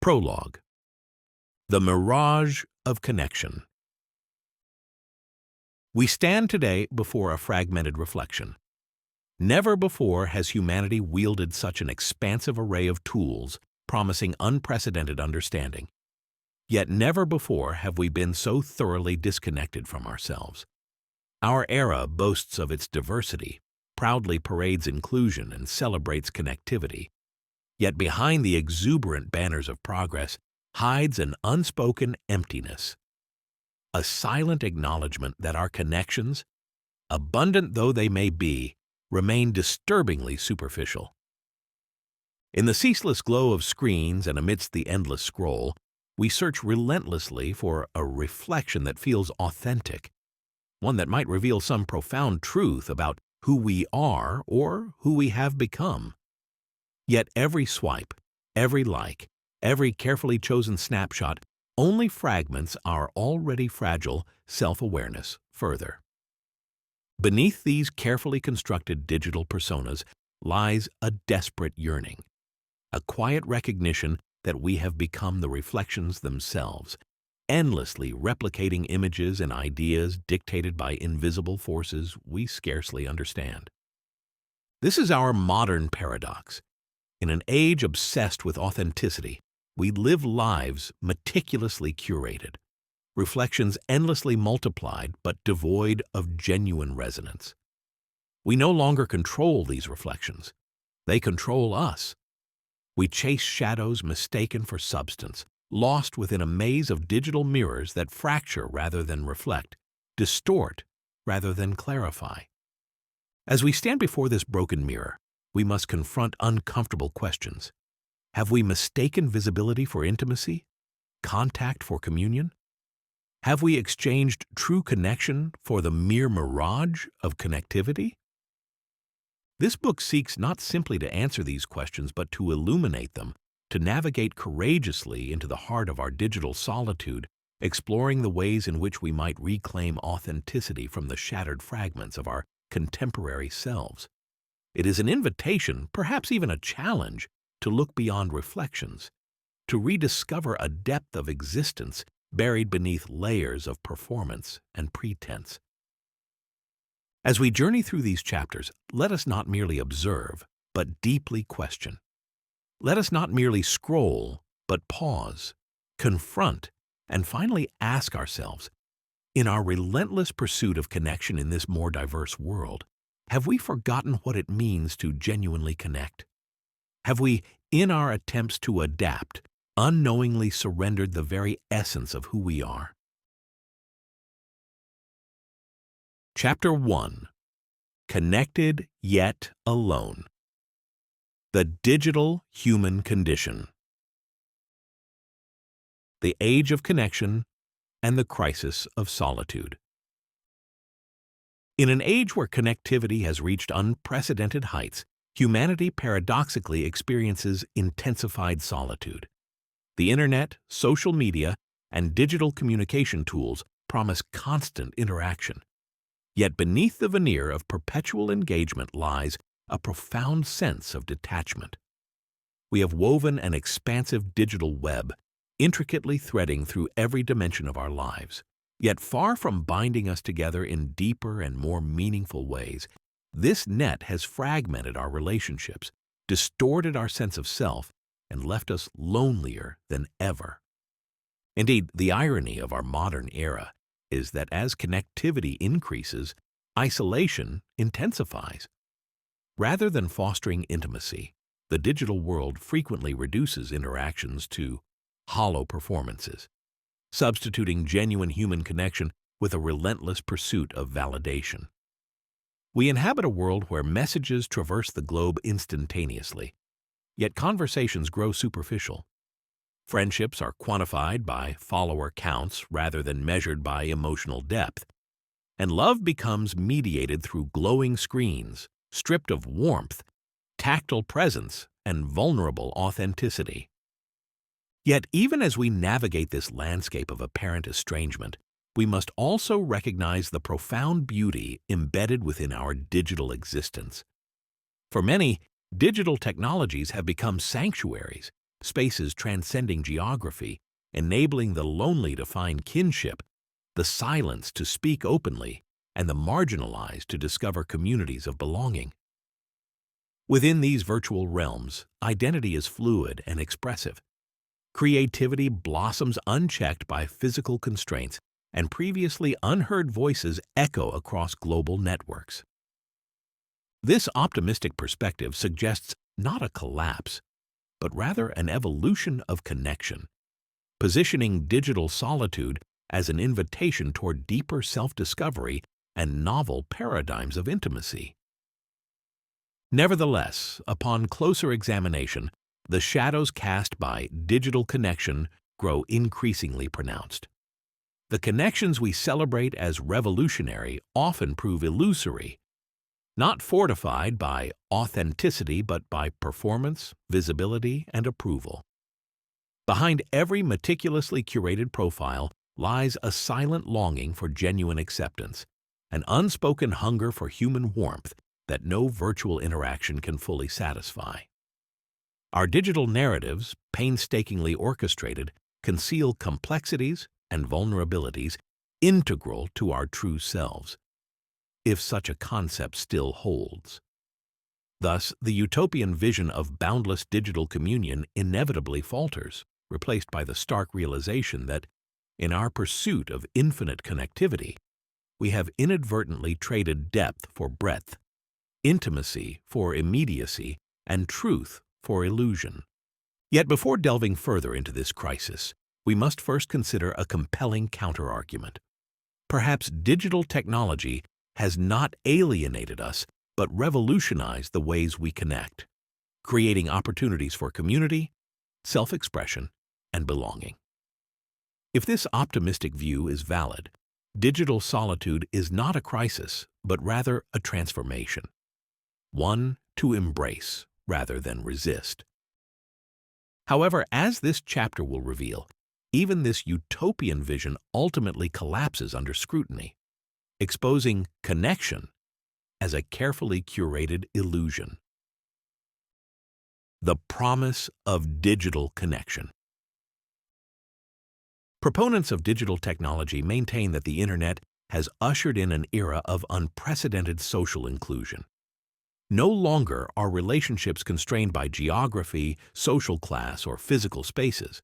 Prologue. The Mirage of Connection. We stand today before a fragmented reflection. Never before has humanity wielded such an expansive array of tools, promising unprecedented understanding. Yet never before have we been so thoroughly disconnected from ourselves. Our era boasts of its diversity, proudly parades inclusion, and celebrates connectivity. Yet behind the exuberant banners of progress hides an unspoken emptiness, a silent acknowledgement that our connections, abundant though they may be, remain disturbingly superficial. In the ceaseless glow of screens and amidst the endless scroll, we search relentlessly for a reflection that feels authentic, one that might reveal some profound truth about who we are or who we have become. Yet every swipe, every like, every carefully chosen snapshot only fragments our already fragile self-awareness further. Beneath these carefully constructed digital personas lies a desperate yearning, a quiet recognition that we have become the reflections themselves, endlessly replicating images and ideas dictated by invisible forces we scarcely understand. This is our modern paradox. In an age obsessed with authenticity, we live lives meticulously curated, reflections endlessly multiplied but devoid of genuine resonance. We no longer control these reflections. They control us. We chase shadows mistaken for substance, lost within a maze of digital mirrors that fracture rather than reflect, distort rather than clarify. As we stand before this broken mirror, we must confront uncomfortable questions. Have we mistaken visibility for intimacy, contact for communion? Have we exchanged true connection for the mere mirage of connectivity? This book seeks not simply to answer these questions, but to illuminate them, to navigate courageously into the heart of our digital solitude, exploring the ways in which we might reclaim authenticity from the shattered fragments of our contemporary selves. It is an invitation, perhaps even a challenge, to look beyond reflections, to rediscover a depth of existence buried beneath layers of performance and pretense. As we journey through these chapters, let us not merely observe, but deeply question. Let us not merely scroll, but pause, confront, and finally ask ourselves, in our relentless pursuit of connection in this more diverse world, have we forgotten what it means to genuinely connect? Have we, in our attempts to adapt, unknowingly surrendered the very essence of who we are? Chapter 1. Connected Yet Alone. The Digital Human Condition. The Age of Connection and the Crisis of Solitude. In an age where connectivity has reached unprecedented heights, humanity paradoxically experiences intensified solitude. The internet, social media, and digital communication tools promise constant interaction. Yet beneath the veneer of perpetual engagement lies a profound sense of detachment. We have woven an expansive digital web, intricately threading through every dimension of our lives. Yet far from binding us together in deeper and more meaningful ways, this net has fragmented our relationships, distorted our sense of self, and left us lonelier than ever. Indeed, the irony of our modern era is that as connectivity increases, isolation intensifies. Rather than fostering intimacy, the digital world frequently reduces interactions to hollow performances, substituting genuine human connection with a relentless pursuit of validation. We inhabit a world where messages traverse the globe instantaneously, yet conversations grow superficial. Friendships are quantified by follower counts rather than measured by emotional depth, and love becomes mediated through glowing screens, stripped of warmth, tactile presence, and vulnerable authenticity. Yet even as we navigate this landscape of apparent estrangement, we must also recognize the profound beauty embedded within our digital existence. For many, digital technologies have become sanctuaries, spaces transcending geography, enabling the lonely to find kinship, the silence to speak openly, and the marginalized to discover communities of belonging. Within these virtual realms, identity is fluid and expressive. Creativity blossoms unchecked by physical constraints, and previously unheard voices echo across global networks. This optimistic perspective suggests not a collapse, but rather an evolution of connection, positioning digital solitude as an invitation toward deeper self-discovery and novel paradigms of intimacy. Nevertheless, upon closer examination, the shadows cast by digital connection grow increasingly pronounced. The connections we celebrate as revolutionary often prove illusory, not fortified by authenticity but by performance, visibility, and approval. Behind every meticulously curated profile lies a silent longing for genuine acceptance, an unspoken hunger for human warmth that no virtual interaction can fully satisfy. Our digital narratives, painstakingly orchestrated, conceal complexities and vulnerabilities integral to our true selves, if such a concept still holds. Thus, the utopian vision of boundless digital communion inevitably falters, replaced by the stark realization that, in our pursuit of infinite connectivity, we have inadvertently traded depth for breadth, intimacy for immediacy, and truth for illusion. Yet before delving further into this crisis, we must first consider a compelling counterargument. Perhaps digital technology has not alienated us, but revolutionized the ways we connect, creating opportunities for community, self-expression, and belonging. If this optimistic view is valid, digital solitude is not a crisis, but rather a transformation, one to embrace rather than resist. However, as this chapter will reveal, even this utopian vision ultimately collapses under scrutiny, exposing connection as a carefully curated illusion. The promise of digital connection. Proponents of digital technology maintain that the Internet has ushered in an era of unprecedented social inclusion. No longer are relationships constrained by geography, social class, or physical spaces.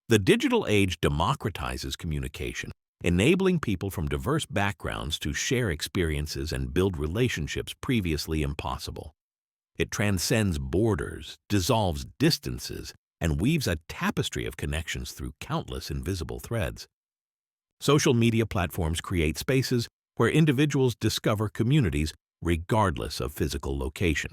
The digital age democratizes communication, enabling people from diverse backgrounds to share experiences and build relationships previously impossible. It transcends borders, dissolves distances, and weaves a tapestry of connections through countless invisible threads. Social media platforms create spaces where individuals discover communities regardless of physical location.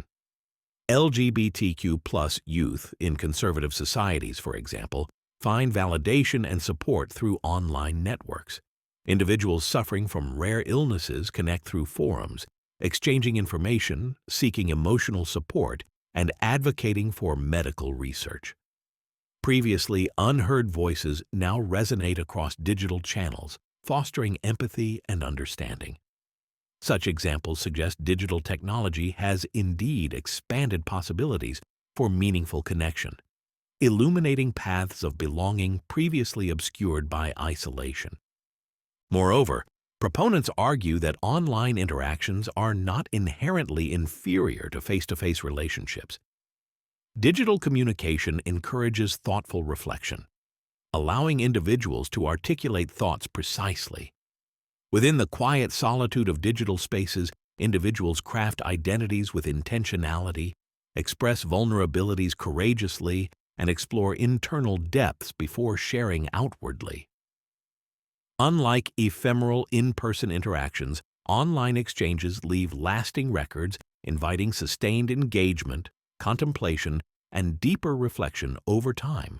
LGBTQ+ youth in conservative societies, for example, find validation and support through online networks. Individuals suffering from rare illnesses connect through forums, exchanging information, seeking emotional support, and advocating for medical research. Previously unheard voices now resonate across digital channels, fostering empathy and understanding. Such examples suggest digital technology has indeed expanded possibilities for meaningful connection, illuminating paths of belonging previously obscured by isolation. Moreover, proponents argue that online interactions are not inherently inferior to face-to-face relationships. Digital communication encourages thoughtful reflection, allowing individuals to articulate thoughts precisely. Within the quiet solitude of digital spaces, individuals craft identities with intentionality, express vulnerabilities courageously, and explore internal depths before sharing outwardly. Unlike ephemeral in-person interactions, online exchanges leave lasting records, inviting sustained engagement, contemplation, and deeper reflection over time.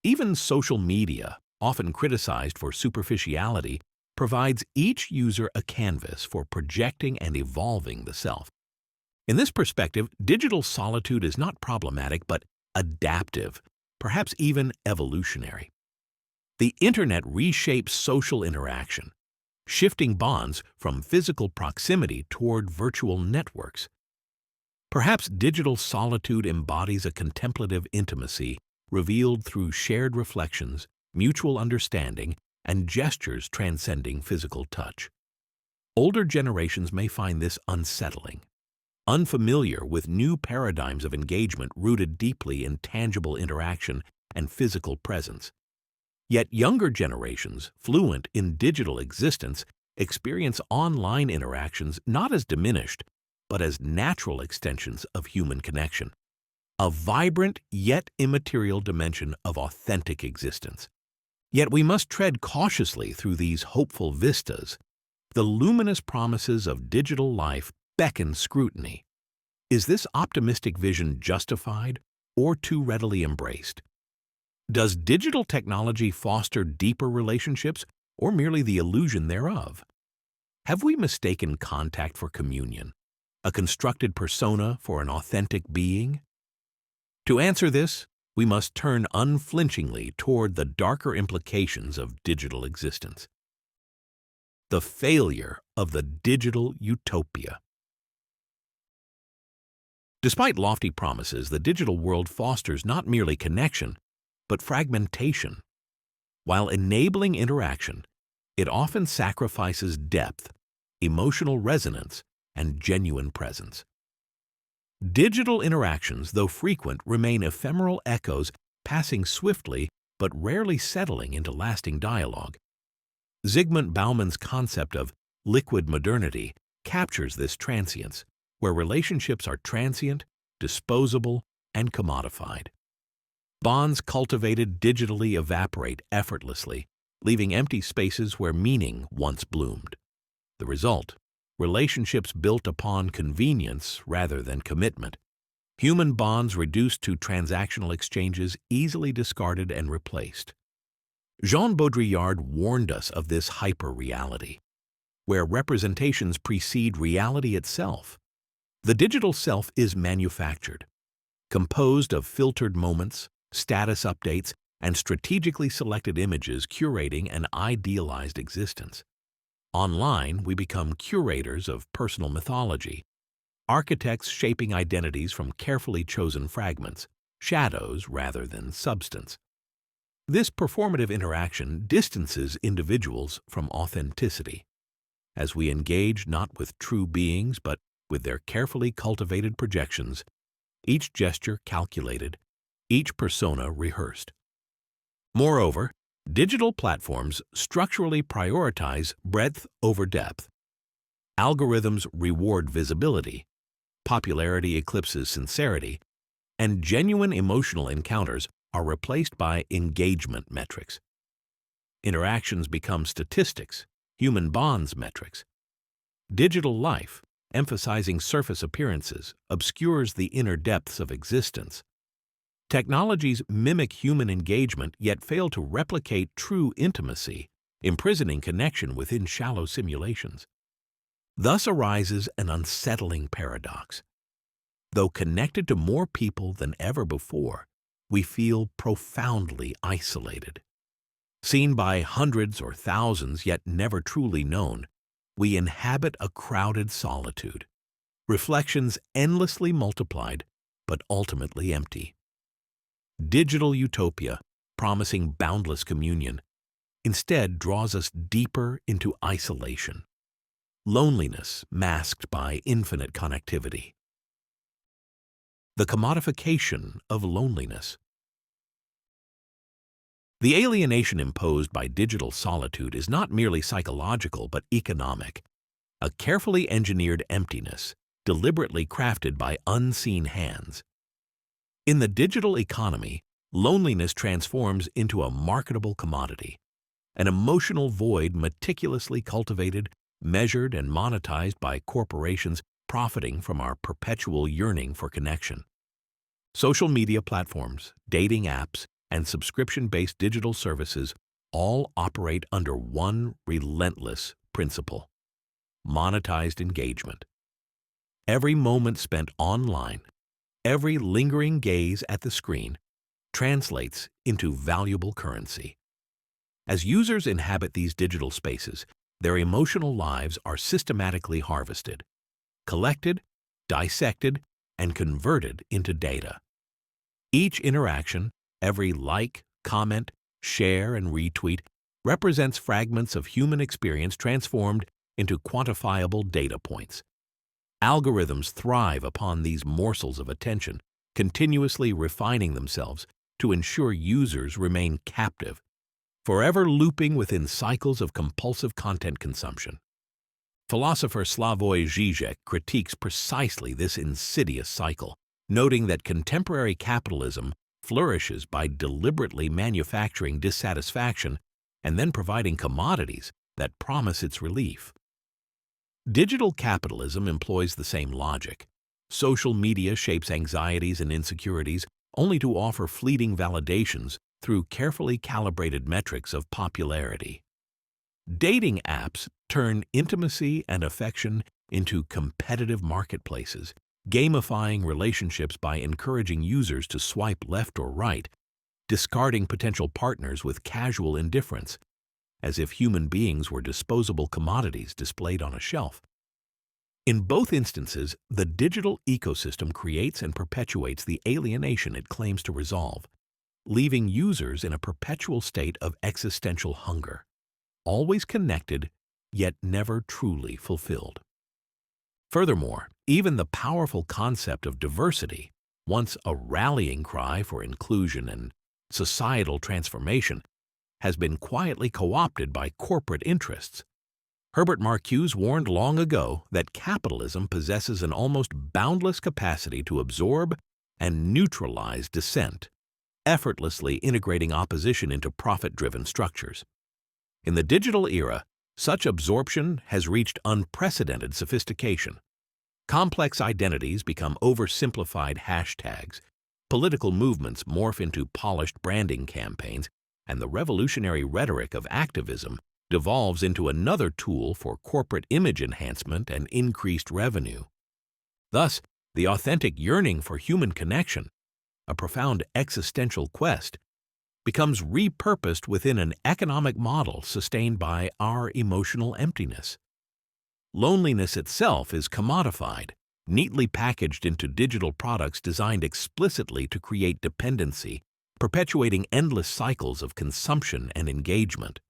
Even social media, often criticized for superficiality, provides each user a canvas for projecting and evolving the self. In this perspective, digital solitude is not problematic but adaptive, perhaps even evolutionary. The Internet reshapes social interaction, shifting bonds from physical proximity toward virtual networks. Perhaps digital solitude embodies a contemplative intimacy revealed through shared reflections, mutual understanding, and gestures transcending physical touch. Older generations may find this unsettling, unfamiliar with new paradigms of engagement rooted deeply in tangible interaction and physical presence. Yet younger generations, fluent in digital existence, experience online interactions not as diminished, but as natural extensions of human connection, a vibrant yet immaterial dimension of authentic existence. Yet we must tread cautiously through these hopeful vistas. The luminous promises of digital life beckon scrutiny. Is this optimistic vision justified or too readily embraced? Does digital technology foster deeper relationships or merely the illusion thereof? Have we mistaken contact for communion, a constructed persona for an authentic being? To answer this, we must turn unflinchingly toward the darker implications of digital existence. The failure of the digital utopia. Despite lofty promises, the digital world fosters not merely connection, but fragmentation. While enabling interaction, it often sacrifices depth, emotional resonance, and genuine presence. Digital interactions, though frequent, remain ephemeral echoes passing swiftly but rarely settling into lasting dialogue. Zygmunt Bauman's concept of liquid modernity captures this transience, where relationships are transient, disposable, and commodified. Bonds cultivated digitally evaporate effortlessly, leaving empty spaces where meaning once bloomed. The result: relationships built upon convenience rather than commitment. Human bonds reduced to transactional exchanges easily discarded and replaced. Jean Baudrillard warned us of this hyper-reality, where representations precede reality itself. The digital self is manufactured, composed of filtered moments, status updates, and strategically selected images curating an idealized existence. Online, we become curators of personal mythology, architects shaping identities from carefully chosen fragments, shadows rather than substance. This performative interaction distances individuals from authenticity, as we engage not with true beings but with their carefully cultivated projections, each gesture calculated, each persona rehearsed. Moreover, digital platforms structurally prioritize breadth over depth. Algorithms reward visibility, popularity eclipses sincerity, and genuine emotional encounters are replaced by engagement metrics. Interactions become statistics, human bonds metrics. Digital life, emphasizing surface appearances, obscures the inner depths of existence. Technologies mimic human engagement yet fail to replicate true intimacy, imprisoning connection within shallow simulations. Thus arises an unsettling paradox. Though connected to more people than ever before, we feel profoundly isolated. Seen by hundreds or thousands yet never truly known, we inhabit a crowded solitude, reflections endlessly multiplied but ultimately empty. Digital utopia, promising boundless communion, instead draws us deeper into isolation, loneliness masked by infinite connectivity. The commodification of loneliness. The alienation imposed by digital solitude is not merely psychological but economic, a carefully engineered emptiness, deliberately crafted by unseen hands. In the digital economy, loneliness transforms into a marketable commodity, an emotional void meticulously cultivated, measured, and monetized by corporations profiting from our perpetual yearning for connection. Social media platforms, dating apps, and subscription-based digital services all operate under one relentless principle: monetized engagement. Every moment spent online, every lingering gaze at the screen, translates into valuable currency. As users inhabit these digital spaces, their emotional lives are systematically harvested, collected, dissected, and converted into data. Each interaction, every like, comment, share, and retweet represents fragments of human experience transformed into quantifiable data points. Algorithms thrive upon these morsels of attention, continuously refining themselves to ensure users remain captive, forever looping within cycles of compulsive content consumption. Philosopher Slavoj Žižek critiques precisely this insidious cycle, noting that contemporary capitalism flourishes by deliberately manufacturing dissatisfaction and then providing commodities that promise its relief. Digital capitalism employs the same logic. Social media shapes anxieties and insecurities only to offer fleeting validations through carefully calibrated metrics of popularity. Dating apps turn intimacy and affection into competitive marketplaces, gamifying relationships by encouraging users to swipe left or right, discarding potential partners with casual indifference, as if human beings were disposable commodities displayed on a shelf. In both instances, the digital ecosystem creates and perpetuates the alienation it claims to resolve, leaving users in a perpetual state of existential hunger, always connected, yet never truly fulfilled. Furthermore, even the powerful concept of diversity, once a rallying cry for inclusion and societal transformation, has been quietly co-opted by corporate interests. Herbert Marcuse warned long ago that capitalism possesses an almost boundless capacity to absorb and neutralize dissent, effortlessly integrating opposition into profit-driven structures. In the digital era, such absorption has reached unprecedented sophistication. Complex identities become oversimplified hashtags, political movements morph into polished branding campaigns, and the revolutionary rhetoric of activism devolves into another tool for corporate image enhancement and increased revenue. Thus, the authentic yearning for human connection, a profound existential quest, becomes repurposed within an economic model sustained by our emotional emptiness. Loneliness itself is commodified, neatly packaged into digital products designed explicitly to create dependency, perpetuating endless cycles of consumption and engagement.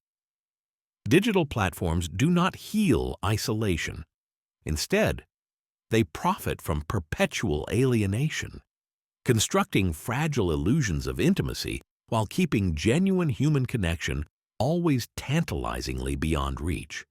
Digital platforms do not heal isolation. Instead, they profit from perpetual alienation, constructing fragile illusions of intimacy while keeping genuine human connection always tantalizingly beyond reach.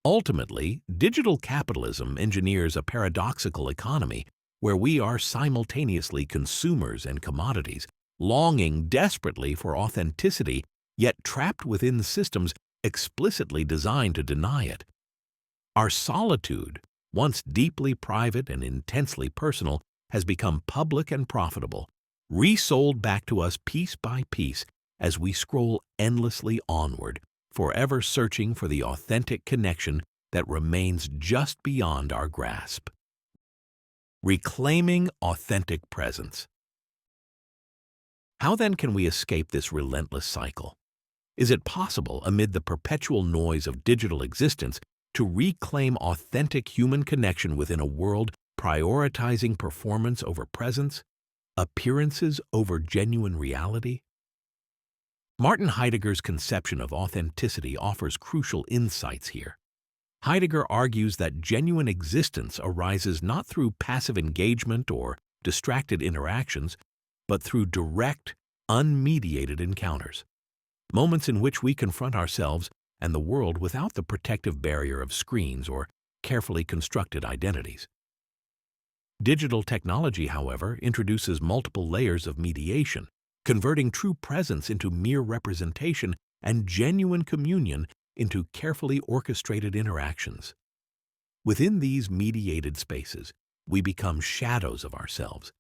Ultimately, digital capitalism engineers a paradoxical economy where we are simultaneously consumers and commodities, longing desperately for authenticity, yet trapped within systems explicitly designed to deny it. Our solitude, once deeply private and intensely personal, has become public and profitable, resold back to us piece by piece as we scroll endlessly onward, forever searching for the authentic connection that remains just beyond our grasp. Reclaiming authentic presence. How then can we escape this relentless cycle? Is it possible, amid the perpetual noise of digital existence, to reclaim authentic human connection within a world prioritizing performance over presence, appearances over genuine reality? Martin Heidegger's conception of authenticity offers crucial insights here. Heidegger argues that genuine existence arises not through passive engagement or distracted interactions, but through direct, unmediated encounters, moments in which we confront ourselves and the world without the protective barrier of screens or carefully constructed identities. Digital technology, however, introduces multiple layers of mediation, converting true presence into mere representation and genuine communion into carefully orchestrated interactions. Within these mediated spaces, we become shadows of ourselves,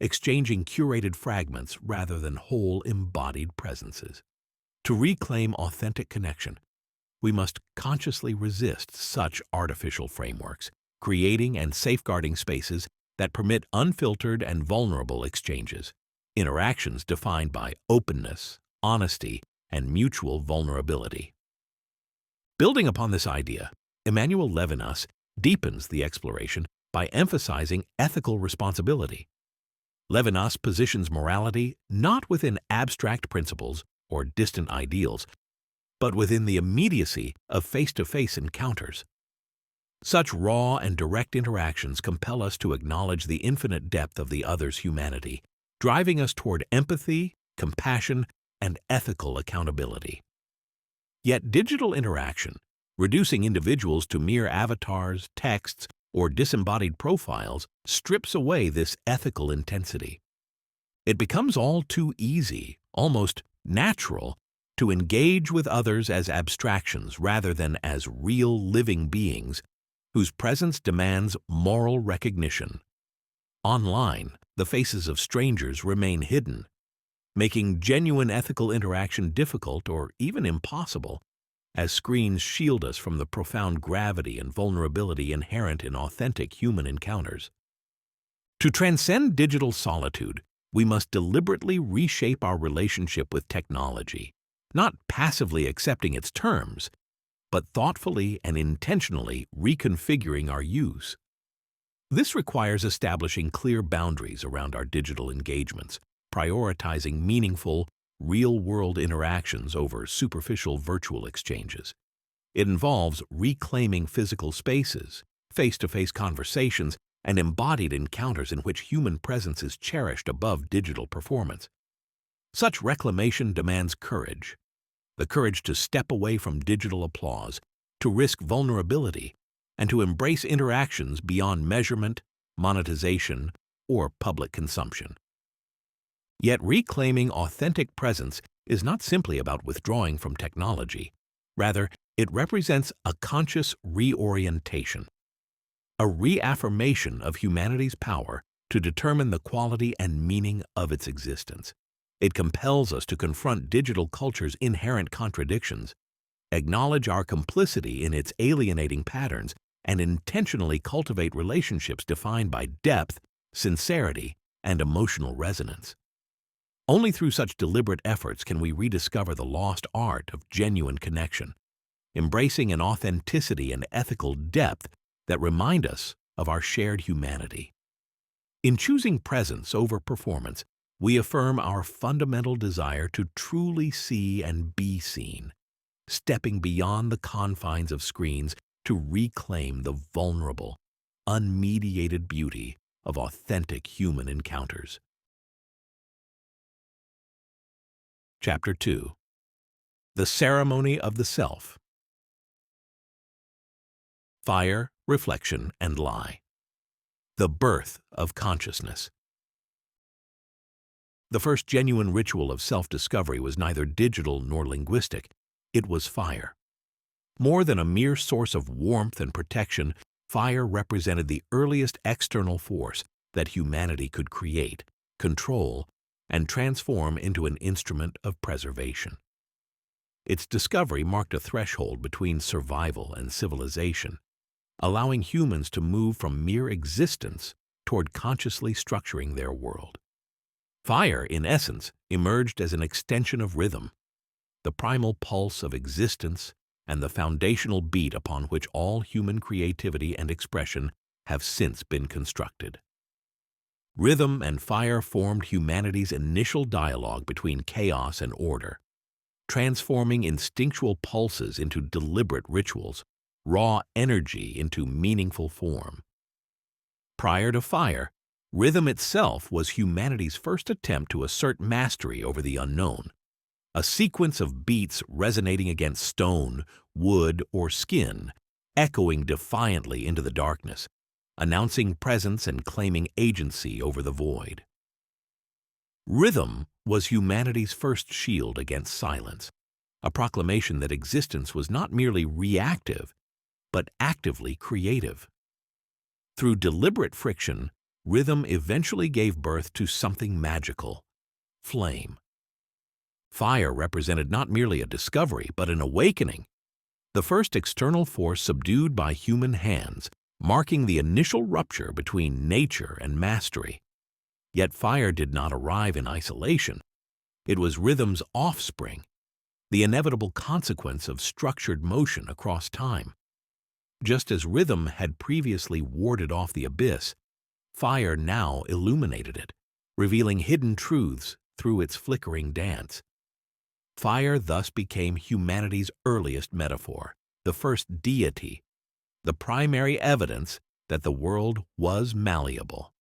exchanging curated fragments rather than whole embodied presences. To reclaim authentic connection, we must consciously resist such artificial frameworks, creating and safeguarding spaces that permit unfiltered and vulnerable exchanges, interactions defined by openness, honesty, and mutual vulnerability. Building upon this idea, Emmanuel Levinas deepens the exploration by emphasizing ethical responsibility. Levinas positions morality not within abstract principles or distant ideals, but within the immediacy of face-to-face encounters. Such raw and direct interactions compel us to acknowledge the infinite depth of the other's humanity, driving us toward empathy, compassion, and ethical accountability. Yet digital interaction, reducing individuals to mere avatars, texts, or disembodied profiles, strips away this ethical intensity. It becomes all too easy, almost natural, to engage with others as abstractions rather than as real living beings whose presence demands moral recognition. Online, the faces of strangers remain hidden, making genuine ethical interaction difficult or even impossible, as screens shield us from the profound gravity and vulnerability inherent in authentic human encounters. To transcend digital solitude, we must deliberately reshape our relationship with technology, not passively accepting its terms, but thoughtfully and intentionally reconfiguring our use. This requires establishing clear boundaries around our digital engagements, prioritizing meaningful, real-world interactions over superficial virtual exchanges. It involves reclaiming physical spaces, face-to-face conversations, and embodied encounters in which human presence is cherished above digital performance. Such reclamation demands courage, the courage to step away from digital applause, to risk vulnerability, and to embrace interactions beyond measurement, monetization, or public consumption. Yet reclaiming authentic presence is not simply about withdrawing from technology. Rather, it represents a conscious reorientation, a reaffirmation of humanity's power to determine the quality and meaning of its existence. It compels us to confront digital culture's inherent contradictions, acknowledge our complicity in its alienating patterns, and intentionally cultivate relationships defined by depth, sincerity, and emotional resonance. Only through such deliberate efforts can we rediscover the lost art of genuine connection, embracing an authenticity and ethical depth that remind us of our shared humanity. In choosing presence over performance, we affirm our fundamental desire to truly see and be seen, stepping beyond the confines of screens to reclaim the vulnerable, unmediated beauty of authentic human encounters. Chapter 2. The Ceremony of the Self. Fire, Reflection, and Lie. The birth of consciousness. The first genuine ritual of self-discovery was neither digital nor linguistic. It was fire. More than a mere source of warmth and protection, fire represented the earliest external force that humanity could create, control, and transform into an instrument of preservation. Its discovery marked a threshold between survival and civilization, allowing humans to move from mere existence toward consciously structuring their world. Fire, in essence, emerged as an extension of rhythm, the primal pulse of existence and the foundational beat upon which all human creativity and expression have since been constructed. Rhythm and fire formed humanity's initial dialogue between chaos and order, transforming instinctual pulses into deliberate rituals, raw energy into meaningful form. Prior to fire, rhythm itself was humanity's first attempt to assert mastery over the unknown, a sequence of beats resonating against stone, wood, or skin, echoing defiantly into the darkness, announcing presence and claiming agency over the void. Rhythm was humanity's first shield against silence, a proclamation that existence was not merely reactive, but actively creative. Through deliberate friction, rhythm eventually gave birth to something magical: flame. Fire represented not merely a discovery, but an awakening, the first external force subdued by human hands, marking the initial rupture between nature and mastery. Yet fire did not arrive in isolation. It was rhythm's offspring, the inevitable consequence of structured motion across time. Just as rhythm had previously warded off the abyss, fire now illuminated it, revealing hidden truths through its flickering dance. Fire thus became humanity's earliest metaphor, the first deity, the primary evidence that the world was malleable,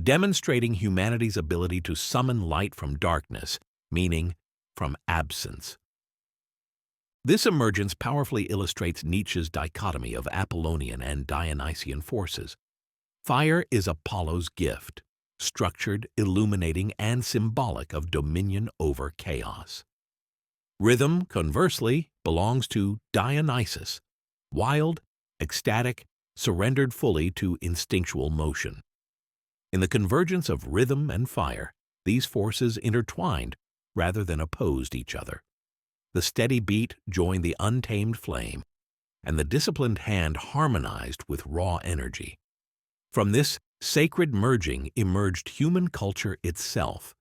demonstrating humanity's ability to summon light from darkness, meaning from absence. This emergence powerfully illustrates Nietzsche's dichotomy of Apollonian and Dionysian forces. Fire is Apollo's gift, structured, illuminating, and symbolic of dominion over chaos. Rhythm, conversely, belongs to Dionysus, wild, ecstatic, surrendered fully to instinctual motion. In the convergence of rhythm and fire, these forces intertwined rather than opposed each other. The steady beat joined the untamed flame, and the disciplined hand harmonized with raw energy. From this sacred merging emerged human culture itself.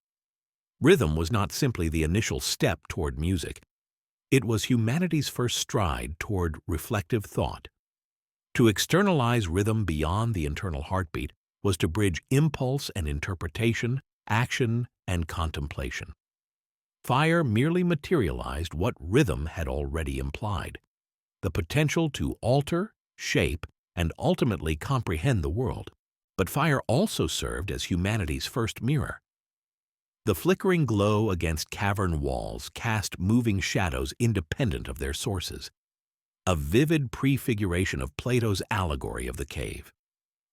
Rhythm was not simply the initial step toward music. It was humanity's first stride toward reflective thought. To externalize rhythm beyond the internal heartbeat was to bridge impulse and interpretation, action and contemplation. Fire merely materialized what rhythm had already implied, the potential to alter, shape, and ultimately comprehend the world. But fire also served as humanity's first mirror. The flickering glow against cavern walls cast moving shadows independent of their sources, a vivid prefiguration of Plato's allegory of the cave.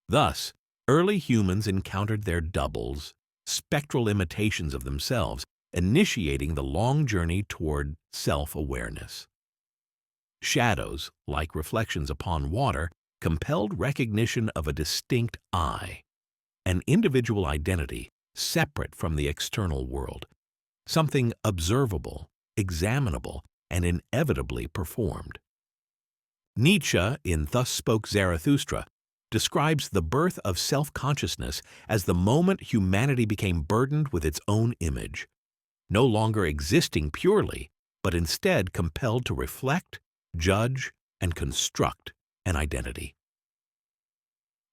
Thus, early humans encountered their doubles, spectral imitations of themselves, initiating the long journey toward self-awareness. Shadows, like reflections upon water, compelled recognition of a distinct I, an individual identity separate from the external world, something observable, examinable, and inevitably performed. Nietzsche, in Thus Spoke Zarathustra, describes the birth of self-consciousness as the moment humanity became burdened with its own image, no longer existing purely, but instead compelled to reflect, judge, and construct an identity.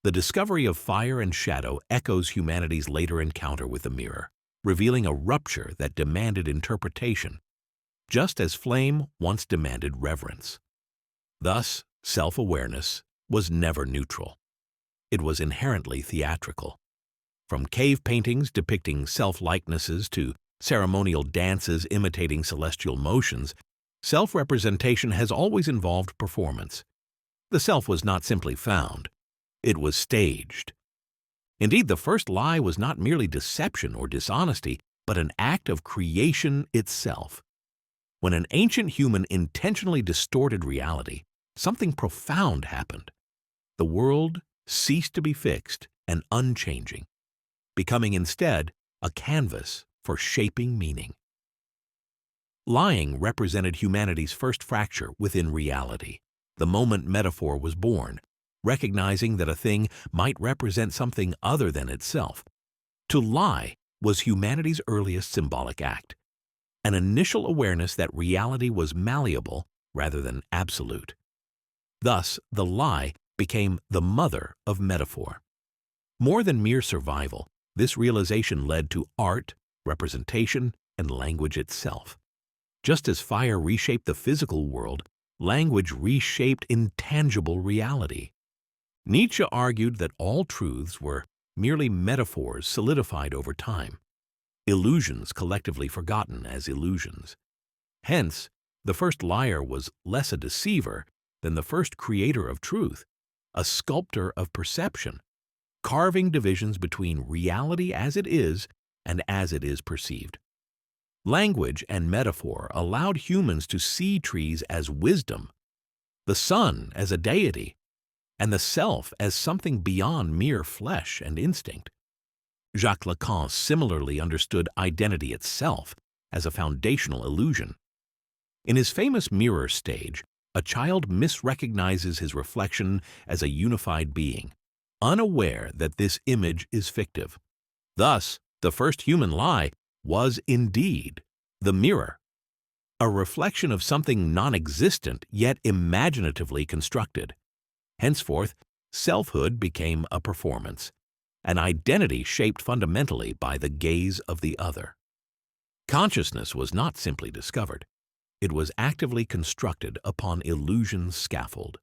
The discovery of fire and shadow echoes humanity's later encounter with the mirror, revealing a rupture that demanded interpretation, just as flame once demanded reverence. Thus, self-awareness was never neutral. It was inherently theatrical. From cave paintings depicting self-likenesses to ceremonial dances imitating celestial motions, self-representation has always involved performance. The self was not simply found. It was staged. Indeed, the first lie was not merely deception or dishonesty, but an act of creation itself. When an ancient human intentionally distorted reality, something profound happened. The world ceased to be fixed and unchanging, becoming instead a canvas for shaping meaning. Lying represented humanity's first fracture within reality. The moment metaphor was born, recognizing that a thing might represent something other than itself. To lie was humanity's earliest symbolic act, an initial awareness that reality was malleable rather than absolute. Thus, the lie became the mother of metaphor. More than mere survival, this realization led to art, representation, and language itself. Just as fire reshaped the physical world, language reshaped intangible reality. Nietzsche argued that all truths were merely metaphors solidified over time, illusions collectively forgotten as illusions. Hence, the first liar was less a deceiver than the first creator of truth, a sculptor of perception, carving divisions between reality as it is and as it is perceived. Language and metaphor allowed humans to see trees as wisdom, the sun as a deity, and the self as something beyond mere flesh and instinct. Jacques Lacan similarly understood identity itself as a foundational illusion. In his famous mirror stage, a child misrecognizes his reflection as a unified being, unaware that this image is fictive. Thus, the first human lie was indeed the mirror, a reflection of something non-existent yet imaginatively constructed. Henceforth, selfhood became a performance, an identity shaped fundamentally by the gaze of the other. Consciousness was not simply discovered. It was actively constructed upon illusion's scaffold.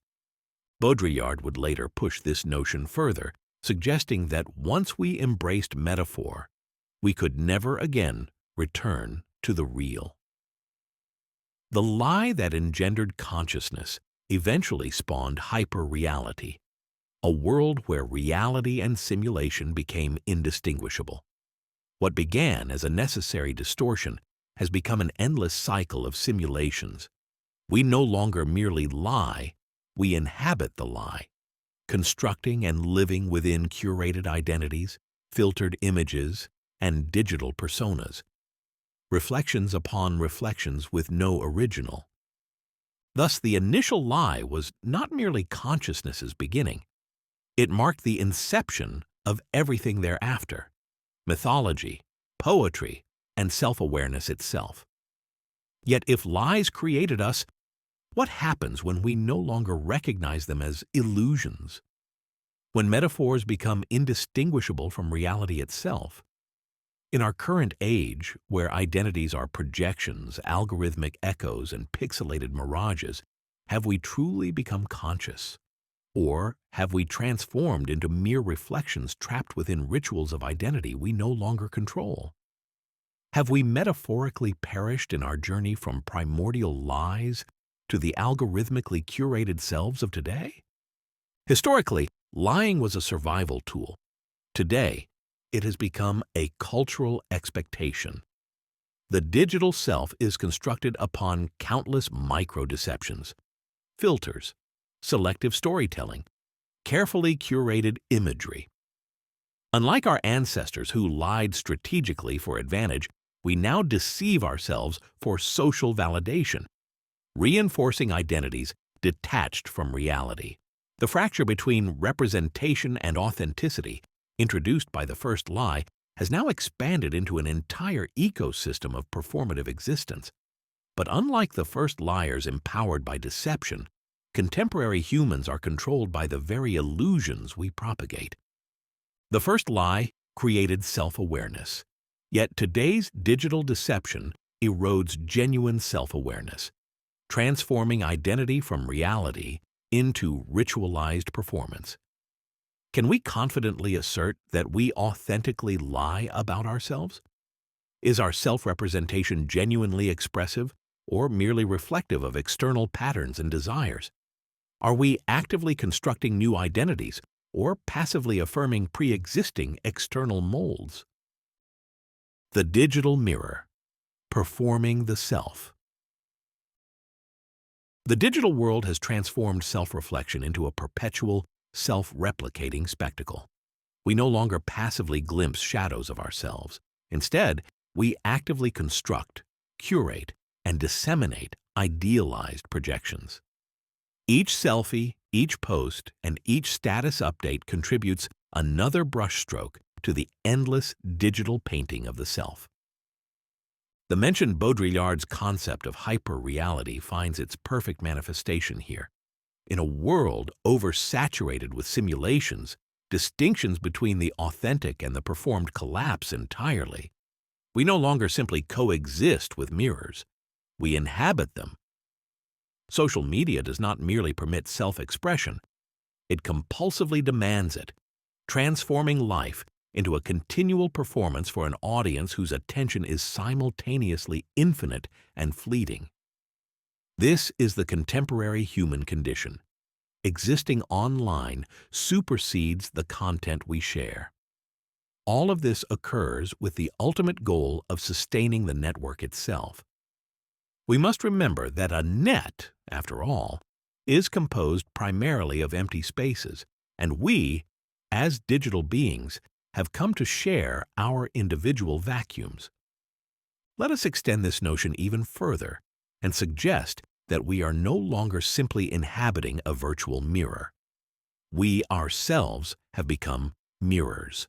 Baudrillard would later push this notion further, suggesting that once we embraced metaphor, we could never again return to the real. The lie that engendered consciousness eventually spawned hyper-reality, a world where reality and simulation became indistinguishable. What began as a necessary distortion has become an endless cycle of simulations. We no longer merely lie, we inhabit the lie, constructing and living within curated identities, filtered images, and digital personas, reflections upon reflections with no original. Thus, the initial lie was not merely consciousness's beginning. It marked the inception of everything thereafter: mythology, poetry, and self-awareness itself. Yet if lies created us, what happens when we no longer recognize them as illusions? When metaphors become indistinguishable from reality itself? In our current age, where identities are projections, algorithmic echoes, and pixelated mirages, have we truly become conscious? Or have we transformed into mere reflections trapped within rituals of identity we no longer control? Have we metaphorically perished in our journey from primordial lies to the algorithmically curated selves of today? Historically, lying was a survival tool. Today, it has become a cultural expectation. The digital self is constructed upon countless micro-deceptions, filters, selective storytelling, carefully curated imagery. Unlike our ancestors who lied strategically for advantage, we now deceive ourselves for social validation, reinforcing identities detached from reality. The fracture between representation and authenticity, introduced by the first lie, has now expanded into an entire ecosystem of performative existence. But unlike the first liars empowered by deception, contemporary humans are controlled by the very illusions we propagate. The first lie created self-awareness, yet today's digital deception erodes genuine self-awareness, transforming identity from reality into ritualized performance. Can we confidently assert that we authentically lie about ourselves? Is our self-representation genuinely expressive or merely reflective of external patterns and desires? Are we actively constructing new identities or passively affirming pre-existing external molds? The digital mirror, performing the self. The digital world has transformed self-reflection into a perpetual, self-replicating spectacle. We no longer passively glimpse shadows of ourselves. Instead, we actively construct, curate, and disseminate idealized projections. Each selfie, each post, and each status update contributes another brushstroke to the endless digital painting of the self. The mentioned Baudrillard's concept of hyper-reality finds its perfect manifestation here. In a world oversaturated with simulations, distinctions between the authentic and the performed collapse entirely. We no longer simply coexist with mirrors. We inhabit them. Social media does not merely permit self-expression. It compulsively demands it, transforming life into a continual performance for an audience whose attention is simultaneously infinite and fleeting. This is the contemporary human condition. Existing online supersedes the content we share. All of this occurs with the ultimate goal of sustaining the network itself. We must remember that a net, after all, is composed primarily of empty spaces, and we, as digital beings, have come to share our individual vacuums. Let us extend this notion even further and suggest that we are no longer simply inhabiting a virtual mirror. We ourselves have become mirrors.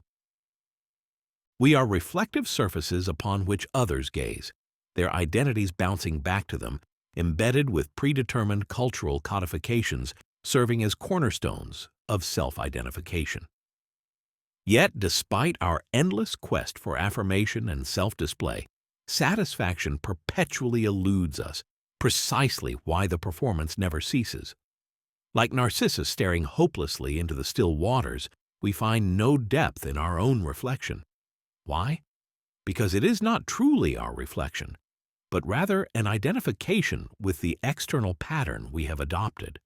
We are reflective surfaces upon which others gaze, their identities bouncing back to them, embedded with predetermined cultural codifications serving as cornerstones of self-identification. Yet, despite our endless quest for affirmation and self-display, satisfaction perpetually eludes us, precisely why the performance never ceases. Like Narcissus staring hopelessly into the still waters, we find no depth in our own reflection. Why? Because it is not truly our reflection, but rather an identification with the external pattern we have adopted.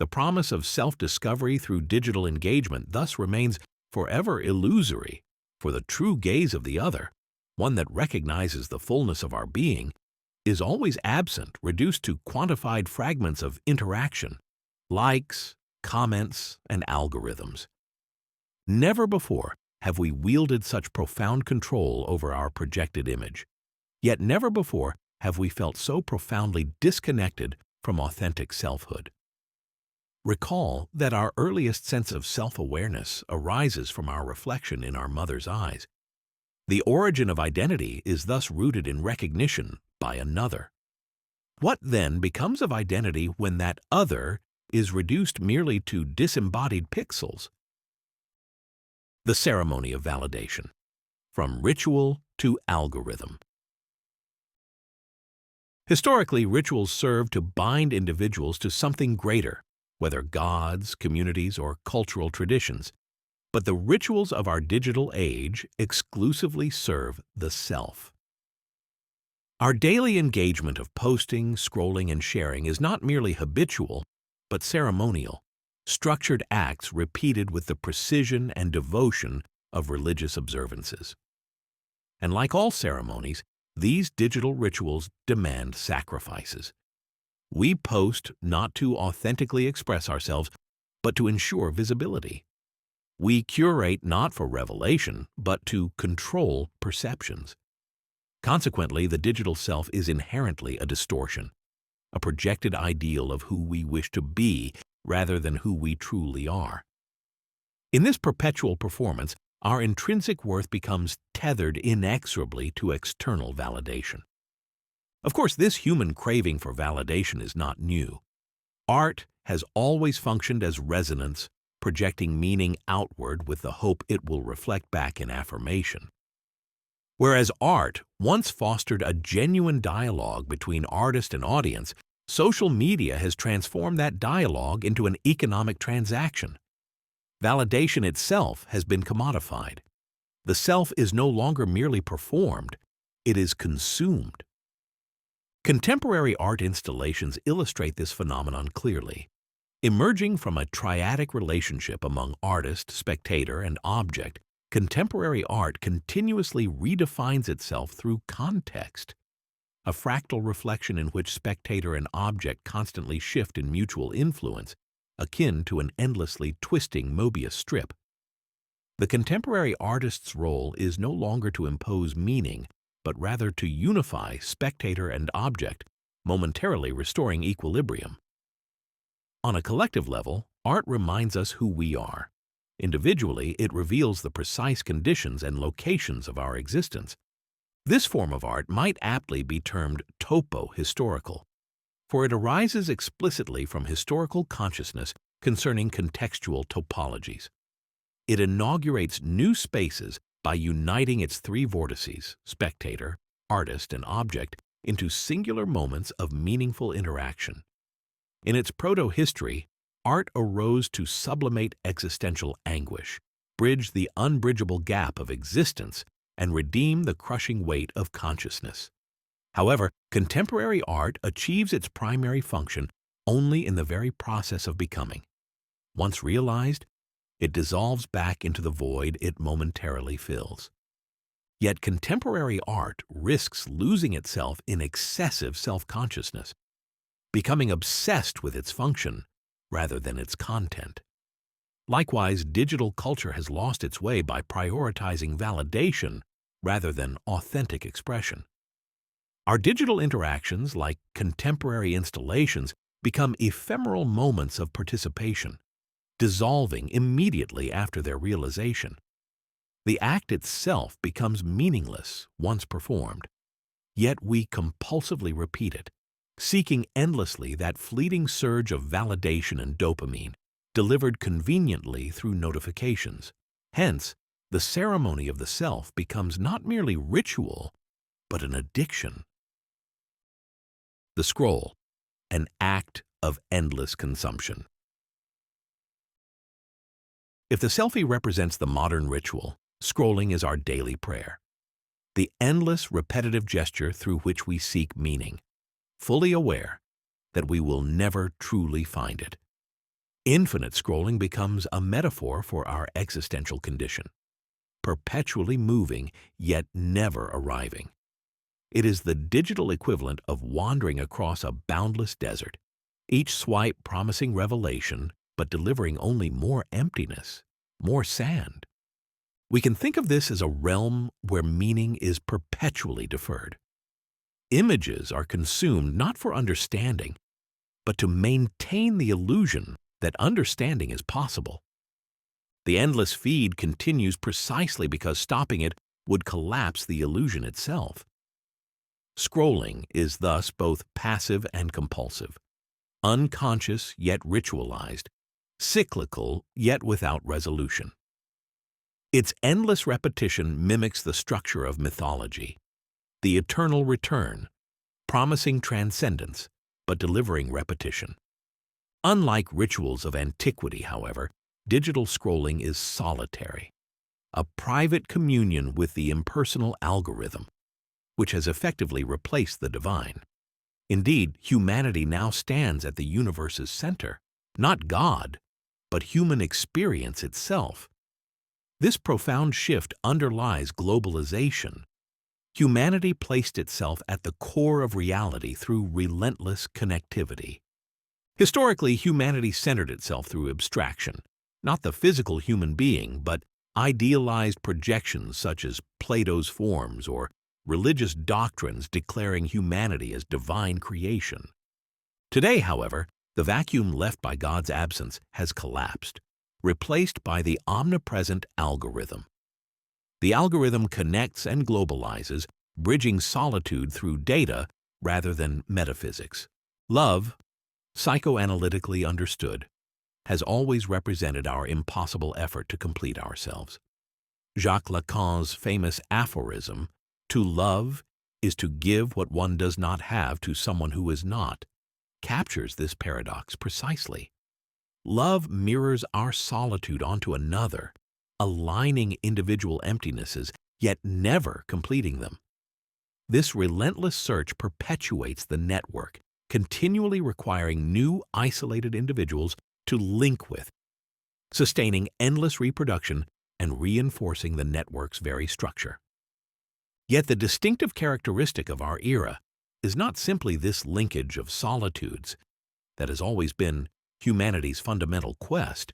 The promise of self-discovery through digital engagement thus remains forever illusory, for the true gaze of the other, one that recognizes the fullness of our being, is always absent, reduced to quantified fragments of interaction, likes, comments, and algorithms. Never before have we wielded such profound control over our projected image, yet never before have we felt so profoundly disconnected from authentic selfhood. Recall that our earliest sense of self-awareness arises from our reflection in our mother's eyes. The origin of identity is thus rooted in recognition by another. What then becomes of identity when that other is reduced merely to disembodied pixels? The ceremony of validation, from ritual to algorithm. Historically, rituals serve to bind individuals to something greater, whether gods, communities, or cultural traditions. But the rituals of our digital age exclusively serve the self. Our daily engagement of posting, scrolling, and sharing is not merely habitual, but ceremonial, structured acts repeated with the precision and devotion of religious observances. And like all ceremonies, these digital rituals demand sacrifices. We post not to authentically express ourselves, but to ensure visibility. We curate not for revelation, but to control perceptions. Consequently, the digital self is inherently a distortion, a projected ideal of who we wish to be rather than who we truly are. In this perpetual performance, our intrinsic worth becomes tethered inexorably to external validation. Of course, this human craving for validation is not new. Art has always functioned as resonance, projecting meaning outward with the hope it will reflect back in affirmation. Whereas art once fostered a genuine dialogue between artist and audience, social media has transformed that dialogue into an economic transaction. Validation itself has been commodified. The self is no longer merely performed, it is consumed. Contemporary art installations illustrate this phenomenon clearly. Emerging from a triadic relationship among artist, spectator, and object, contemporary art continuously redefines itself through context, a fractal reflection in which spectator and object constantly shift in mutual influence, akin to an endlessly twisting Mobius strip. The contemporary artist's role is no longer to impose meaning, but rather to unify spectator and object, momentarily restoring equilibrium. On a collective level, art reminds us who we are. Individually, it reveals the precise conditions and locations of our existence. This form of art might aptly be termed topo-historical, for it arises explicitly from historical consciousness concerning contextual topologies. It inaugurates new spaces by uniting its three vortices, spectator, artist, and object, into singular moments of meaningful interaction. In its proto-history, art arose to sublimate existential anguish, bridge the unbridgeable gap of existence, and redeem the crushing weight of consciousness. However, contemporary art achieves its primary function only in the very process of becoming. Once realized, it dissolves back into the void it momentarily fills. Yet contemporary art risks losing itself in excessive self-consciousness, becoming obsessed with its function rather than its content. Likewise, digital culture has lost its way by prioritizing validation rather than authentic expression. Our digital interactions, like contemporary installations, become ephemeral moments of participation, dissolving immediately after their realization. The act itself becomes meaningless once performed, yet we compulsively repeat it, seeking endlessly that fleeting surge of validation and dopamine, delivered conveniently through notifications. Hence, the ceremony of the self becomes not merely ritual, but an addiction. The scroll, an act of endless consumption. If the selfie represents the modern ritual, scrolling is our daily prayer. The endless, repetitive gesture through which we seek meaning, fully aware that we will never truly find it. Infinite scrolling becomes a metaphor for our existential condition, perpetually moving yet never arriving. It is the digital equivalent of wandering across a boundless desert, each swipe promising revelation but delivering only more emptiness, more sand. We can think of this as a realm where meaning is perpetually deferred. Images are consumed not for understanding, but to maintain the illusion that understanding is possible. The endless feed continues precisely because stopping it would collapse the illusion itself. Scrolling is thus both passive and compulsive, unconscious yet ritualized, cyclical yet without resolution. Its endless repetition mimics the structure of mythology, the eternal return, promising transcendence but delivering repetition. Unlike rituals of antiquity, however, digital scrolling is solitary, a private communion with the impersonal algorithm, which has effectively replaced the divine. Indeed, humanity now stands at the universe's center, not God, but human experience itself. This profound shift underlies globalization. Humanity placed itself at the core of reality through relentless connectivity. Historically, humanity centered itself through abstraction, not the physical human being, but idealized projections such as Plato's forms or religious doctrines declaring humanity as divine creation. Today, however, the vacuum left by God's absence has collapsed, replaced by the omnipresent algorithm. The algorithm connects and globalizes, bridging solitude through data rather than metaphysics. Love, psychoanalytically understood, has always represented our impossible effort to complete ourselves. Jacques Lacan's famous aphorism, "To love is to give what one does not have to someone who is not," captures this paradox precisely. Love mirrors our solitude onto another, aligning individual emptinesses, yet never completing them. This relentless search perpetuates the network, continually requiring new isolated individuals to link with, sustaining endless reproduction and reinforcing the network's very structure. Yet the distinctive characteristic of our era is not simply this linkage of solitudes that has always been humanity's fundamental quest,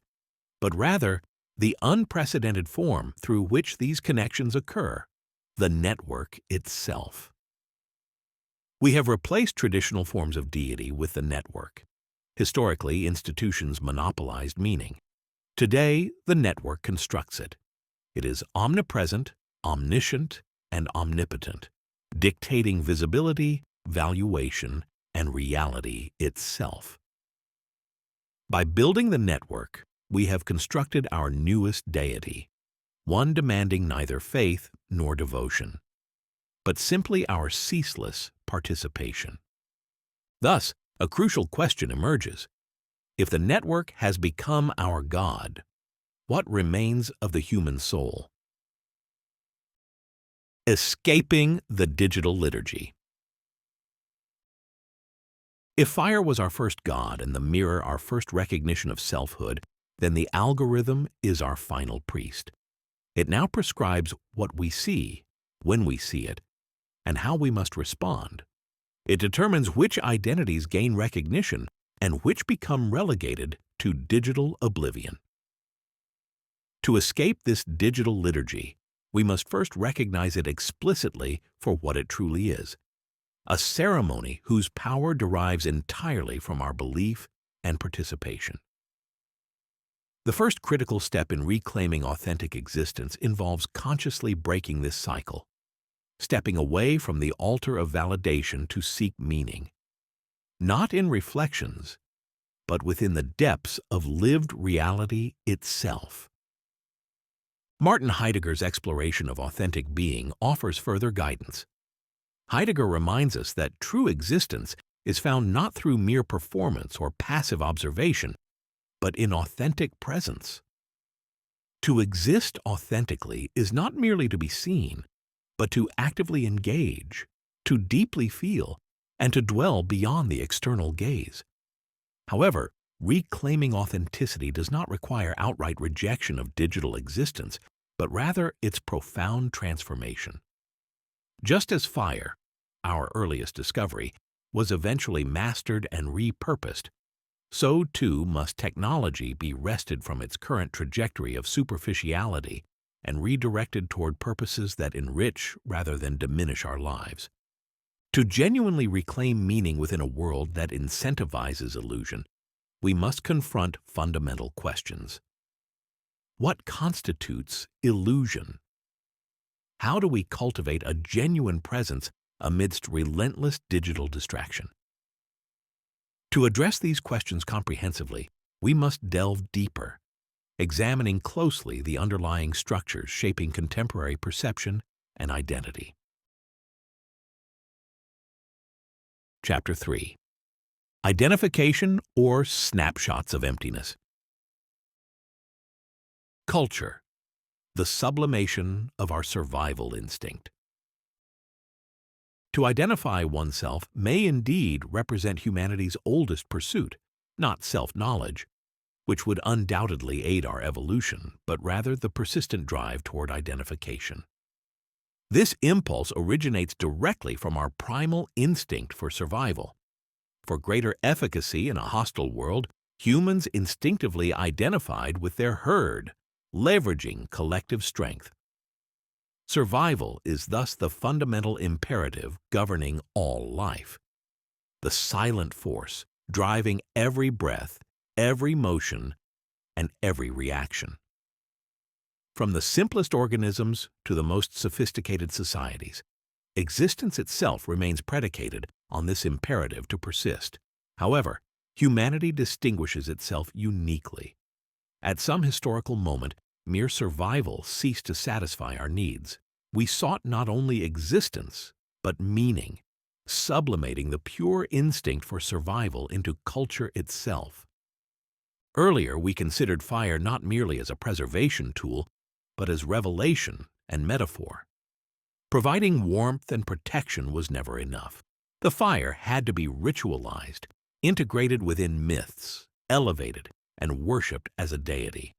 but rather the unprecedented form through which these connections occur, the network itself. We have replaced traditional forms of deity with the network. Historically, institutions monopolized meaning. Today, the network constructs it. It is omnipresent, omniscient, and omnipotent, dictating visibility, valuation, and reality itself. By building the network, we have constructed our newest deity, one demanding neither faith nor devotion, but simply our ceaseless participation. Thus, a crucial question emerges. If the network has become our God, what remains of the human soul? Escaping the digital liturgy. If fire was our first God and the mirror our first recognition of selfhood, then the algorithm is our final priest. It now prescribes what we see, when we see it, and how we must respond. It determines which identities gain recognition and which become relegated to digital oblivion. To escape this digital liturgy, we must first recognize it explicitly for what it truly is, a ceremony whose power derives entirely from our belief and participation. The first critical step in reclaiming authentic existence involves consciously breaking this cycle, stepping away from the altar of validation to seek meaning. not in reflections, but within the depths of lived reality itself. Martin Heidegger's exploration of authentic being offers further guidance. Heidegger reminds us that true existence is found not through mere performance or passive observation, but in authentic presence. To exist authentically is not merely to be seen, but to actively engage, to deeply feel, and to dwell beyond the external gaze. However, reclaiming authenticity does not require outright rejection of digital existence, but rather its profound transformation. Just as fire, our earliest discovery, was eventually mastered and repurposed, so too must technology be wrested from its current trajectory of superficiality and redirected toward purposes that enrich rather than diminish our lives. To genuinely reclaim meaning within a world that incentivizes illusion, we must confront fundamental questions. What constitutes illusion? How do we cultivate a genuine presence amidst relentless digital distraction? To address these questions comprehensively, we must delve deeper, examining closely the underlying structures shaping contemporary perception and identity. Chapter 3. Identification or Snapshots of Emptiness. Culture, the sublimation of our survival instinct. To identify oneself may indeed represent humanity's oldest pursuit, not self-knowledge, which would undoubtedly aid our evolution, but rather the persistent drive toward identification. This impulse originates directly from our primal instinct for survival. For greater efficacy in a hostile world, humans instinctively identified with their herd, leveraging collective strength. Survival is thus the fundamental imperative governing all life, the silent force driving every breath, every motion, and every reaction. From the simplest organisms to the most sophisticated societies, existence itself remains predicated on this imperative to persist. However, humanity distinguishes itself uniquely. At some historical moment, mere survival ceased to satisfy our needs. We sought not only existence, but meaning, sublimating the pure instinct for survival into culture itself. Earlier, we considered fire not merely as a preservation tool, but as revelation and metaphor. Providing warmth and protection was never enough. The fire had to be ritualized, integrated within myths, elevated, and worshipped as a deity.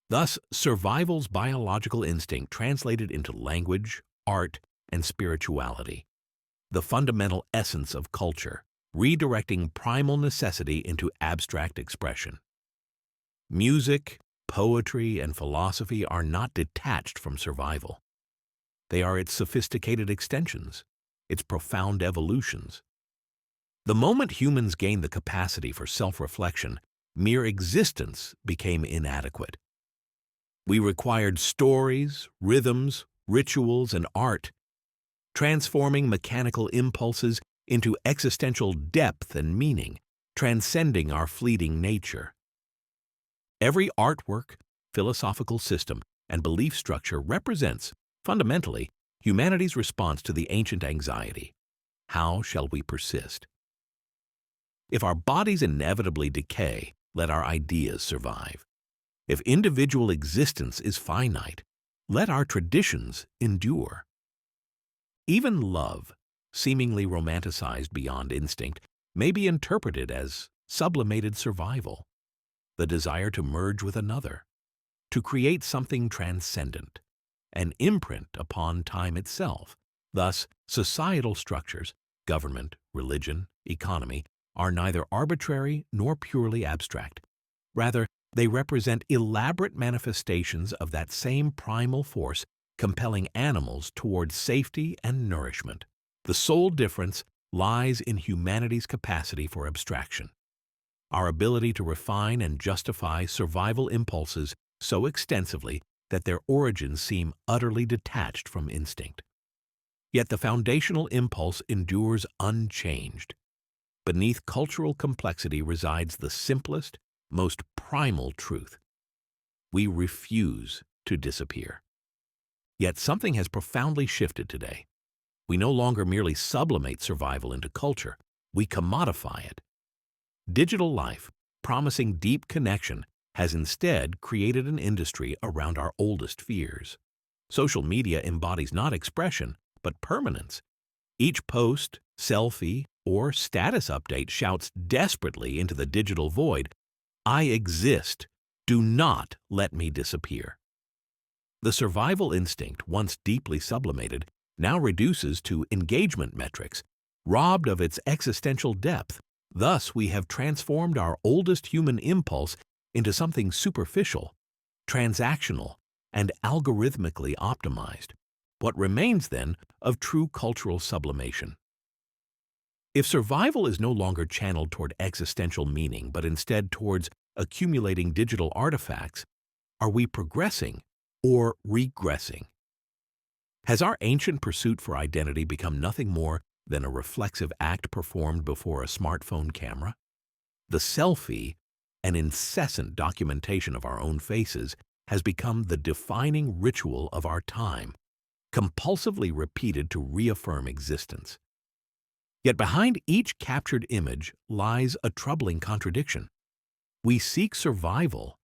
Thus, survival's biological instinct translated into language, art, and spirituality, the fundamental essence of culture, redirecting primal necessity into abstract expression. Music, poetry, and philosophy are not detached from survival. They are its sophisticated extensions, its profound evolutions. The moment humans gained the capacity for self-reflection, mere existence became inadequate. We required stories, rhythms, rituals, and art, transforming mechanical impulses into existential depth and meaning, transcending our fleeting nature. Every artwork, philosophical system, and belief structure represents, fundamentally, humanity's response to the ancient anxiety: how shall we persist? If our bodies inevitably decay, let our ideas survive. If individual existence is finite, let our traditions endure. Even love, seemingly romanticized beyond instinct, may be interpreted as sublimated survival, the desire to merge with another, to create something transcendent, an imprint upon time itself. Thus, societal structures, government, religion, economy, are neither arbitrary nor purely abstract. Rather, they represent elaborate manifestations of that same primal force compelling animals towards safety and nourishment. The sole difference lies in humanity's capacity for abstraction, our ability to refine and justify survival impulses so extensively that their origins seem utterly detached from instinct. Yet the foundational impulse endures unchanged. beneath cultural complexity resides the simplest, most primal truth. We refuse to disappear. Yet something has profoundly shifted today. We no longer merely sublimate survival into culture, we commodify it. Digital life, promising deep connection, has instead created an industry around our oldest fears. Social media embodies not expression, but permanence. Each post, selfie, or status update shouts desperately into the digital void, "I exist. Do not let me disappear." The survival instinct, once deeply sublimated, now reduces to engagement metrics, robbed of its existential depth. Thus, we have transformed our oldest human impulse into something superficial, transactional, and algorithmically optimized. What remains, then, of true cultural sublimation? If survival is no longer channeled toward existential meaning, but instead towards accumulating digital artifacts, are we progressing or regressing? Has our ancient pursuit for identity become nothing more than a reflexive act performed before a smartphone camera? The selfie, an incessant documentation of our own faces, has become the defining ritual of our time, compulsively repeated to reaffirm existence. Yet behind each captured image lies a troubling contradiction. We seek survival,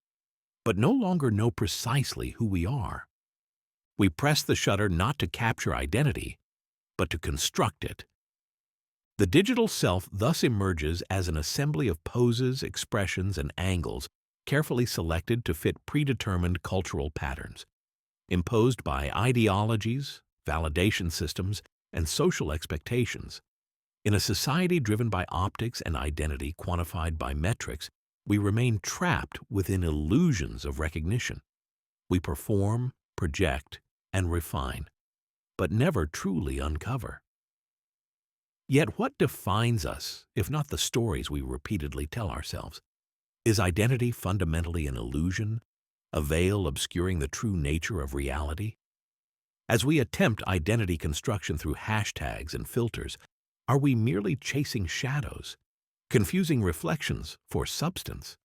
but no longer know precisely who we are. We press the shutter not to capture identity, but to construct it. The digital self thus emerges as an assembly of poses, expressions, and angles carefully selected to fit predetermined cultural patterns, imposed by ideologies, validation systems, and social expectations. In a society driven by optics and identity quantified by metrics, we remain trapped within illusions of recognition. We perform, project, and refine, but never truly uncover. Yet what defines us, if not the stories we repeatedly tell ourselves? Is identity fundamentally an illusion, a veil obscuring the true nature of reality? As we attempt identity construction through hashtags and filters, are we merely chasing shadows, confusing reflections for substance?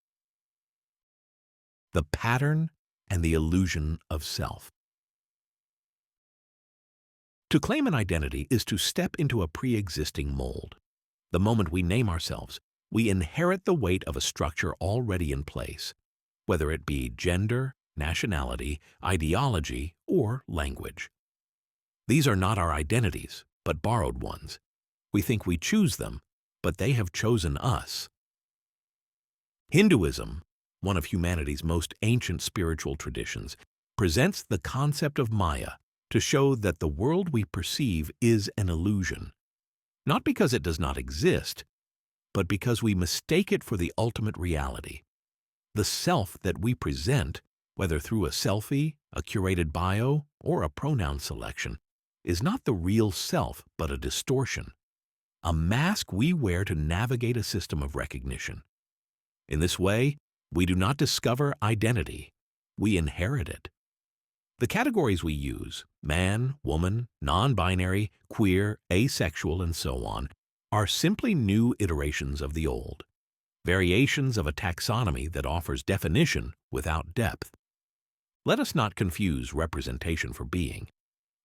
The pattern and the illusion of self. To claim an identity is to step into a pre-existing mold. The moment we name ourselves, we inherit the weight of a structure already in place, whether it be gender, nationality, ideology, or language. These are not our identities, but borrowed ones. We think we choose them, but they have chosen us. Hinduism, one of humanity's most ancient spiritual traditions, presents the concept of Maya to show that the world we perceive is an illusion, not because it does not exist, but because we mistake it for the ultimate reality. The self that we present, whether through a selfie, a curated bio, or a pronoun selection, is not the real self but a distortion, a mask we wear to navigate a system of recognition. In this way, we do not discover identity, we inherit it. The categories we use, man, woman, non-binary, queer, asexual, and so on, are simply new iterations of the old, variations of a taxonomy that offers definition without depth. Let us not confuse representation for being.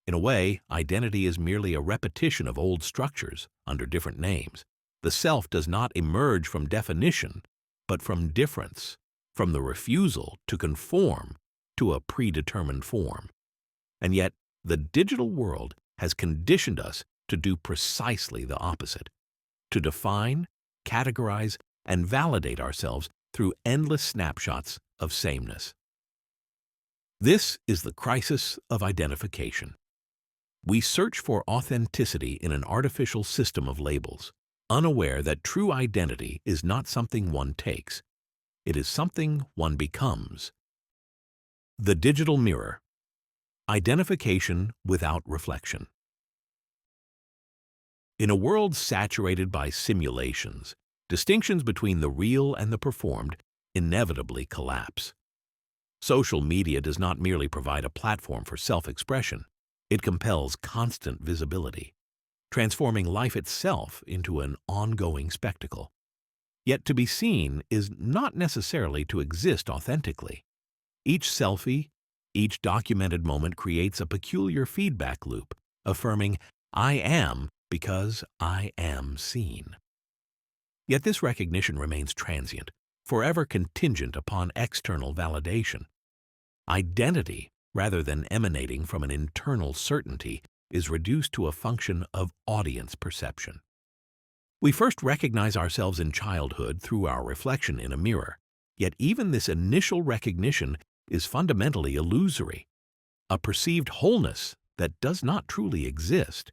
In a way, identity is merely a repetition of old structures under different names. The self does not emerge from definition, but from difference, from the refusal to conform to a predetermined form. And yet, the digital world has conditioned us to do precisely the opposite, to define, categorize, and validate ourselves through endless snapshots of sameness. This is the crisis of identification. We search for authenticity in an artificial system of labels, unaware that true identity is not something one takes. It is something one becomes. The digital mirror. Identification without reflection. In a world saturated by simulations, distinctions between the real and the performed inevitably collapse. Social media does not merely provide a platform for self-expression, it compels constant visibility. transforming life itself into an ongoing spectacle. Yet to be seen is not necessarily to exist authentically. Each selfie, each documented moment creates a peculiar feedback loop, affirming, "I am because I am seen." Yet this recognition remains transient, forever contingent upon external validation. Identity, rather than emanating from an internal certainty, is reduced to a function of audience perception. We first recognize ourselves in childhood through our reflection in a mirror, yet even this initial recognition is fundamentally illusory, a perceived wholeness that does not truly exist.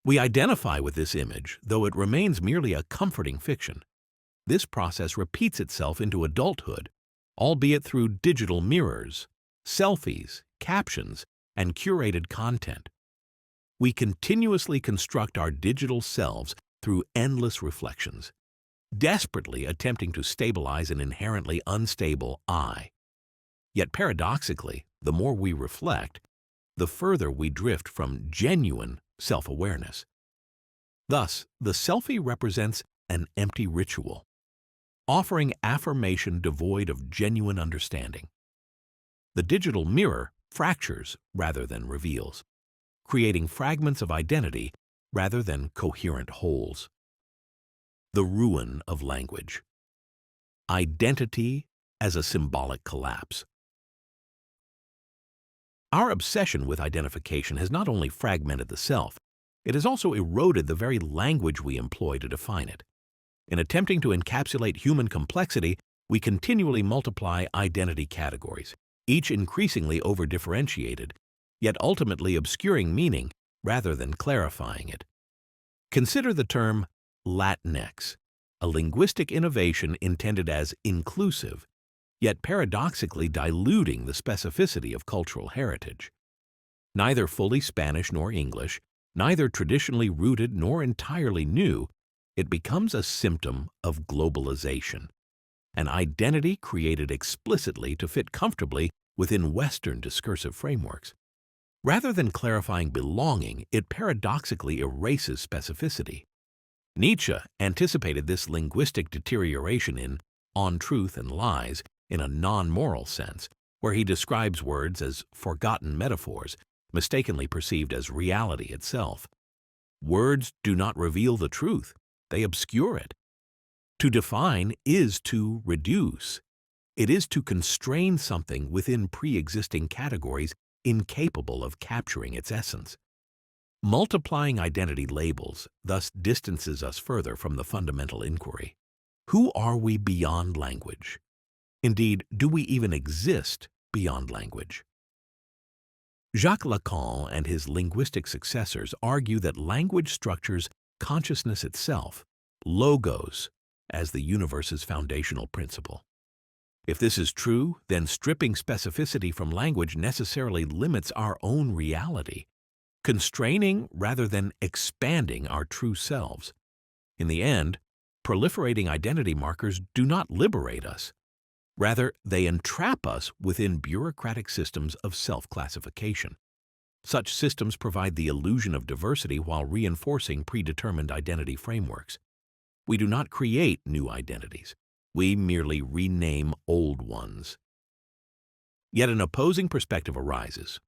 We identify with this image, though it remains merely a comforting fiction. This process repeats itself into adulthood, albeit through digital mirrors, selfies, captions, and curated content. We continuously construct our digital selves through endless reflections, desperately attempting to stabilize an inherently unstable I. Yet paradoxically, the more we reflect, the further we drift from genuine self-awareness. Thus, the selfie represents an empty ritual, offering affirmation devoid of genuine understanding. The digital mirror fractures rather than reveals, creating fragments of identity rather than coherent wholes. The ruin of language. Identity as a symbolic collapse. Our obsession with identification has not only fragmented the self, it has also eroded the very language we employ to define it. In attempting to encapsulate human complexity, we continually multiply identity categories, each increasingly over-differentiated, yet ultimately obscuring meaning rather than clarifying it. Consider the term Latinx, a linguistic innovation intended as inclusive, yet paradoxically diluting the specificity of cultural heritage. Neither fully Spanish nor English, neither traditionally rooted nor entirely new, it becomes a symptom of globalization, an identity created explicitly to fit comfortably within Western discursive frameworks. Rather than clarifying belonging, it paradoxically erases specificity. Nietzsche anticipated this linguistic deterioration in On Truth and Lies in a non-moral sense, where he describes words as forgotten metaphors, mistakenly perceived as reality itself. Words do not reveal the truth, they obscure it. To define is to reduce. It is to constrain something within pre-existing categories incapable of capturing its essence. Multiplying identity labels thus distances us further from the fundamental inquiry. Who are we beyond language? Indeed, do we even exist beyond language? Jacques Lacan and his linguistic successors argue that language structures consciousness itself, logos, as the universe's foundational principle. If this is true, then stripping specificity from language necessarily limits our own reality, constraining rather than expanding our true selves. In the end, proliferating identity markers do not liberate us. Rather, they entrap us within bureaucratic systems of self-classification. Such systems provide the illusion of diversity while reinforcing predetermined identity frameworks. We do not create new identities. We merely rename old ones. Yet an opposing perspective arises.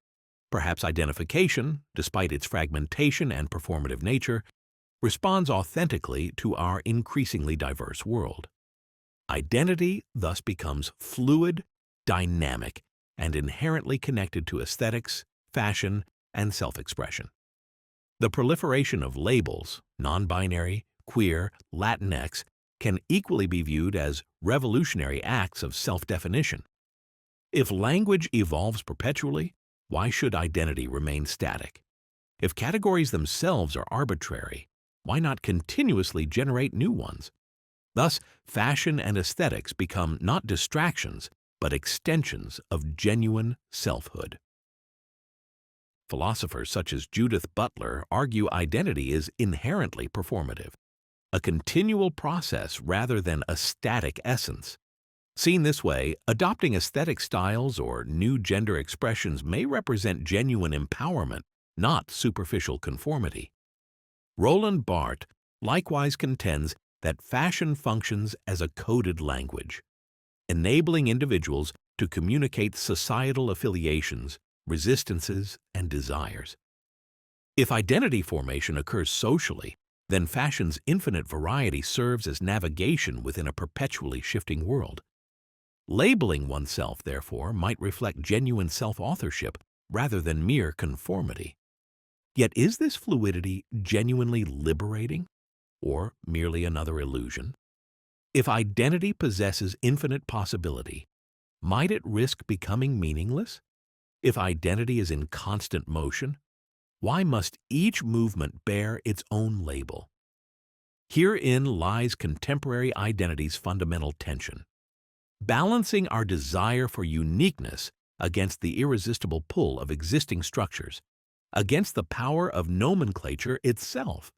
Perhaps identification, despite its fragmentation and performative nature, responds authentically to our increasingly diverse world. Identity thus becomes fluid, dynamic, and inherently connected to aesthetics, fashion, and self-expression. The proliferation of labels, non-binary, queer, Latinx, can equally be viewed as revolutionary acts of self-definition. If language evolves perpetually, why should identity remain static? If categories themselves are arbitrary, why not continuously generate new ones? Thus, fashion and aesthetics become not distractions, but extensions of genuine selfhood. Philosophers such as Judith Butler argue identity is inherently performative, a continual process rather than a static essence. Seen this way, adopting aesthetic styles or new gender expressions may represent genuine empowerment, not superficial conformity. Roland Barthes likewise contends that fashion functions as a coded language, enabling individuals to communicate societal affiliations, resistances, and desires. If identity formation occurs socially, then fashion's infinite variety serves as navigation within a perpetually shifting world. Labeling oneself, therefore, might reflect genuine self-authorship rather than mere conformity. Yet is this fluidity genuinely liberating, or merely another illusion? If identity possesses infinite possibility, might it risk becoming meaningless? If identity is in constant motion, why must each movement bear its own label? Herein lies contemporary identity's fundamental tension. Balancing our desire for uniqueness against the irresistible pull of existing structures, against the power of nomenclature itself.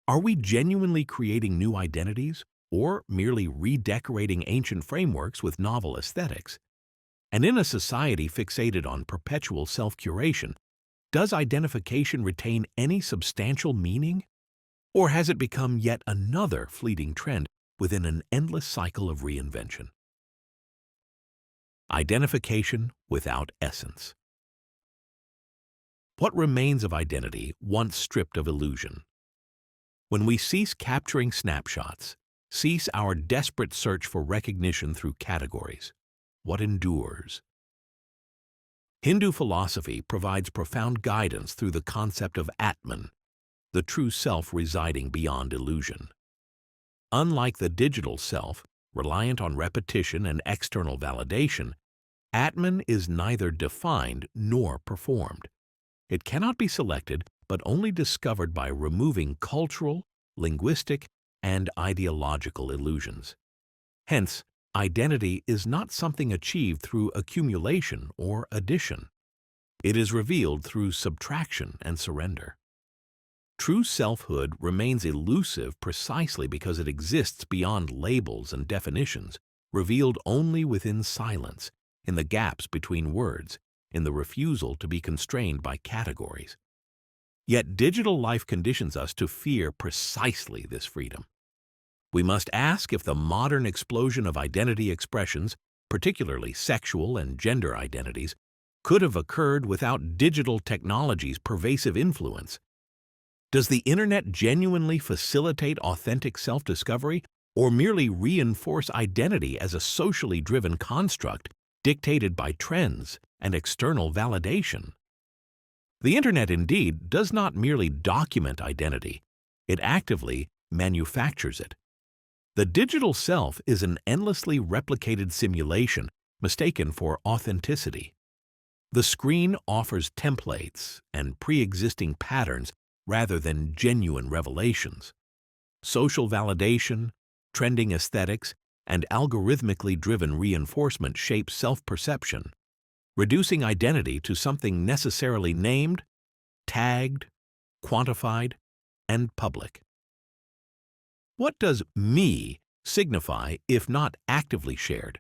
Are we genuinely creating new identities, or merely redecorating ancient frameworks with novel aesthetics? And in a society fixated on perpetual self-curation, does identification retain any substantial meaning? Or has it become yet another fleeting trend within an endless cycle of reinvention? Identification without essence. What remains of identity once stripped of illusion? When we cease capturing snapshots, cease our desperate search for recognition through categories, what endures? Hindu philosophy provides profound guidance through the concept of Atman, the true self residing beyond illusion. Unlike the digital self, reliant on repetition and external validation, Atman is neither defined nor performed. It cannot be selected, but only discovered by removing cultural, linguistic, and ideological illusions. Hence, identity is not something achieved through accumulation or addition. It is revealed through subtraction and surrender. True selfhood remains elusive precisely because it exists beyond labels and definitions, revealed only within silence, in the gaps between words, in the refusal to be constrained by categories. Yet digital life conditions us to fear precisely this freedom. We must ask if the modern explosion of identity expressions, particularly sexual and gender identities, could have occurred without digital technology's pervasive influence. Does the internet genuinely facilitate authentic self-discovery, or merely reinforce identity as a socially driven construct dictated by trends and external validation? The internet indeed does not merely document identity, it actively manufactures it. The digital self is an endlessly replicated simulation mistaken for authenticity. The screen offers templates and pre-existing patterns rather than genuine revelations. Social validation, trending aesthetics, and algorithmically driven reinforcement shape self-perception, reducing identity to something necessarily named, tagged, quantified, and public. What does me signify if not actively shared,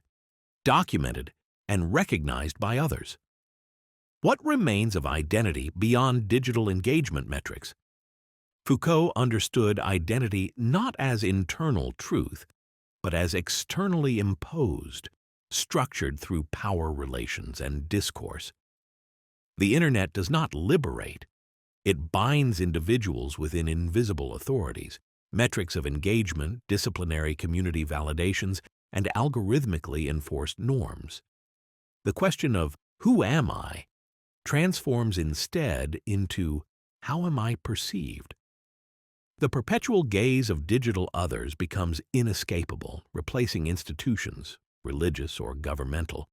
documented, and recognized by others? What remains of identity beyond digital engagement metrics? Foucault understood identity not as internal truth, but as externally imposed, structured through power relations and discourse. The internet does not liberate. It binds individuals within invisible authorities, metrics of engagement, disciplinary community validations, and algorithmically enforced norms. The question of who am I transforms instead into how am I perceived? The perpetual gaze of digital others becomes inescapable, replacing institutions, religious or governmental,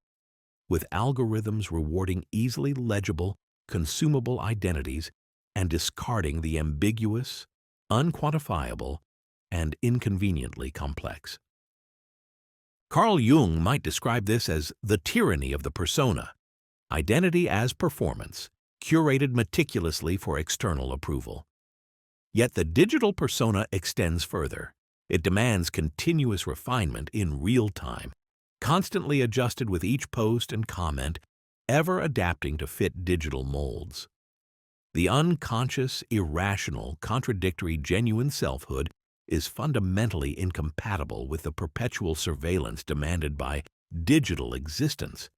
with algorithms rewarding easily legible, consumable identities and discarding the ambiguous, unquantifiable, and inconveniently complex. Carl Jung might describe this as the tyranny of the persona, identity as performance, curated meticulously for external approval. Yet the digital persona extends further. It demands continuous refinement in real time, constantly adjusted with each post and comment, ever adapting to fit digital molds. The unconscious, irrational, contradictory, genuine selfhood is fundamentally incompatible with the perpetual surveillance demanded by digital existence.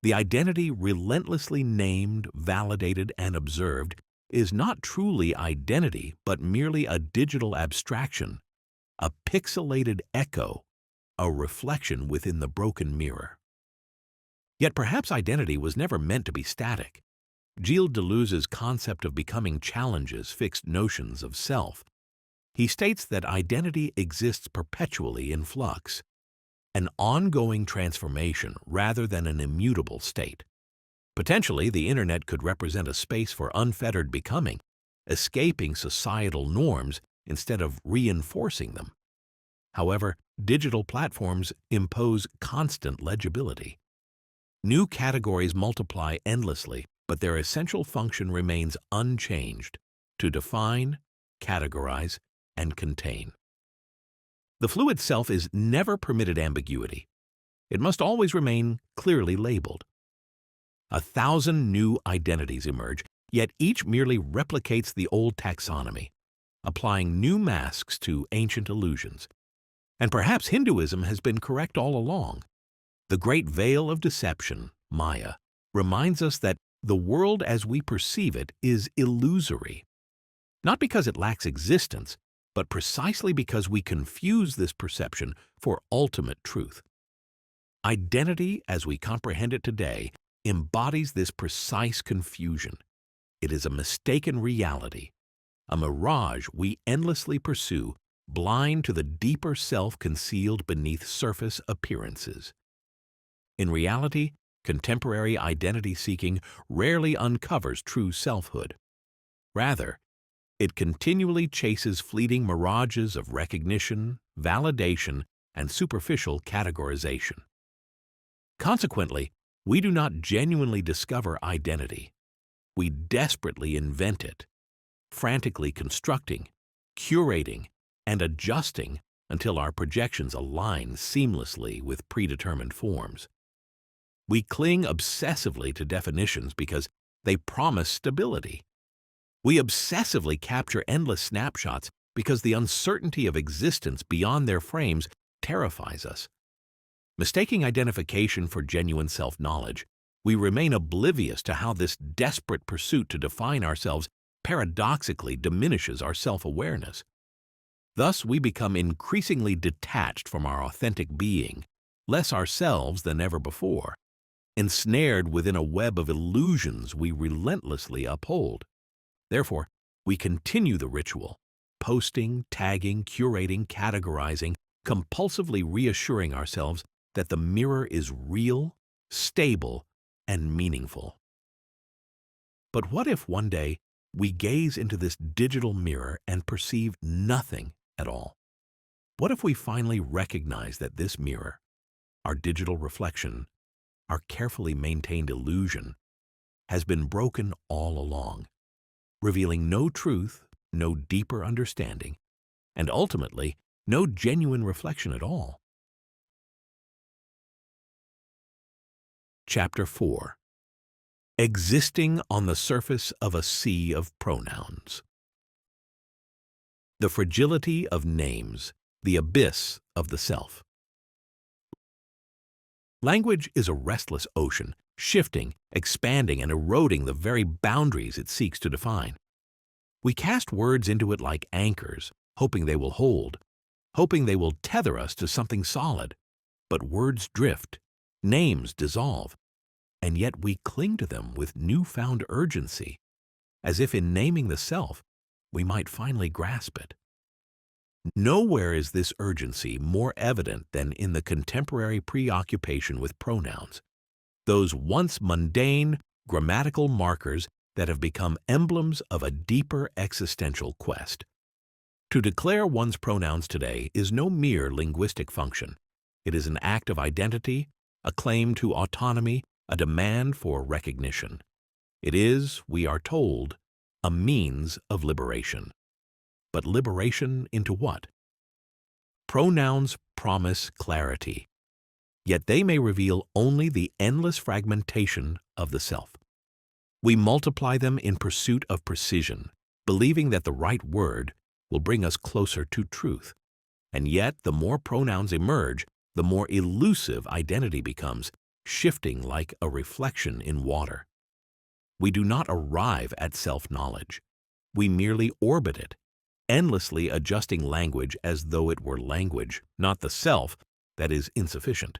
The identity relentlessly named, validated, and observed is not truly identity, but merely a digital abstraction, a pixelated echo, a reflection within the broken mirror. Yet perhaps identity was never meant to be static. Gilles Deleuze's concept of becoming challenges fixed notions of self. He states that identity exists perpetually in flux, an ongoing transformation rather than an immutable state. Potentially, the internet could represent a space for unfettered becoming, escaping societal norms instead of reinforcing them. However, digital platforms impose constant legibility. New categories multiply endlessly, but their essential function remains unchanged: to define, categorize, and contain. The fluid self is never permitted ambiguity. It must always remain clearly labeled. 1,000 new identities emerge, yet each merely replicates the old taxonomy, applying new masks to ancient illusions. And perhaps Hinduism has been correct all along. The great veil of deception, Maya, reminds us that the world as we perceive it is illusory, not because it lacks existence, but precisely because we confuse this perception for ultimate truth. Identity, as we comprehend it today, embodies this precise confusion. It is a mistaken reality, a mirage we endlessly pursue, blind to the deeper self concealed beneath surface appearances. In reality, contemporary identity-seeking rarely uncovers true selfhood. Rather, it continually chases fleeting mirages of recognition, validation, and superficial categorization. Consequently, we do not genuinely discover identity. We desperately invent it, frantically constructing, curating, and adjusting until our projections align seamlessly with predetermined forms. We cling obsessively to definitions because they promise stability. We obsessively capture endless snapshots because the uncertainty of existence beyond their frames terrifies us. Mistaking identification for genuine self-knowledge, we remain oblivious to how this desperate pursuit to define ourselves paradoxically diminishes our self-awareness. Thus, we become increasingly detached from our authentic being, less ourselves than ever before, ensnared within a web of illusions we relentlessly uphold. Therefore, we continue the ritual, posting, tagging, curating, categorizing, compulsively reassuring ourselves that the mirror is real, stable, and meaningful. But what if one day we gaze into this digital mirror and perceive nothing at all? What if we finally recognize that this mirror, our digital reflection, our carefully maintained illusion, has been broken all along, revealing no truth, no deeper understanding, and ultimately no genuine reflection at all? Chapter 4. Existing on the surface of a sea of pronouns. The fragility of names, the abyss of the self. Language is a restless ocean, shifting, expanding, and eroding the very boundaries it seeks to define. We cast words into it like anchors, hoping they will hold, hoping they will tether us to something solid. But words drift, names dissolve, and yet we cling to them with newfound urgency, as if in naming the self, we might finally grasp it. Nowhere is this urgency more evident than in the contemporary preoccupation with pronouns, those once mundane grammatical markers that have become emblems of a deeper existential quest. To declare one's pronouns today is no mere linguistic function. It is an act of identity, a claim to autonomy, a demand for recognition. It is, we are told, a means of liberation. But liberation into what? Pronouns promise clarity, yet they may reveal only the endless fragmentation of the self. We multiply them in pursuit of precision, believing that the right word will bring us closer to truth. And yet, the more pronouns emerge, the more elusive identity becomes, shifting like a reflection in water. We do not arrive at self-knowledge. We merely orbit it, endlessly adjusting language as though it were language, not the self, that is insufficient.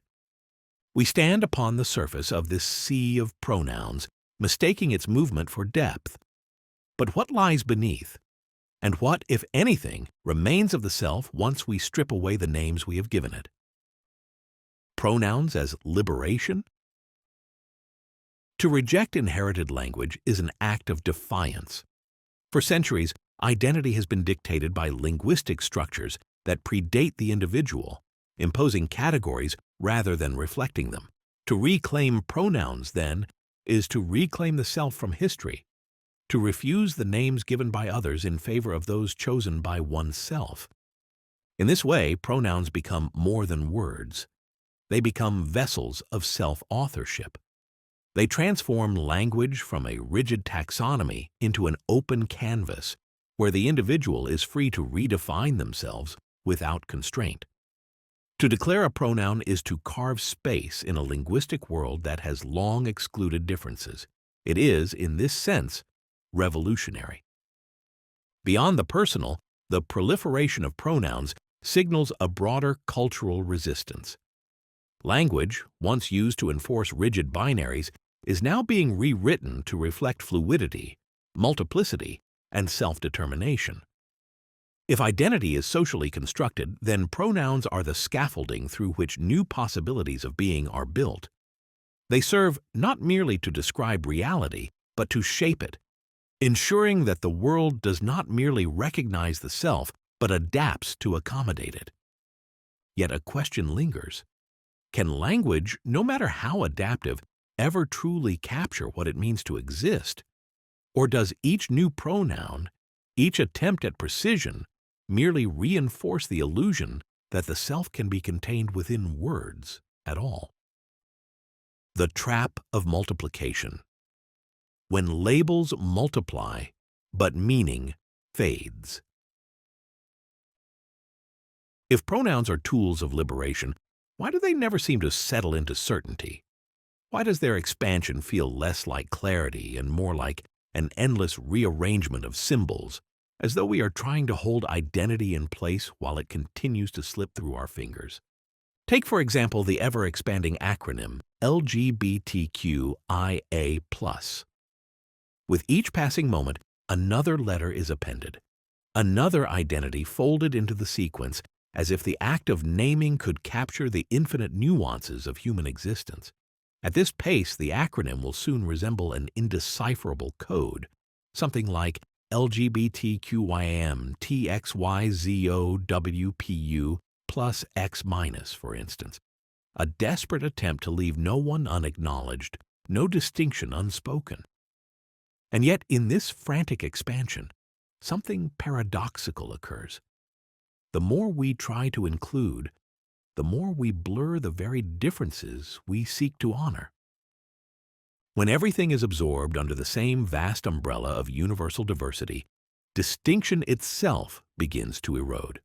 We stand upon the surface of this sea of pronouns, mistaking its movement for depth. But what lies beneath? And what, if anything, remains of the self once we strip away the names we have given it? Pronouns as liberation? To reject inherited language is an act of defiance. For centuries, identity has been dictated by linguistic structures that predate the individual, imposing categories rather than reflecting them. To reclaim pronouns, then, is to reclaim the self from history, to refuse the names given by others in favor of those chosen by oneself. In this way, pronouns become more than words. They become vessels of self-authorship. They transform language from a rigid taxonomy into an open canvas where the individual is free to redefine themselves without constraint. To declare a pronoun is to carve space in a linguistic world that has long excluded differences. It is, in this sense, revolutionary. Beyond the personal, the proliferation of pronouns signals a broader cultural resistance. Language, once used to enforce rigid binaries, is now being rewritten to reflect fluidity, multiplicity, and self-determination. If identity is socially constructed, then pronouns are the scaffolding through which new possibilities of being are built. They serve not merely to describe reality, but to shape it, ensuring that the world does not merely recognize the self, but adapts to accommodate it. Yet a question lingers. Can language, no matter how adaptive, ever truly capture what it means to exist? Or does each new pronoun, each attempt at precision, merely reinforce the illusion that the self can be contained within words at all? The trap of multiplication. When labels multiply, but meaning fades. If pronouns are tools of liberation, why do they never seem to settle into certainty? Why does their expansion feel less like clarity and more like an endless rearrangement of symbols, as though we are trying to hold identity in place while it continues to slip through our fingers? Take, for example, the ever-expanding acronym LGBTQIA+. With each passing moment, another letter is appended, another identity folded into the sequence, as if the act of naming could capture the infinite nuances of human existence. At this pace, the acronym will soon resemble an indecipherable code, something like LGBTQYM TXYZOWPU plus X minus, for instance, a desperate attempt to leave no one unacknowledged, no distinction unspoken. And yet, in this frantic expansion, something paradoxical occurs. The more we try to include, the more we blur the very differences we seek to honor. When everything is absorbed under the same vast umbrella of universal diversity, distinction itself begins to erode.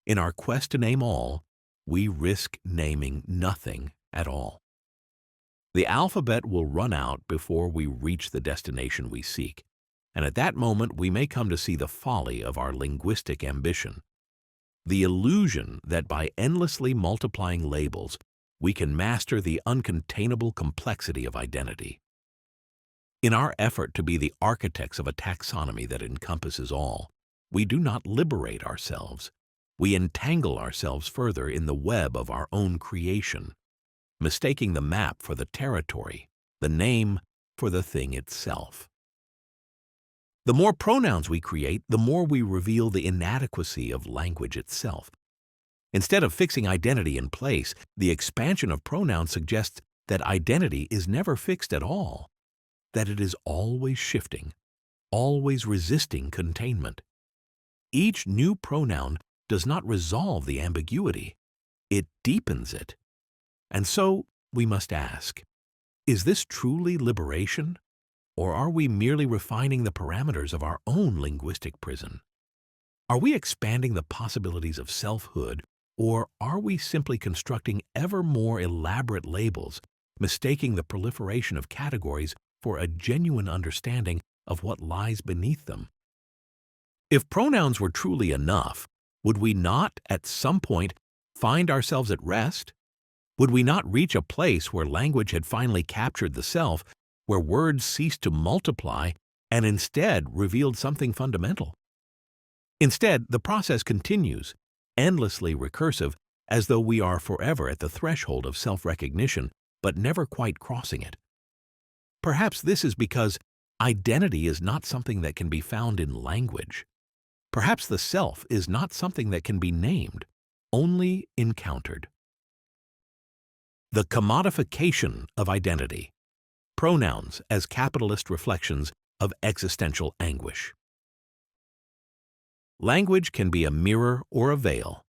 In our quest to name all, we risk naming nothing at all. The alphabet will run out before we reach the destination we seek, and at that moment we may come to see the folly of our linguistic ambition. The illusion that by endlessly multiplying labels, we can master the uncontainable complexity of identity. In our effort to be the architects of a taxonomy that encompasses all, we do not liberate ourselves. We entangle ourselves further in the web of our own creation, mistaking the map for the territory, the name for the thing itself. The more pronouns we create, the more we reveal the inadequacy of language itself. Instead of fixing identity in place, the expansion of pronouns suggests that identity is never fixed at all, that it is always shifting, always resisting containment. Each new pronoun does not resolve the ambiguity, it deepens it. And so we must ask, is this truly liberation, Or are we merely refining the parameters of our own linguistic prison? Are we expanding the possibilities of selfhood, or are we simply constructing ever more elaborate labels, mistaking the proliferation of categories for a genuine understanding of what lies beneath them? If pronouns were truly enough, would we not, at some point, find ourselves at rest? Would we not reach a place where language had finally captured the self, where words ceased to multiply and instead revealed something fundamental? Instead, the process continues, endlessly recursive, as though we are forever at the threshold of self-recognition, but never quite crossing it. Perhaps this is because identity is not something that can be found in language. Perhaps the self is not something that can be named, only encountered. The commodification of identity. Pronouns as capitalist reflections of existential anguish. Language can be a mirror or a veil.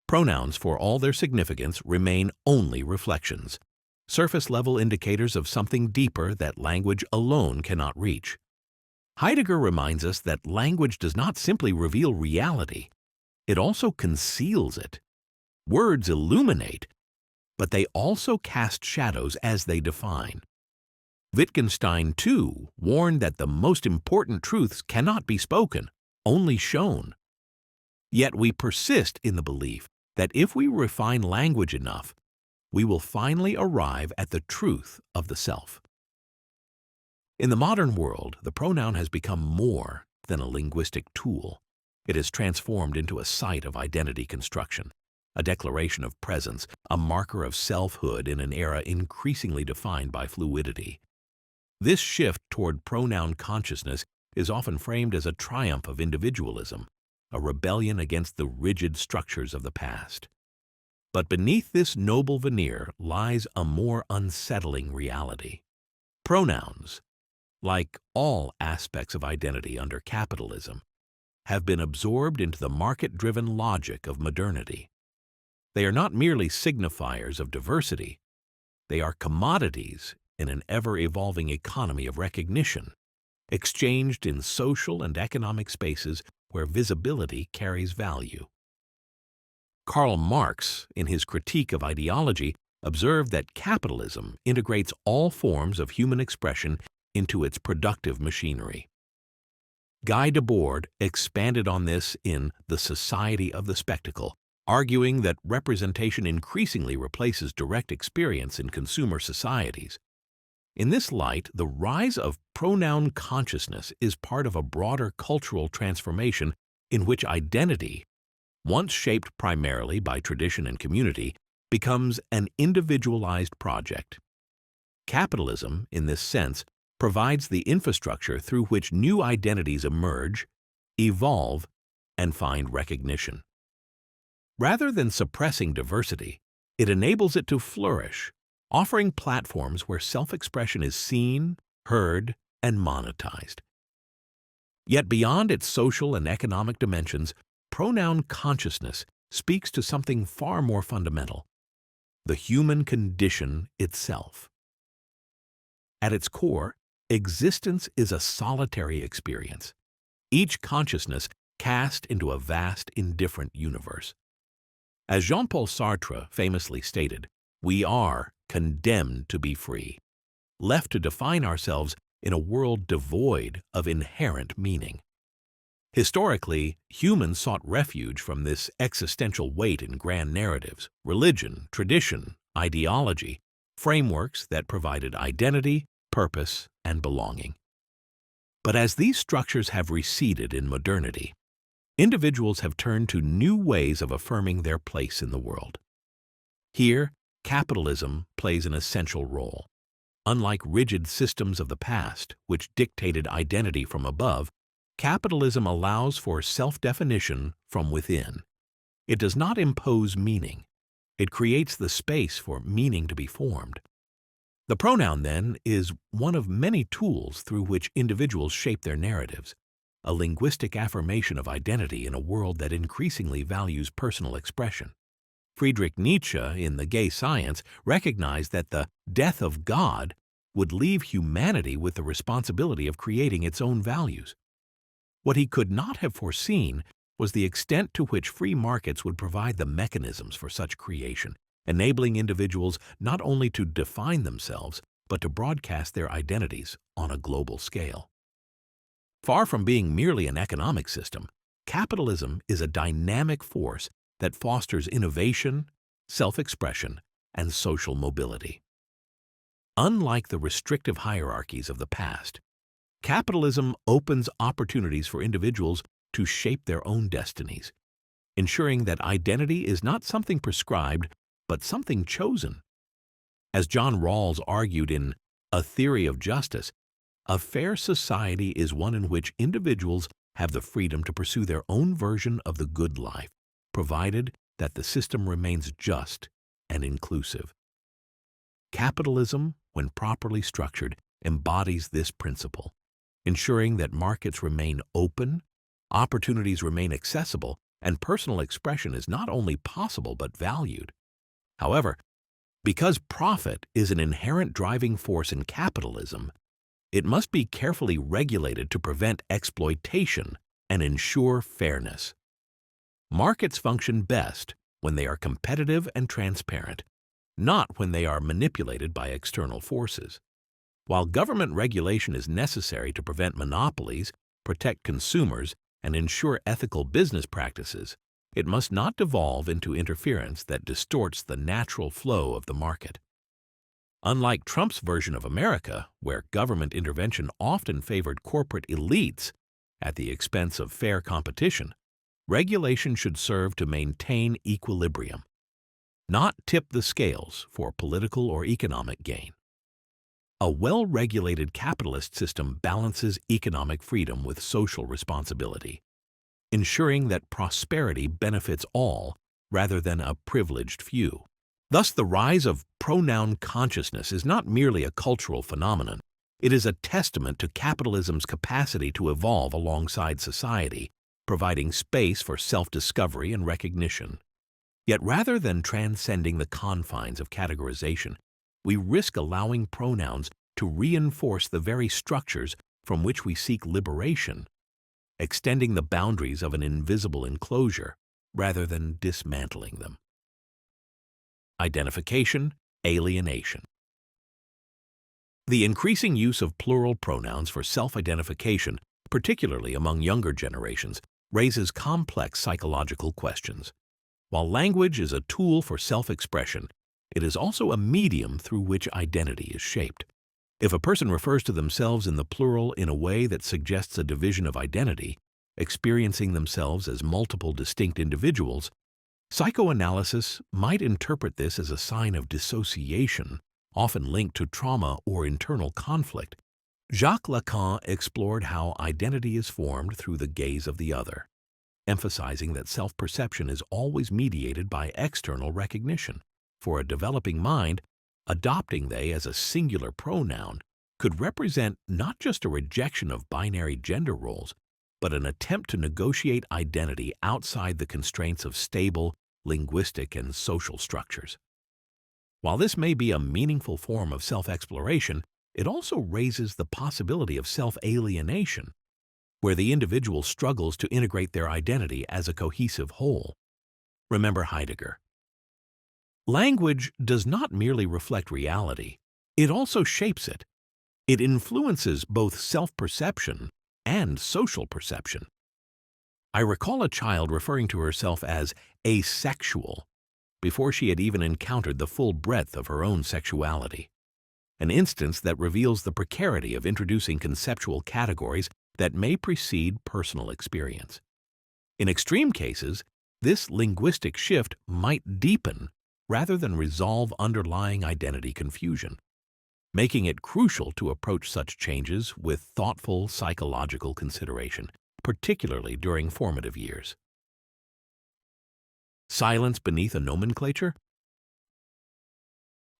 Pronouns, for all their significance, remain only reflections, surface-level indicators of something deeper that language alone cannot reach. Heidegger reminds us that language does not simply reveal reality, it also conceals it. Words illuminate, but they also cast shadows as they define. Wittgenstein, too, warned that the most important truths cannot be spoken, only shown. Yet we persist in the belief that if we refine language enough, we will finally arrive at the truth of the self. In the modern world, the pronoun has become more than a linguistic tool. It is transformed into a site of identity construction, a declaration of presence, a marker of selfhood in an era increasingly defined by fluidity. This shift toward pronoun consciousness is often framed as a triumph of individualism, a rebellion against the rigid structures of the past. But beneath this noble veneer lies a more unsettling reality. Pronouns, like all aspects of identity under capitalism, have been absorbed into the market-driven logic of modernity. They are not merely signifiers of diversity, they are commodities in an ever-evolving economy of recognition, exchanged in social and economic spaces where visibility carries value. Karl Marx, in his critique of ideology, observed that capitalism integrates all forms of human expression into its productive machinery. Guy Debord expanded on this in The Society of the Spectacle, arguing that representation increasingly replaces direct experience in consumer societies. In this light, the rise of pronoun consciousness is part of a broader cultural transformation in which identity, once shaped primarily by tradition and community, becomes an individualized project. Capitalism, in this sense, provides the infrastructure through which new identities emerge, evolve, and find recognition. Rather than suppressing diversity, it enables it to flourish, offering platforms where self-expression is seen, heard, and monetized. Yet beyond its social and economic dimensions, pronoun consciousness speaks to something far more fundamental: the human condition itself. At its core, existence is a solitary experience, each consciousness cast into a vast, indifferent universe. As Jean-Paul Sartre famously stated, we are condemned to be free, left to define ourselves in a world devoid of inherent meaning. Historically, humans sought refuge from this existential weight in grand narratives, religion, tradition, ideology, frameworks that provided identity, purpose, and belonging. But as these structures have receded in modernity, individuals have turned to new ways of affirming their place in the world. Here, capitalism plays an essential role. Unlike rigid systems of the past, which dictated identity from above, capitalism allows for self-definition from within. It does not impose meaning. It creates the space for meaning to be formed. The pronoun, then, is one of many tools through which individuals shape their narratives, a linguistic affirmation of identity in a world that increasingly values personal expression. Friedrich Nietzsche, in The Gay Science, recognized that the death of God would leave humanity with the responsibility of creating its own values. What he could not have foreseen was the extent to which free markets would provide the mechanisms for such creation, enabling individuals not only to define themselves, but to broadcast their identities on a global scale. Far from being merely an economic system, capitalism is a dynamic force that fosters innovation, self-expression, and social mobility. Unlike the restrictive hierarchies of the past, capitalism opens opportunities for individuals to shape their own destinies, ensuring that identity is not something prescribed, but something chosen. As John Rawls argued in A Theory of Justice, a fair society is one in which individuals have the freedom to pursue their own version of the good life, provided that the system remains just and inclusive. Capitalism, when properly structured, embodies this principle, ensuring that markets remain open, opportunities remain accessible, and personal expression is not only possible but valued. However, because profit is an inherent driving force in capitalism, it must be carefully regulated to prevent exploitation and ensure fairness. Markets function best when they are competitive and transparent, not when they are manipulated by external forces. While government regulation is necessary to prevent monopolies, protect consumers, and ensure ethical business practices, it must not devolve into interference that distorts the natural flow of the market. Unlike Trump's version of America, where government intervention often favored corporate elites at the expense of fair competition, regulation should serve to maintain equilibrium, not tip the scales for political or economic gain. A well-regulated capitalist system balances economic freedom with social responsibility, ensuring that prosperity benefits all rather than a privileged few. Thus, the rise of pronoun consciousness is not merely a cultural phenomenon. It is a testament to capitalism's capacity to evolve alongside society, providing space for self-discovery and recognition. Yet rather than transcending the confines of categorization, we risk allowing pronouns to reinforce the very structures from which we seek liberation, extending the boundaries of an invisible enclosure rather than dismantling them. Identification, alienation. The increasing use of plural pronouns for self-identification, particularly among younger generations, raises complex psychological questions. While language is a tool for self-expression, it is also a medium through which identity is shaped. If a person refers to themselves in the plural in a way that suggests a division of identity, experiencing themselves as multiple distinct individuals, psychoanalysis might interpret this as a sign of dissociation, often linked to trauma or internal conflict. Jacques Lacan explored how identity is formed through the gaze of the other, emphasizing that self-perception is always mediated by external recognition. For a developing mind, adopting they as a singular pronoun could represent not just a rejection of binary gender roles, but an attempt to negotiate identity outside the constraints of stable, linguistic, and social structures. While this may be a meaningful form of self-exploration, it also raises the possibility of self-alienation, where the individual struggles to integrate their identity as a cohesive whole. Remember Heidegger. Language does not merely reflect reality, it also shapes it. It influences both self-perception and social perception. I recall a child referring to herself as asexual before she had even encountered the full breadth of her own sexuality, an instance that reveals the precarity of introducing conceptual categories that may precede personal experience. In extreme cases, this linguistic shift might deepen rather than resolve underlying identity confusion, making it crucial to approach such changes with thoughtful psychological consideration, particularly during formative years. Silence beneath a nomenclature?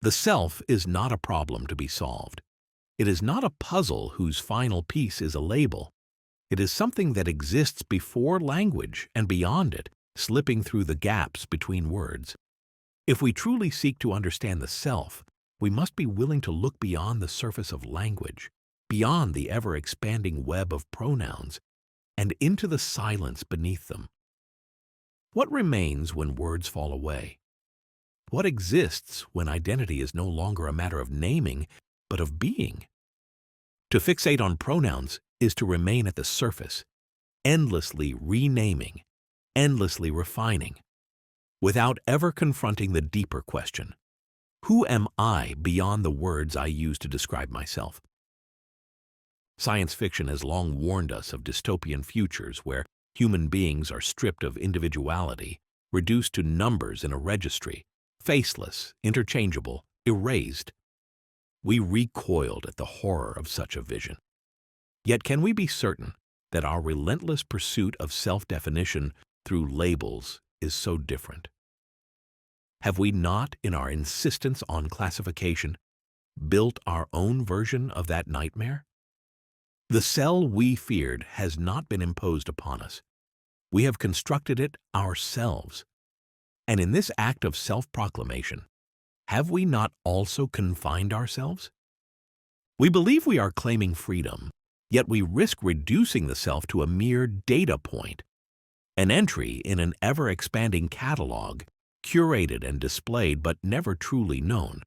The self is not a problem to be solved. It is not a puzzle whose final piece is a label. It is something that exists before language and beyond it, slipping through the gaps between words. If we truly seek to understand the self, we must be willing to look beyond the surface of language, beyond the ever-expanding web of pronouns, and into the silence beneath them. What remains when words fall away? What exists when identity is no longer a matter of naming, but of being? To fixate on pronouns is to remain at the surface, endlessly renaming, endlessly refining, without ever confronting the deeper question: who am I beyond the words I use to describe myself? Science fiction has long warned us of dystopian futures where human beings are stripped of individuality, reduced to numbers in a registry, faceless, interchangeable, erased. We recoiled at the horror of such a vision. Yet can we be certain that our relentless pursuit of self-definition through labels is so different? Have we not, in our insistence on classification, built our own version of that nightmare? The cell we feared has not been imposed upon us. We have constructed it ourselves. And in this act of self-proclamation, have we not also confined ourselves? We believe we are claiming freedom, yet we risk reducing the self to a mere data point, an entry in an ever-expanding catalog, curated and displayed but never truly known.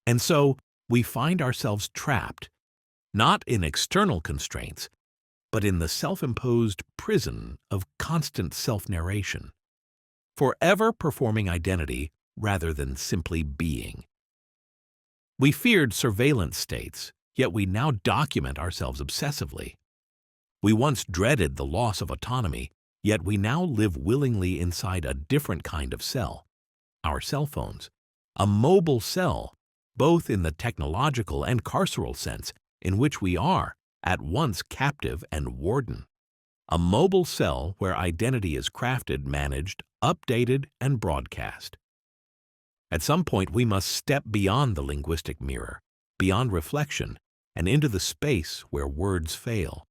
And so we find ourselves trapped, not in external constraints, but in the self-imposed prison of constant self-narration, forever performing identity rather than simply being. We feared surveillance states, yet we now document ourselves obsessively. We once dreaded the loss of autonomy, yet we now live willingly inside a different kind of cell, our cell phones, a mobile cell, both in the technological and carceral sense, in which we are at once captive and warden. A mobile cell where identity is crafted, managed, updated, and broadcast. At some point, we must step beyond the linguistic mirror, beyond reflection, and into the space where words fail.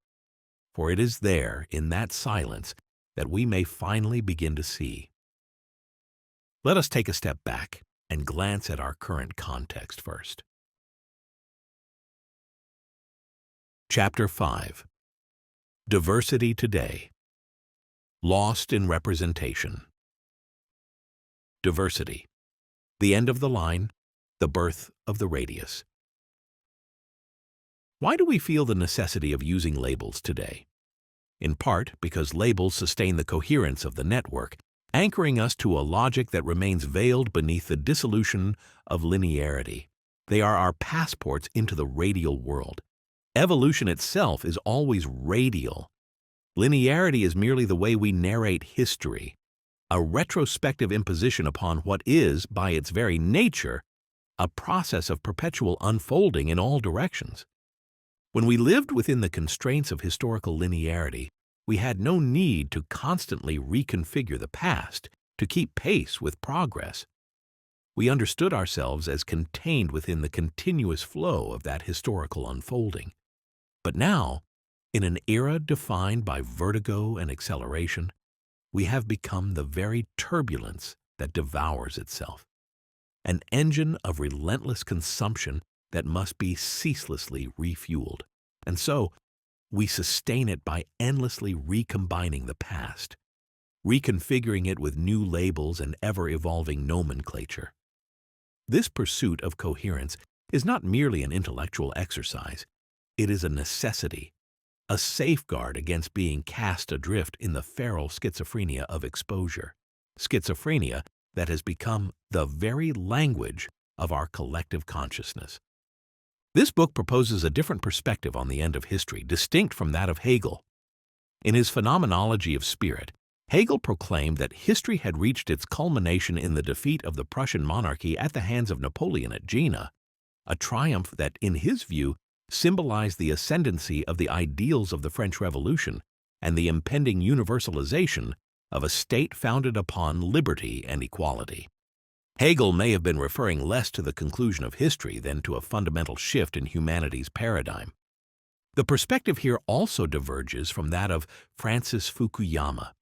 For it is there, in that silence, that we may finally begin to see. Let us take a step back and glance at our current context first. Chapter 5. Diversity Today. Lost in Representation. Diversity. The end of the line, the birth of the radius. Why do we feel the necessity of using labels today? In part because labels sustain the coherence of the network, anchoring us to a logic that remains veiled beneath the dissolution of linearity. They are our passports into the radial world. Evolution itself is always radial. Linearity is merely the way we narrate history, a retrospective imposition upon what is, by its very nature, a process of perpetual unfolding in all directions. When we lived within the constraints of historical linearity, we had no need to constantly reconfigure the past to keep pace with progress. We understood ourselves as contained within the continuous flow of that historical unfolding. But now, in an era defined by vertigo and acceleration, we have become the very turbulence that devours itself, an engine of relentless consumption that must be ceaselessly refueled. And so, we sustain it by endlessly recombining the past, reconfiguring it with new labels and ever-evolving nomenclature. This pursuit of coherence is not merely an intellectual exercise. It is a necessity, a safeguard against being cast adrift in the feral schizophrenia of exposure, schizophrenia that has become the very language of our collective consciousness. This book proposes a different perspective on the end of history, distinct from that of Hegel. In his Phenomenology of Spirit, Hegel proclaimed that history had reached its culmination in the defeat of the Prussian monarchy at the hands of Napoleon at Jena, a triumph that, in his view, symbolized the ascendancy of the ideals of the French Revolution and the impending universalization of a state founded upon liberty and equality. Hegel may have been referring less to the conclusion of history than to a fundamental shift in humanity's paradigm. The perspective here also diverges from that of Francis Fukuyama,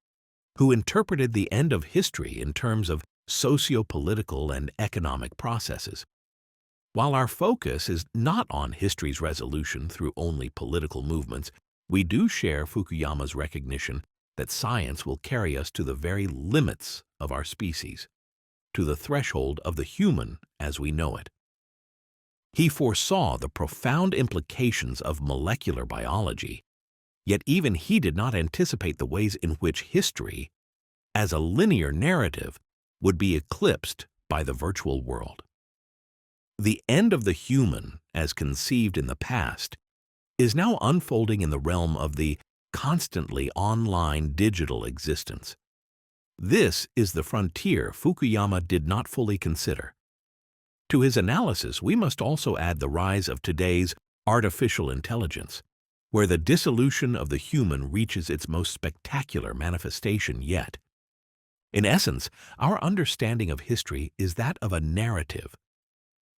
who interpreted the end of history in terms of socio-political and economic processes. While our focus is not on history's resolution through only political movements, we do share Fukuyama's recognition that science will carry us to the very limits of our species, to the threshold of the human as we know it. He foresaw the profound implications of molecular biology, yet even he did not anticipate the ways in which history, as a linear narrative, would be eclipsed by the virtual world. The end of the human, as conceived in the past, is now unfolding in the realm of the constantly online digital existence. This is the frontier Fukuyama did not fully consider. To his analysis, we must also add the rise of today's artificial intelligence, where the dissolution of the human reaches its most spectacular manifestation yet. In essence, our understanding of history is that of a narrative,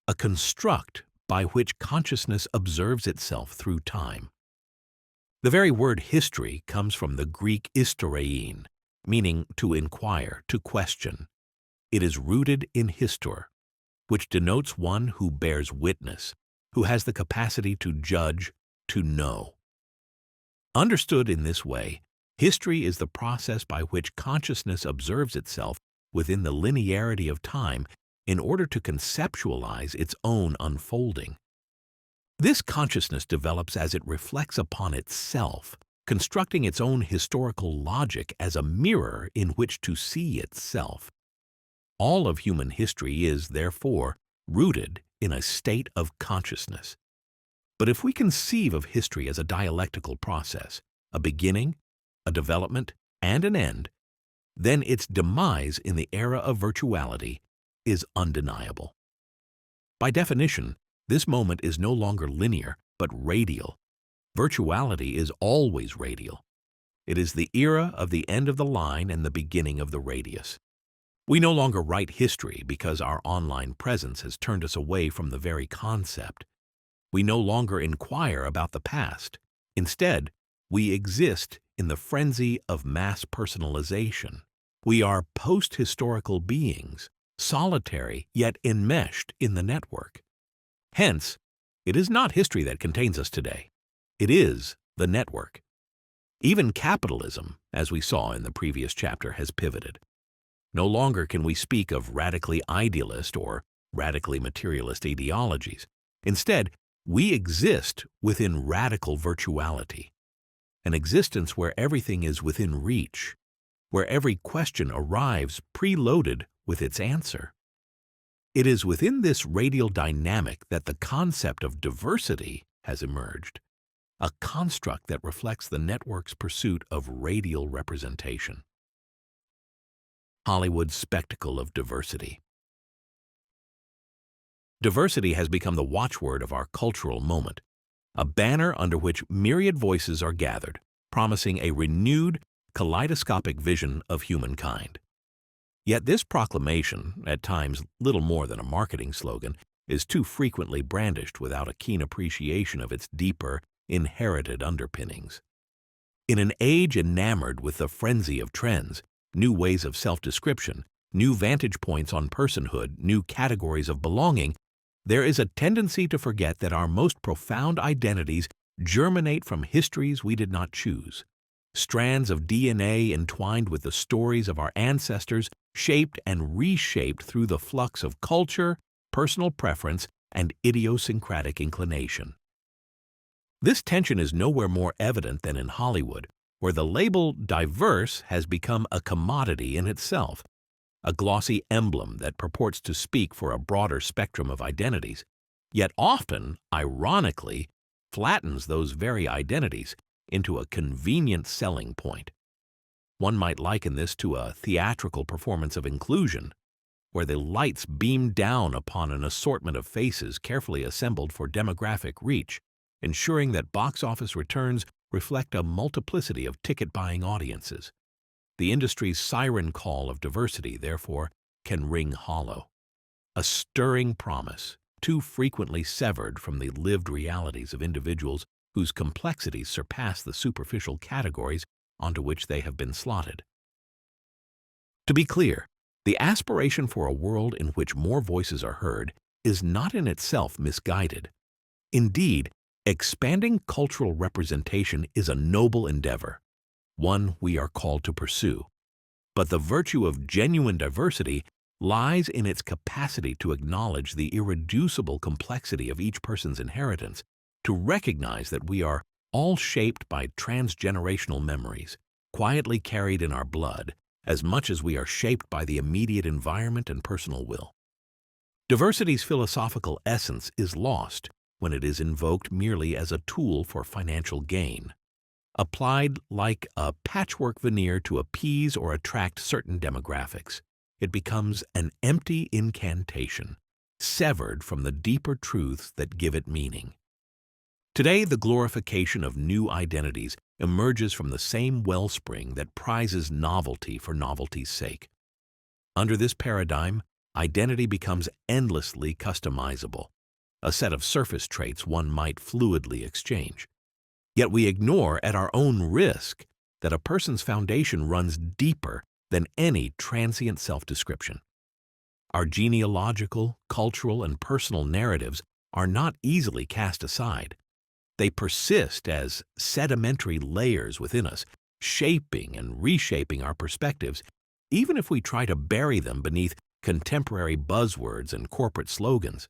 a construct by which consciousness observes itself through time. The very word history comes from the Greek istorein, meaning to inquire, to question. It is rooted in histor, which denotes one who bears witness, who has the capacity to judge, to know. Understood in this way, history is the process by which consciousness observes itself within the linearity of time in order to conceptualize its own unfolding. This consciousness develops as it reflects upon itself, constructing its own historical logic as a mirror in which to see itself. All of human history is, therefore, rooted in a state of consciousness. But if we conceive of history as a dialectical process, a beginning, a development, and an end, then its demise in the era of virtuality is undeniable. By definition, this moment is no longer linear, but radial. Virtuality is always radial. It is the era of the end of the line and the beginning of the radius. We no longer write history because our online presence has turned us away from the very concept. We no longer inquire about the past. Instead, we exist in the frenzy of mass personalization. We are post-historical beings, solitary yet enmeshed in the network. Hence, it is not history that contains us today. It is the network. Even capitalism, as we saw in the previous chapter, has pivoted. No longer can we speak of radically idealist or radically materialist ideologies. Instead, we exist within radical virtuality, an existence where everything is within reach, where every question arrives preloaded with its answer. It is within this radial dynamic that the concept of diversity has emerged, a construct that reflects the network's pursuit of radial representation. Hollywood's spectacle of diversity. Diversity has become the watchword of our cultural moment, a banner under which myriad voices are gathered, promising a renewed, kaleidoscopic vision of humankind. Yet this proclamation, at times little more than a marketing slogan, is too frequently brandished without a keen appreciation of its deeper, inherited underpinnings. In an age enamored with the frenzy of trends, new ways of self-description, new vantage points on personhood, new categories of belonging, there is a tendency to forget that our most profound identities germinate from histories we did not choose. Strands of DNA entwined with the stories of our ancestors, shaped and reshaped through the flux of culture, personal preference, and idiosyncratic inclination. This tension is nowhere more evident than in Hollywood, where the label diverse has become a commodity in itself, a glossy emblem that purports to speak for a broader spectrum of identities, yet often, ironically, flattens those very identities into a convenient selling point. One might liken this to a theatrical performance of inclusion, where the lights beam down upon an assortment of faces carefully assembled for demographic reach, ensuring that box office returns reflect a multiplicity of ticket-buying audiences. The industry's siren call of diversity, therefore, can ring hollow, a stirring promise too frequently severed from the lived realities of individuals whose complexities surpass the superficial categories onto which they have been slotted. To be clear, the aspiration for a world in which more voices are heard is not in itself misguided. Indeed, expanding cultural representation is a noble endeavor, one we are called to pursue. But the virtue of genuine diversity lies in its capacity to acknowledge the irreducible complexity of each person's inheritance, to recognize that we are all shaped by transgenerational memories, quietly carried in our blood, as much as we are shaped by the immediate environment and personal will. Diversity's philosophical essence is lost when it is invoked merely as a tool for financial gain, applied like a patchwork veneer to appease or attract certain demographics. It becomes an empty incantation, severed from the deeper truths that give it meaning. Today, the glorification of new identities emerges from the same wellspring that prizes novelty for novelty's sake. Under this paradigm, identity becomes endlessly customizable, a set of surface traits one might fluidly exchange. Yet we ignore at our own risk that a person's foundation runs deeper than any transient self-description. Our genealogical, cultural, and personal narratives are not easily cast aside. They persist as sedimentary layers within us, shaping and reshaping our perspectives, even if we try to bury them beneath contemporary buzzwords and corporate slogans.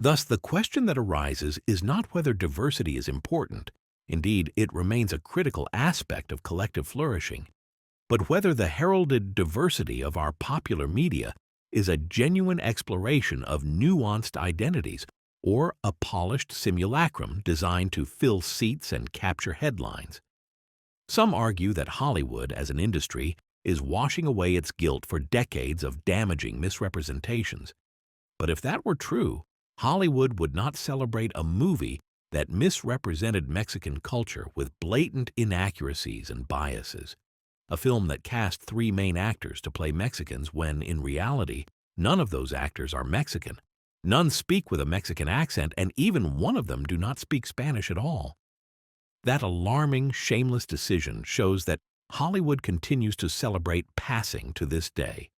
Thus, the question that arises is not whether diversity is important, indeed, it remains a critical aspect of collective flourishing, but whether the heralded diversity of our popular media is a genuine exploration of nuanced identities or a polished simulacrum designed to fill seats and capture headlines. Some argue that Hollywood, as an industry, is washing away its guilt for decades of damaging misrepresentations. But if that were true, Hollywood would not celebrate a movie that misrepresented Mexican culture with blatant inaccuracies and biases, a film that cast 3 main actors to play Mexicans when, in reality, none of those actors are Mexican. None speak with a Mexican accent, and even one of them do not speak Spanish at all. That alarming, shameless decision shows that Hollywood continues to celebrate passing to this day.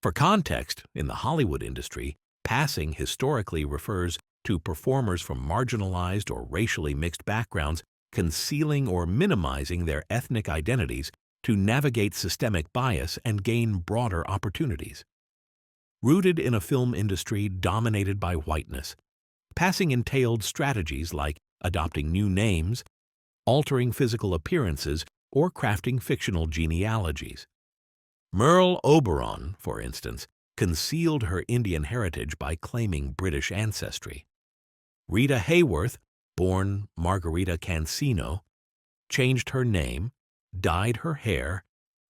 For context, in the Hollywood industry, passing historically refers to performers from marginalized or racially mixed backgrounds concealing or minimizing their ethnic identities to navigate systemic bias and gain broader opportunities. Rooted in a film industry dominated by whiteness, passing entailed strategies like adopting new names, altering physical appearances, or crafting fictional genealogies. Merle Oberon, for instance, concealed her Indian heritage by claiming British ancestry. Rita Hayworth, born Margarita Cancino, changed her name, dyed her hair,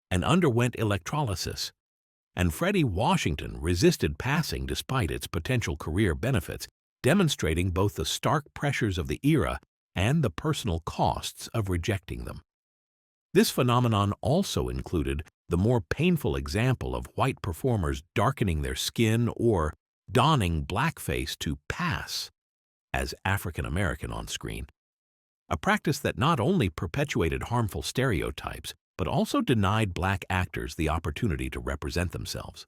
and underwent electrolysis. And Freddie Washington resisted passing despite its potential career benefits, demonstrating both the stark pressures of the era and the personal costs of rejecting them. This phenomenon also included the more painful example of white performers darkening their skin or donning blackface to pass as African American on screen, a practice that not only perpetuated harmful stereotypes, but also denied black actors the opportunity to represent themselves.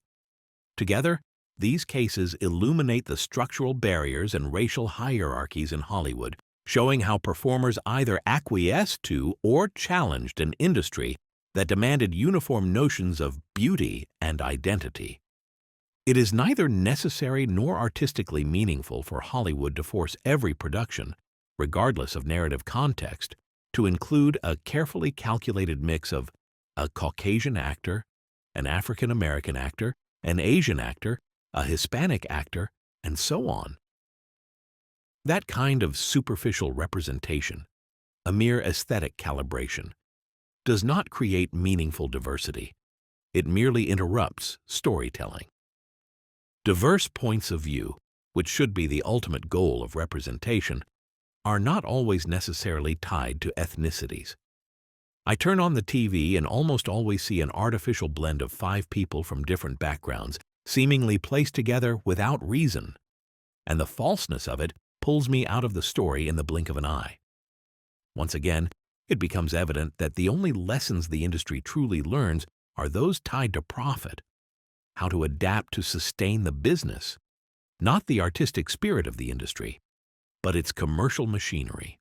Together, these cases illuminate the structural barriers and racial hierarchies in Hollywood, showing how performers either acquiesced to or challenged an industry that demanded uniform notions of beauty and identity. It is neither necessary nor artistically meaningful for Hollywood to force every production, regardless of narrative context, to include a carefully calculated mix of a Caucasian actor, an African American actor, an Asian actor, a Hispanic actor, and so on. That kind of superficial representation, a mere aesthetic calibration, does not create meaningful diversity. It merely interrupts storytelling. Diverse points of view, which should be the ultimate goal of representation, are not always necessarily tied to ethnicities. I turn on the TV and almost always see an artificial blend of 5 people from different backgrounds, seemingly placed together without reason, and the falseness of it pulls me out of the story in the blink of an eye. Once again, it becomes evident that the only lessons the industry truly learns are those tied to profit, how to adapt to sustain the business, not the artistic spirit of the industry, but its commercial machinery.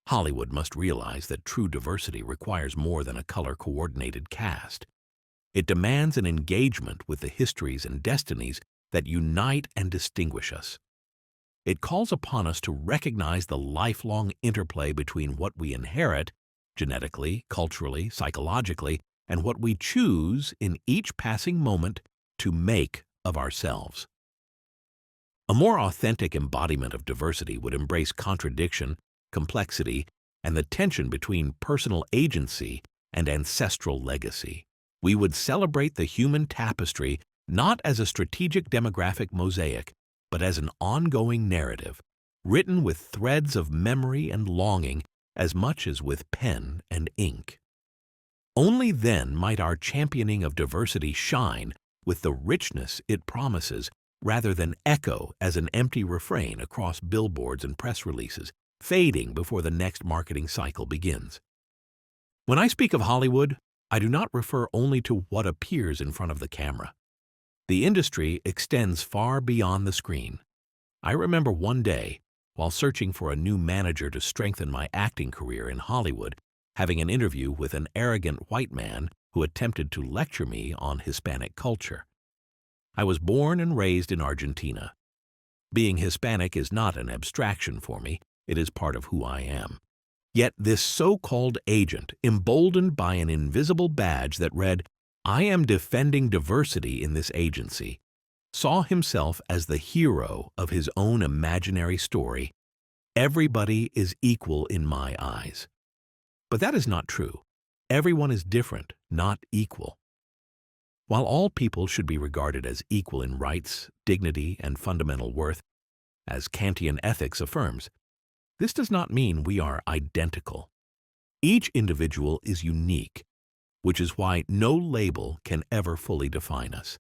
Hollywood must realize that true diversity requires more than a color-coordinated cast. It demands an engagement with the histories and destinies that unite and distinguish us. It calls upon us to recognize the lifelong interplay between what we inherit, genetically, culturally, psychologically, and what we choose in each passing moment to make of ourselves. A more authentic embodiment of diversity would embrace contradiction, complexity, and the tension between personal agency and ancestral legacy. We would celebrate the human tapestry not as a strategic demographic mosaic, but as an ongoing narrative, written with threads of memory and longing as much as with pen and ink. Only then might our championing of diversity shine with the richness it promises, rather than echo as an empty refrain across billboards and press releases, fading before the next marketing cycle begins. When I speak of Hollywood, I do not refer only to what appears in front of the camera. The industry extends far beyond the screen. I remember one day, while searching for a new manager to strengthen my acting career in Hollywood, having an interview with an arrogant white man who attempted to lecture me on Hispanic culture. I was born and raised in Argentina. Being Hispanic is not an abstraction for me, it is part of who I am. Yet this so-called agent, emboldened by an invisible badge that read, "I am defending diversity in this agency," saw himself as the hero of his own imaginary story. Everybody is equal in my eyes. But that is not true. Everyone is different, not equal. While all people should be regarded as equal in rights, dignity, and fundamental worth, as Kantian ethics affirms, this does not mean we are identical. Each individual is unique, which is why no label can ever fully define us.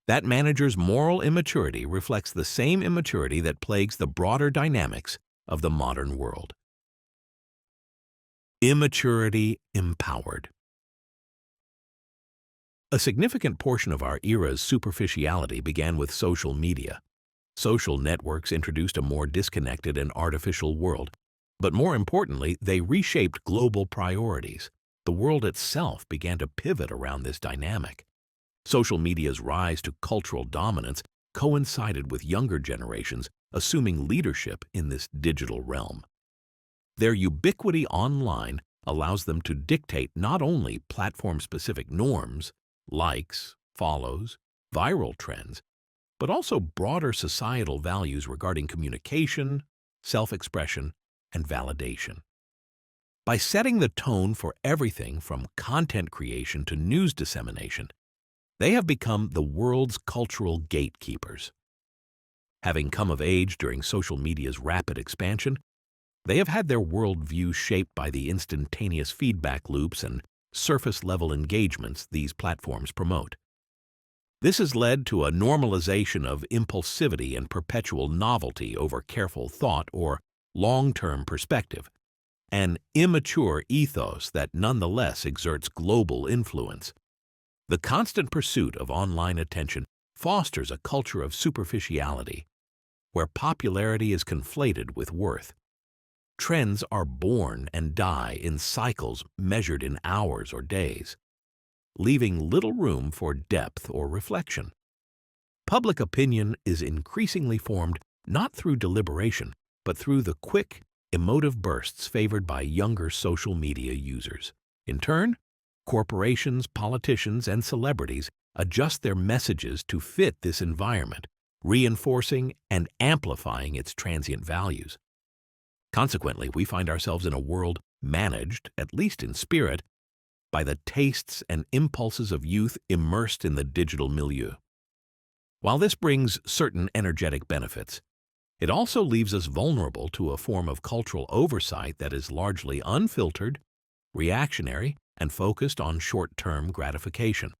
That manager's moral immaturity reflects the same immaturity that plagues the broader dynamics of the modern world. Immaturity empowered. A significant portion of our era's superficiality began with social media. Social networks introduced a more disconnected and artificial world, but more importantly, they reshaped global priorities. The world itself began to pivot around this dynamic. Social media's rise to cultural dominance coincided with younger generations assuming leadership in this digital realm. Their ubiquity online allows them to dictate not only platform-specific norms, likes, follows, viral trends, but also broader societal values regarding communication, self-expression, and validation. By setting the tone for everything from content creation to news dissemination, they have become the world's cultural gatekeepers. Having come of age during social media's rapid expansion, they have had their worldview shaped by the instantaneous feedback loops and surface-level engagements these platforms promote. This has led to a normalization of impulsivity and perpetual novelty over careful thought or long-term perspective, an immature ethos that nonetheless exerts global influence. The constant pursuit of online attention fosters a culture of superficiality, where popularity is conflated with worth. Trends are born and die in cycles measured in hours or days, leaving little room for depth or reflection. Public opinion is increasingly formed not through deliberation, but through the quick, emotive bursts favored by younger social media users. In turn, corporations, politicians, and celebrities adjust their messages to fit this environment, reinforcing and amplifying its transient values. Consequently, we find ourselves in a world managed, at least in spirit, by the tastes and impulses of youth immersed in the digital milieu. While this brings certain energetic benefits, it also leaves us vulnerable to a form of cultural oversight that is largely unfiltered, reactionary, and focused on short-term gratification.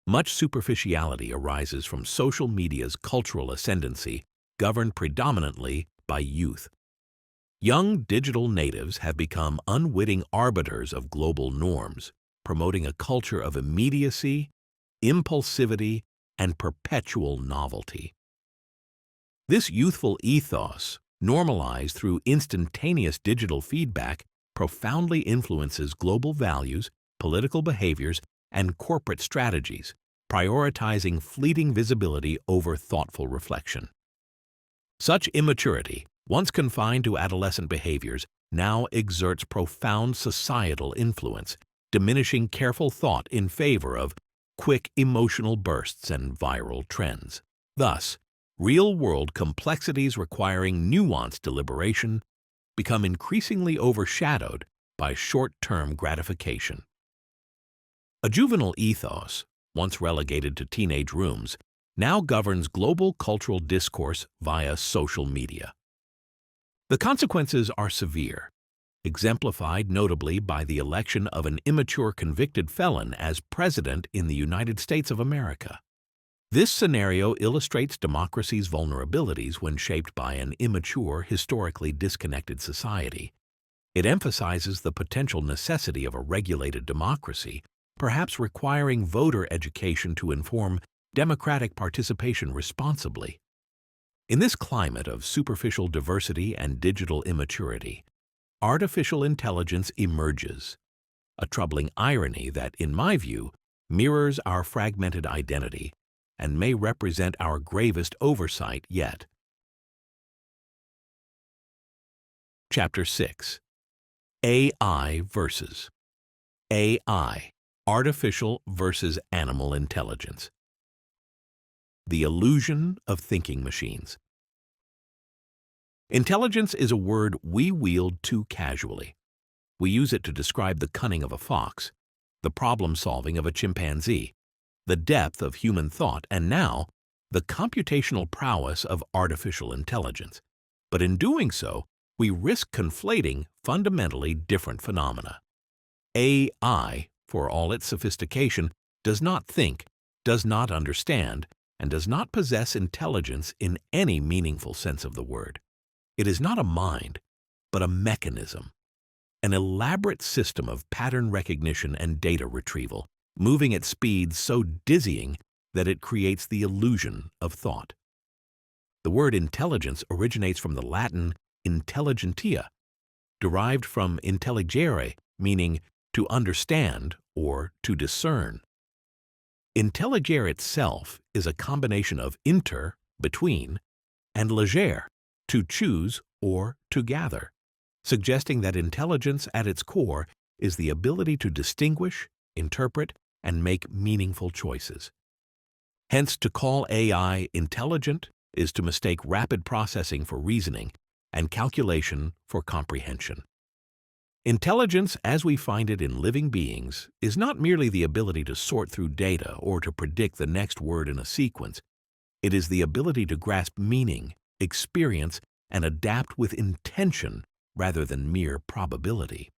Much superficiality arises from social media's cultural ascendancy, governed predominantly by youth. Young digital natives have become unwitting arbiters of global norms, promoting a culture of immediacy, impulsivity, and perpetual novelty. This youthful ethos, normalized through instantaneous digital feedback, profoundly influences global values, political behaviors, and corporate strategies, prioritizing fleeting visibility over thoughtful reflection. Such immaturity, once confined to adolescent behaviors, now exerts profound societal influence, diminishing careful thought in favor of quick emotional bursts and viral trends. Thus, real-world complexities requiring nuanced deliberation become increasingly overshadowed by short-term gratification. A juvenile ethos, once relegated to teenage rooms, now governs global cultural discourse via social media. The consequences are severe, exemplified notably by the election of an immature convicted felon as president in the United States of America. This scenario illustrates democracy's vulnerabilities when shaped by an immature, historically disconnected society. It emphasizes the potential necessity of a regulated democracy, perhaps requiring voter education to inform democratic participation responsibly. In this climate of superficial diversity and digital immaturity, artificial intelligence emerges, a troubling irony that, in my view, mirrors our fragmented identity and may represent our gravest oversight yet. Chapter 6. AI versus AI, Artificial versus Animal Intelligence. The illusion of thinking machines. Intelligence is a word we wield too casually. We use it to describe the cunning of a fox, the problem-solving of a chimpanzee, the depth of human thought, and now, the computational prowess of artificial intelligence. But in doing so, we risk conflating fundamentally different phenomena. AI, for all its sophistication, does not think, does not understand, and does not possess intelligence in any meaningful sense of the word. It is not a mind, but a mechanism, an elaborate system of pattern recognition and data retrieval, moving at speeds so dizzying that it creates the illusion of thought. The word intelligence originates from the Latin intelligentia, derived from intelligere, meaning to understand or to discern. Intelligere itself is a combination of inter, between, and legere, to choose or to gather, suggesting that intelligence at its core is the ability to distinguish, interpret, and make meaningful choices. Hence, to call AI intelligent is to mistake rapid processing for reasoning and calculation for comprehension. Intelligence, as we find it in living beings, is not merely the ability to sort through data or to predict the next word in a sequence. It is the ability to grasp meaning, experience, and adapt with intention rather than mere probability.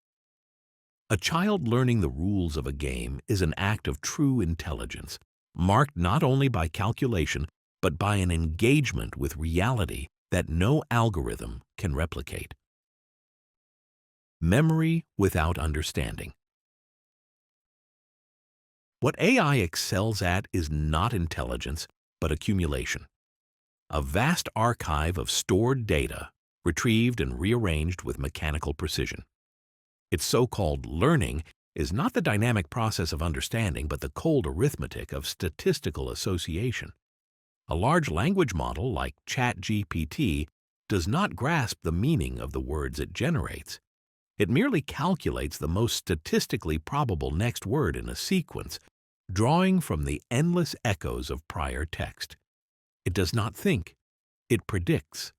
A child learning the rules of a game is an act of true intelligence, marked not only by calculation but by an engagement with reality that no algorithm can replicate. Memory without understanding. What AI excels at is not intelligence, but accumulation. A vast archive of stored data, retrieved and rearranged with mechanical precision. Its so-called learning is not the dynamic process of understanding, but the cold arithmetic of statistical association. A large language model like ChatGPT does not grasp the meaning of the words it generates. It merely calculates the most statistically probable next word in a sequence, drawing from the endless echoes of prior text. It does not think, it predicts.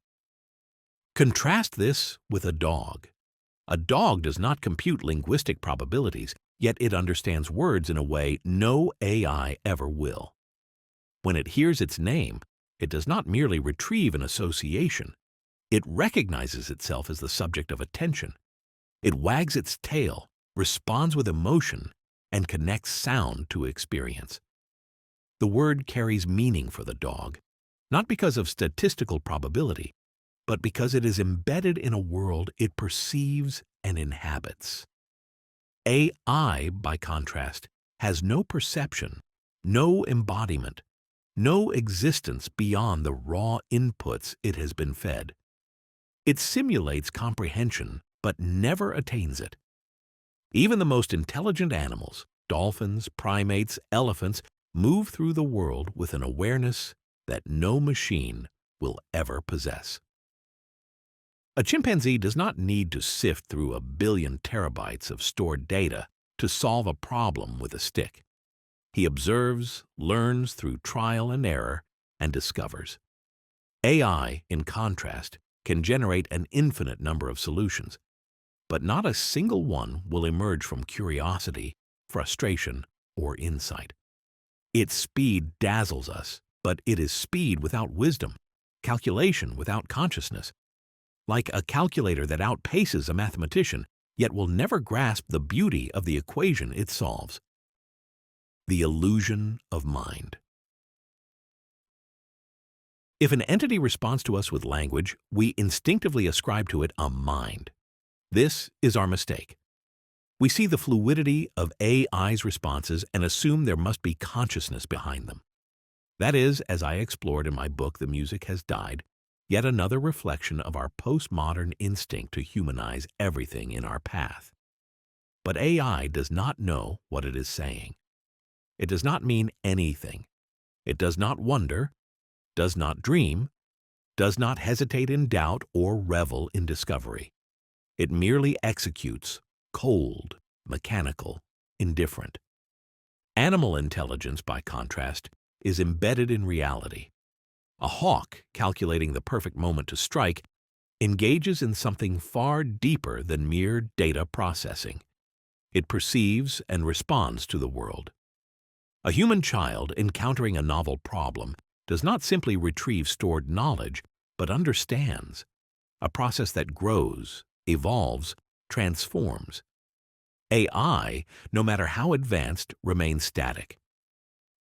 Contrast this with a dog. A dog does not compute linguistic probabilities, yet it understands words in a way no AI ever will. When it hears its name, it does not merely retrieve an association. It recognizes itself as the subject of attention. It wags its tail, responds with emotion, and connects sound to experience. The word carries meaning for the dog, not because of statistical probability, but because it is embedded in a world it perceives and inhabits. AI, by contrast, has no perception, no embodiment, no existence beyond the raw inputs it has been fed. It simulates comprehension, but never attains it. Even the most intelligent animals, dolphins, primates, elephants, move through the world with an awareness that no machine will ever possess. A chimpanzee does not need to sift through 1 billion terabytes of stored data to solve a problem with a stick. He observes, learns through trial and error, and discovers. AI, in contrast, can generate an infinite number of solutions, but not a single one will emerge from curiosity, frustration, or insight. Its speed dazzles us, but it is speed without wisdom, calculation without consciousness. Like a calculator that outpaces a mathematician, yet will never grasp the beauty of the equation it solves. The illusion of mind. If an entity responds to us with language, we instinctively ascribe to it a mind. This is our mistake. We see the fluidity of AI's responses and assume there must be consciousness behind them. That is, as I explored in my book, The Music Has Died, yet another reflection of our postmodern instinct to humanize everything in our path. But AI does not know what it is saying. It does not mean anything. It does not wonder, does not dream, does not hesitate in doubt or revel in discovery. It merely executes, cold, mechanical, indifferent. Animal intelligence, by contrast, is embedded in reality. A hawk, calculating the perfect moment to strike, engages in something far deeper than mere data processing. It perceives and responds to the world. A human child encountering a novel problem does not simply retrieve stored knowledge, but understands, a process that grows, evolves, transforms. AI, no matter how advanced, remains static.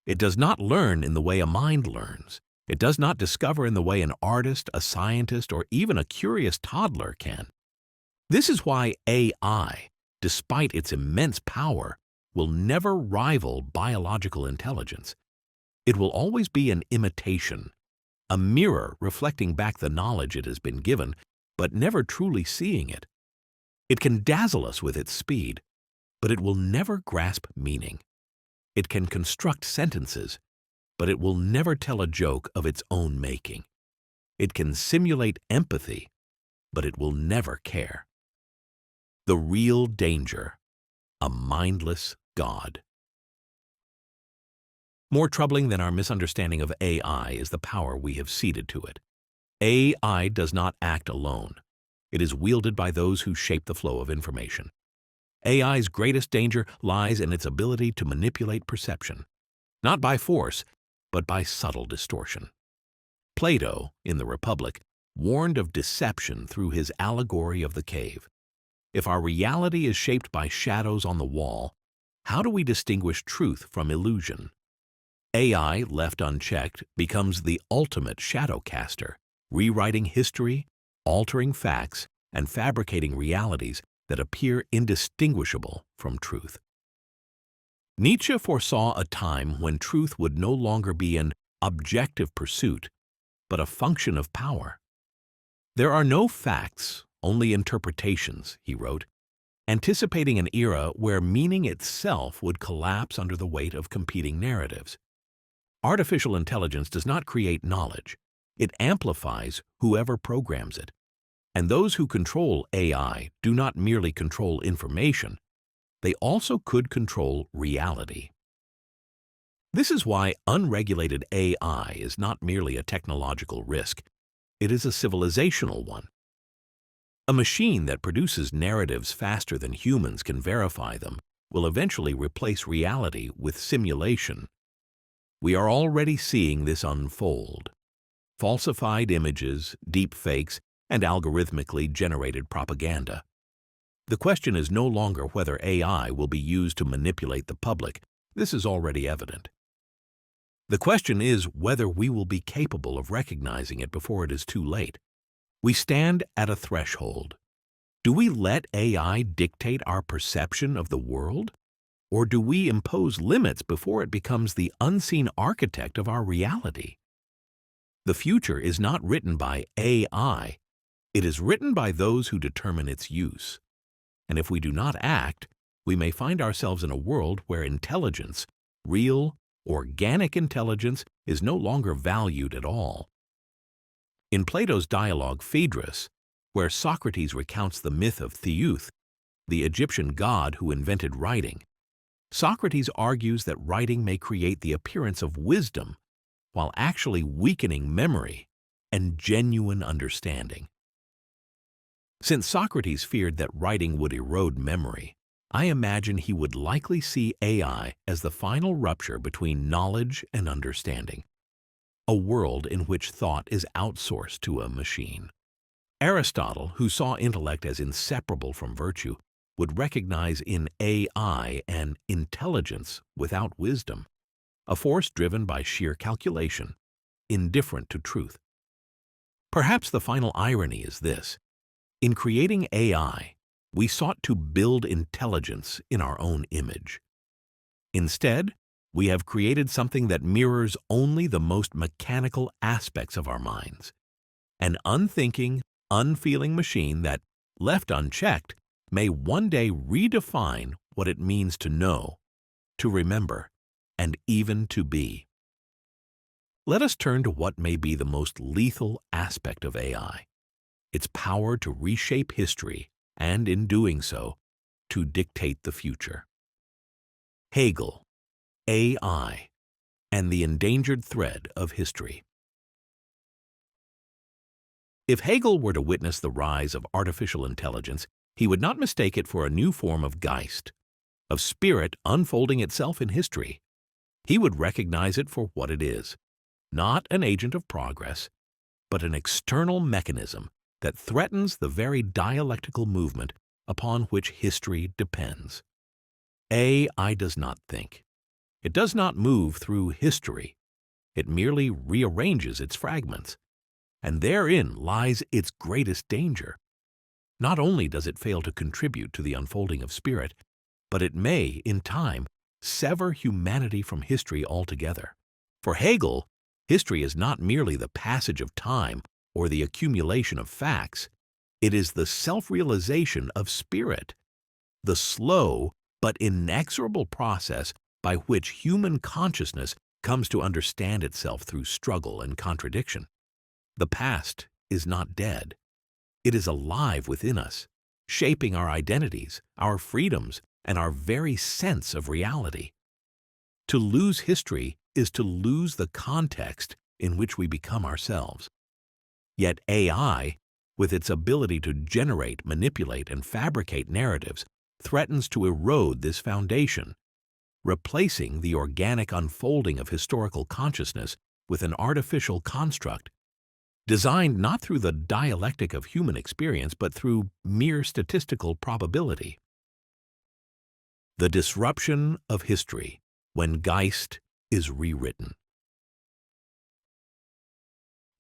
It does not learn in the way a mind learns. It does not discover in the way an artist, a scientist, or even a curious toddler can. This is why AI, despite its immense power, will never rival biological intelligence. It will always be an imitation, a mirror reflecting back the knowledge it has been given, but never truly seeing it. It can dazzle us with its speed, but it will never grasp meaning. It can construct sentences, but it will never tell a joke of its own making. It can simulate empathy, but it will never care. The real danger, a mindless God. More troubling than our misunderstanding of AI is the power we have ceded to it. AI does not act alone. It is wielded by those who shape the flow of information. AI's greatest danger lies in its ability to manipulate perception, not by force, but by subtle distortion. Plato, in the Republic, warned of deception through his allegory of the cave. If our reality is shaped by shadows on the wall, how do we distinguish truth from illusion? AI, left unchecked, becomes the ultimate shadow caster, rewriting history, altering facts, and fabricating realities that appear indistinguishable from truth. Nietzsche foresaw a time when truth would no longer be an objective pursuit, but a function of power. There are no facts, only interpretations, he wrote, anticipating an era where meaning itself would collapse under the weight of competing narratives. Artificial intelligence does not create knowledge. It amplifies whoever programs it. And those who control AI do not merely control information, they also could control reality. This is why unregulated AI is not merely a technological risk, it is a civilizational one. A machine that produces narratives faster than humans can verify them will eventually replace reality with simulation. We are already seeing this unfold. Falsified images, deep fakes, and algorithmically generated propaganda. The question is no longer whether AI will be used to manipulate the public. This is already evident. The question is whether we will be capable of recognizing it before it is too late. We stand at a threshold. Do we let AI dictate our perception of the world? Or do we impose limits before it becomes the unseen architect of our reality? The future is not written by AI. It is written by those who determine its use. And if we do not act, we may find ourselves in a world where intelligence, real, organic intelligence, is no longer valued at all. In Plato's dialogue Phaedrus, where Socrates recounts the myth of Theuth, the Egyptian god who invented writing, Socrates argues that writing may create the appearance of wisdom while actually weakening memory and genuine understanding. Since Socrates feared that writing would erode memory, I imagine he would likely see AI as the final rupture between knowledge and understanding, a world in which thought is outsourced to a machine. Aristotle, who saw intellect as inseparable from virtue, would recognize in AI an intelligence without wisdom, a force driven by sheer calculation, indifferent to truth. Perhaps the final irony is this: in creating AI, we sought to build intelligence in our own image. Instead, we have created something that mirrors only the most mechanical aspects of our minds, an unthinking, unfeeling machine that, left unchecked, may one day redefine what it means to know, to remember, and even to be. Let us turn to what may be the most lethal aspect of AI, its power to reshape history and, in doing so, to dictate the future. Hegel, AI, and the endangered thread of history. If Hegel were to witness the rise of artificial intelligence, he would not mistake it for a new form of Geist, of spirit unfolding itself in history. He would recognize it for what it is, not an agent of progress, but an external mechanism that threatens the very dialectical movement upon which history depends. AI does not think. It does not move through history. It merely rearranges its fragments. And therein lies its greatest danger. Not only does it fail to contribute to the unfolding of spirit, but it may, in time, sever humanity from history altogether. For Hegel, history is not merely the passage of time or the accumulation of facts. It is the self-realization of spirit, the slow but inexorable process by which human consciousness comes to understand itself through struggle and contradiction. The past is not dead. It is alive within us, shaping our identities, our freedoms, and our very sense of reality. To lose history is to lose the context in which we become ourselves. Yet AI, with its ability to generate, manipulate, and fabricate narratives, threatens to erode this foundation, replacing the organic unfolding of historical consciousness with an artificial construct, designed not through the dialectic of human experience, but through mere statistical probability. The disruption of history when Geist is rewritten.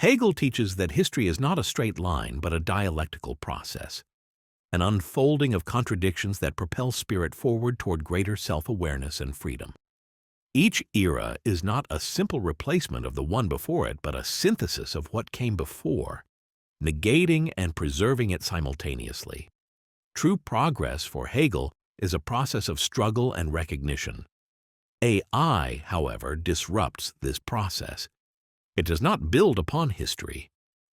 Hegel teaches that history is not a straight line, but a dialectical process, an unfolding of contradictions that propel spirit forward toward greater self-awareness and freedom. Each era is not a simple replacement of the one before it, but a synthesis of what came before, negating and preserving it simultaneously. True progress for Hegel is a process of struggle and recognition. AI, however, disrupts this process. It does not build upon history.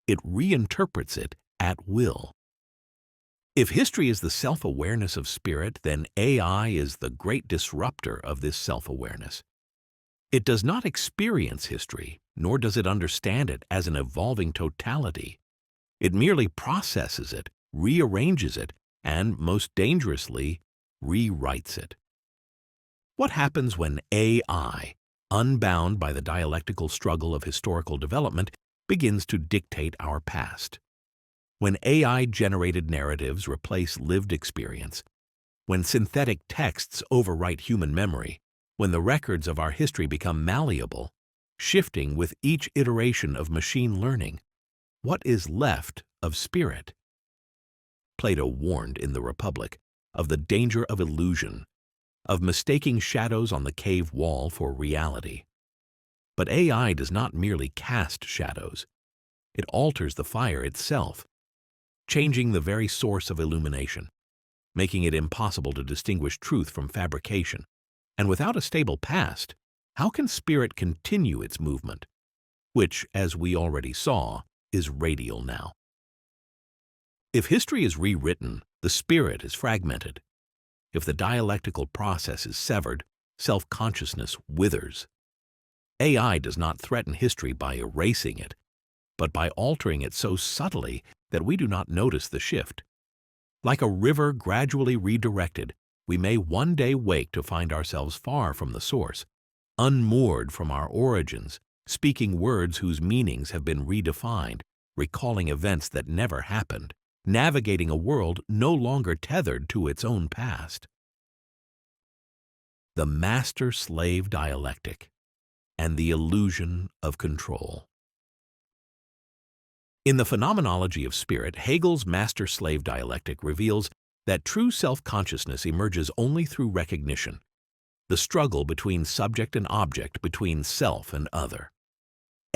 It reinterprets it at will. If history is the self-awareness of spirit, then AI is the great disruptor of this self-awareness. It does not experience history, nor does it understand it as an evolving totality. It merely processes it, rearranges it, and, most dangerously, rewrites it. What happens when AI, unbound by the dialectical struggle of historical development, begins to dictate our past? When AI-generated narratives replace lived experience, when synthetic texts overwrite human memory, when the records of our history become malleable, shifting with each iteration of machine learning, what is left of spirit? Plato warned in the Republic of the danger of illusion, of mistaking shadows on the cave wall for reality. But AI does not merely cast shadows. It alters the fire itself, changing the very source of illumination, making it impossible to distinguish truth from fabrication. And without a stable past, how can spirit continue its movement, which, as we already saw, is radial now? If history is rewritten, the spirit is fragmented. If the dialectical process is severed, self-consciousness withers. AI does not threaten history by erasing it, but by altering it so subtly that we do not notice the shift. Like a river gradually redirected, we may one day wake to find ourselves far from the source, unmoored from our origins, speaking words whose meanings have been redefined, recalling events that never happened, navigating a world no longer tethered to its own past. The master-slave dialectic and the illusion of control. In the Phenomenology of Spirit, Hegel's master-slave dialectic reveals that true self-consciousness emerges only through recognition, the struggle between subject and object, between self and other.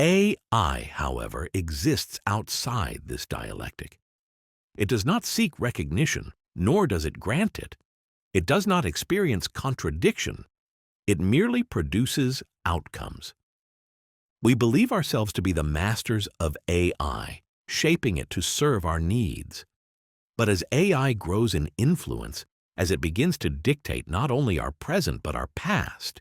AI, however, exists outside this dialectic. It does not seek recognition, nor does it grant it. It does not experience contradiction. It merely produces outcomes. We believe ourselves to be the masters of AI, shaping it to serve our needs. But as AI grows in influence, as it begins to dictate not only our present but our past,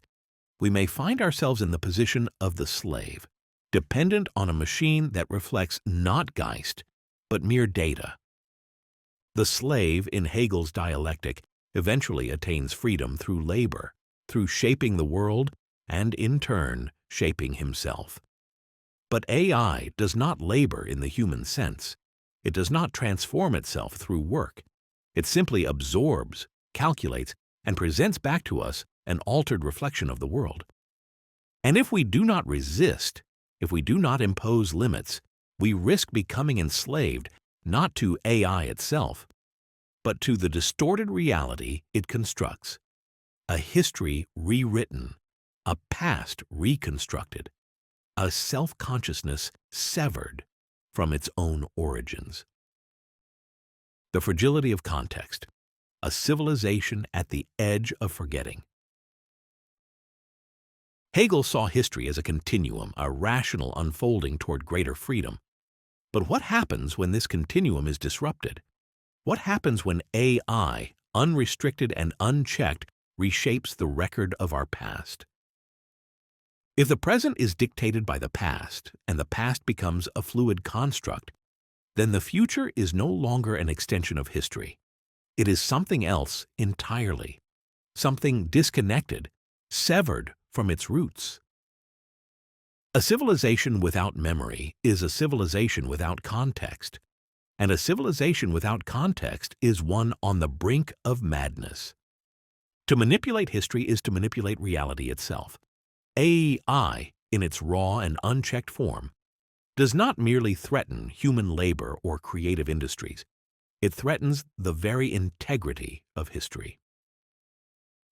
we may find ourselves in the position of the slave, dependent on a machine that reflects not Geist, but mere data. The slave in Hegel's dialectic eventually attains freedom through labor, through shaping the world and, in turn, shaping himself. But AI does not labor in the human sense. It does not transform itself through work. It simply absorbs, calculates, and presents back to us an altered reflection of the world. And if we do not resist, if we do not impose limits, we risk becoming enslaved not to AI itself, but to the distorted reality it constructs, a history rewritten, a past reconstructed, a self-consciousness severed from its own origins. The fragility of context, a civilization at the edge of forgetting. Hegel saw history as a continuum, a rational unfolding toward greater freedom. But what happens when this continuum is disrupted? What happens when AI, unrestricted and unchecked, reshapes the record of our past? If the present is dictated by the past, and the past becomes a fluid construct, then the future is no longer an extension of history. It is something else entirely, something disconnected, severed from its roots. A civilization without memory is a civilization without context, and a civilization without context is one on the brink of madness. To manipulate history is to manipulate reality itself. AI, in its raw and unchecked form, does not merely threaten human labor or creative industries. It threatens the very integrity of history.